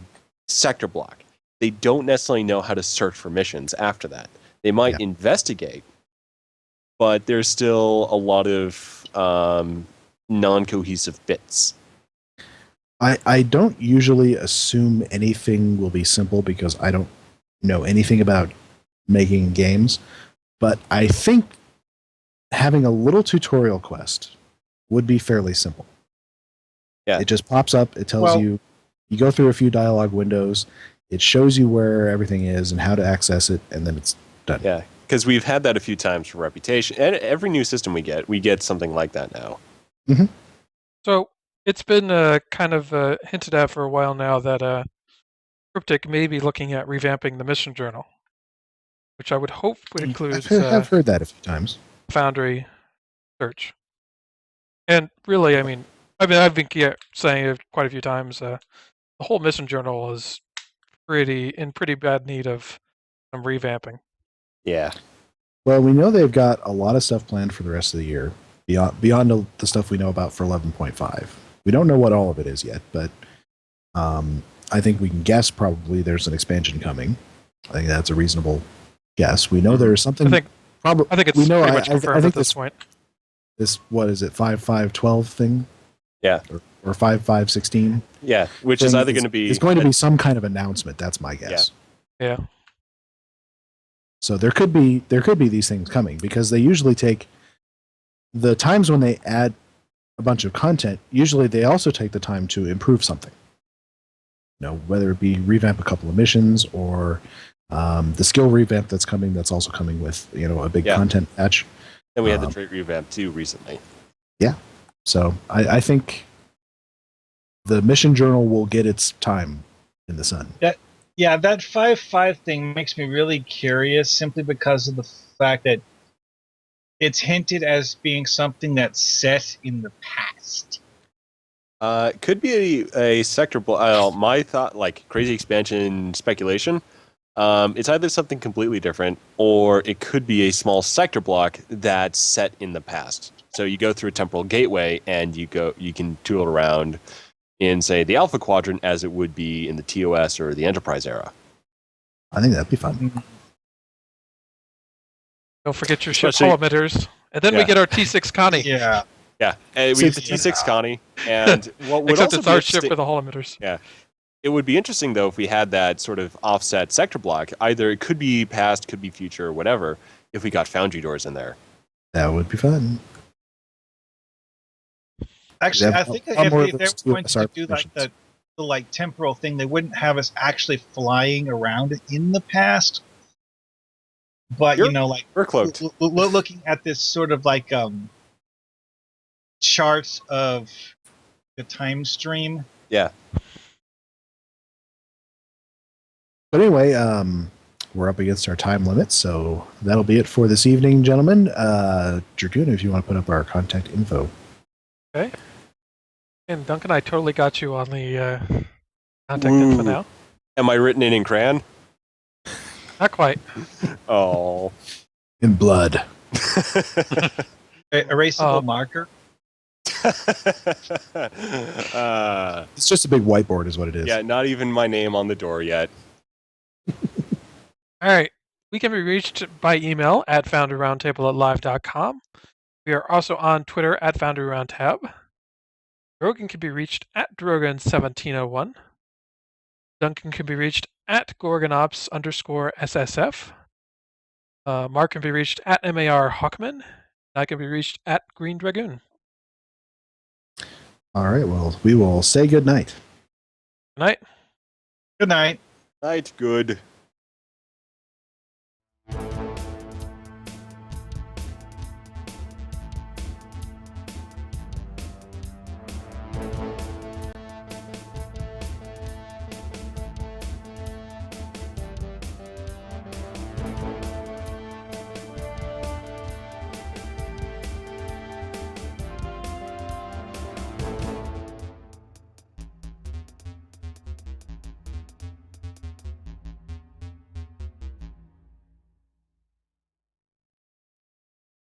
Speaker 4: sector block. They don't necessarily know how to search for missions after that. They might investigate, but there's still a lot of non-cohesive bits.
Speaker 1: I don't usually assume anything will be simple because I don't know anything about making games, but I think having a little tutorial quest would be fairly simple.
Speaker 4: Yeah.
Speaker 1: It just pops up, it tells you go through a few dialogue windows, it shows you where everything is and how to access it, and then it's done.
Speaker 4: Yeah, because we've had that a few times for Reputation. And every new system we get something like that now.
Speaker 1: Mm-hmm.
Speaker 2: So it's been kind of hinted at for a while now that Cryptic may be looking at revamping the mission journal, which I would hope would include
Speaker 1: I've heard that a few times.
Speaker 2: Foundry search. And really, I mean, I've been saying it quite a few times. The whole mission journal is in pretty bad need of some revamping.
Speaker 4: Yeah.
Speaker 1: Well, we know they've got a lot of stuff planned for the rest of the year, beyond the stuff we know about for 11.5. We don't know what all of it is yet, but I think we can guess probably there's an expansion coming. I think that's a reasonable guess. We know there's something. I think
Speaker 2: it's pretty much confirmed at this point.
Speaker 1: This, what is it, 5.5.12 thing?
Speaker 4: Yeah.
Speaker 1: Or 5.5.16?
Speaker 4: Yeah, which is either going to be...
Speaker 1: It's going to be some kind of announcement, that's my guess.
Speaker 2: Yeah.
Speaker 1: So there could be these things coming, because they usually take the times when they add a bunch of content, usually they also take the time to improve something. You know, whether it be revamp a couple of missions or the skill revamp that's coming, that's also coming with, you know, a big content patch.
Speaker 4: And we had the trait revamp too recently.
Speaker 1: Yeah. So I think the mission journal will get its time in the sun.
Speaker 3: Yeah, that 5.5 thing makes me really curious, simply because of the fact that it's hinted as being something that's set in the past.
Speaker 4: It could be a sector block. My thought, like crazy expansion speculation, it's either something completely different, or it could be a small sector block that's set in the past. So you go through a temporal gateway, and you can tool around in, say, the Alpha Quadrant as it would be in the TOS or the Enterprise era.
Speaker 1: I think that'd be fun.
Speaker 2: Don't forget your ship holometers. And then we get our T6 Connie.
Speaker 3: Yeah.
Speaker 4: Yeah, and we have the T6 Connie, and what would
Speaker 2: except
Speaker 4: also
Speaker 2: it's
Speaker 4: be
Speaker 2: our ship with the holometers.
Speaker 4: Yeah, it would be interesting though if we had that sort of offset sector block. Either it could be past, could be future, or whatever. If we got Foundry doors in there,
Speaker 1: that would be fun.
Speaker 3: Actually, I think if they were going to do like the temporal thing, they wouldn't have us actually flying around in the past. But
Speaker 4: we're cloaked.
Speaker 3: Looking at this sort of like charts of the time stream.
Speaker 4: Yeah.
Speaker 1: But anyway, we're up against our time limit, so that'll be it for this evening, gentlemen. Dragoon, if you want to put up our contact info.
Speaker 2: Okay. And Duncan, I totally got you on the contact info now.
Speaker 4: Am I written in crayon?
Speaker 2: Not quite.
Speaker 4: Oh.
Speaker 1: In blood.
Speaker 3: Erasable marker?
Speaker 1: It's just a big whiteboard is what it is.
Speaker 4: Yeah, not even my name on the door yet.
Speaker 2: All right. We can be reached by email at foundryroundtable@live.com. We are also on Twitter at foundryroundtab. Dragoon can be reached at Dragoon1701. Duncan can be reached at Gorgonops_SSF. Mark can be reached at Markhawkman. I can be reached at Greendragoon.
Speaker 1: All right, well, we will say good night.
Speaker 2: Good night.
Speaker 3: Good night.
Speaker 4: Night, good.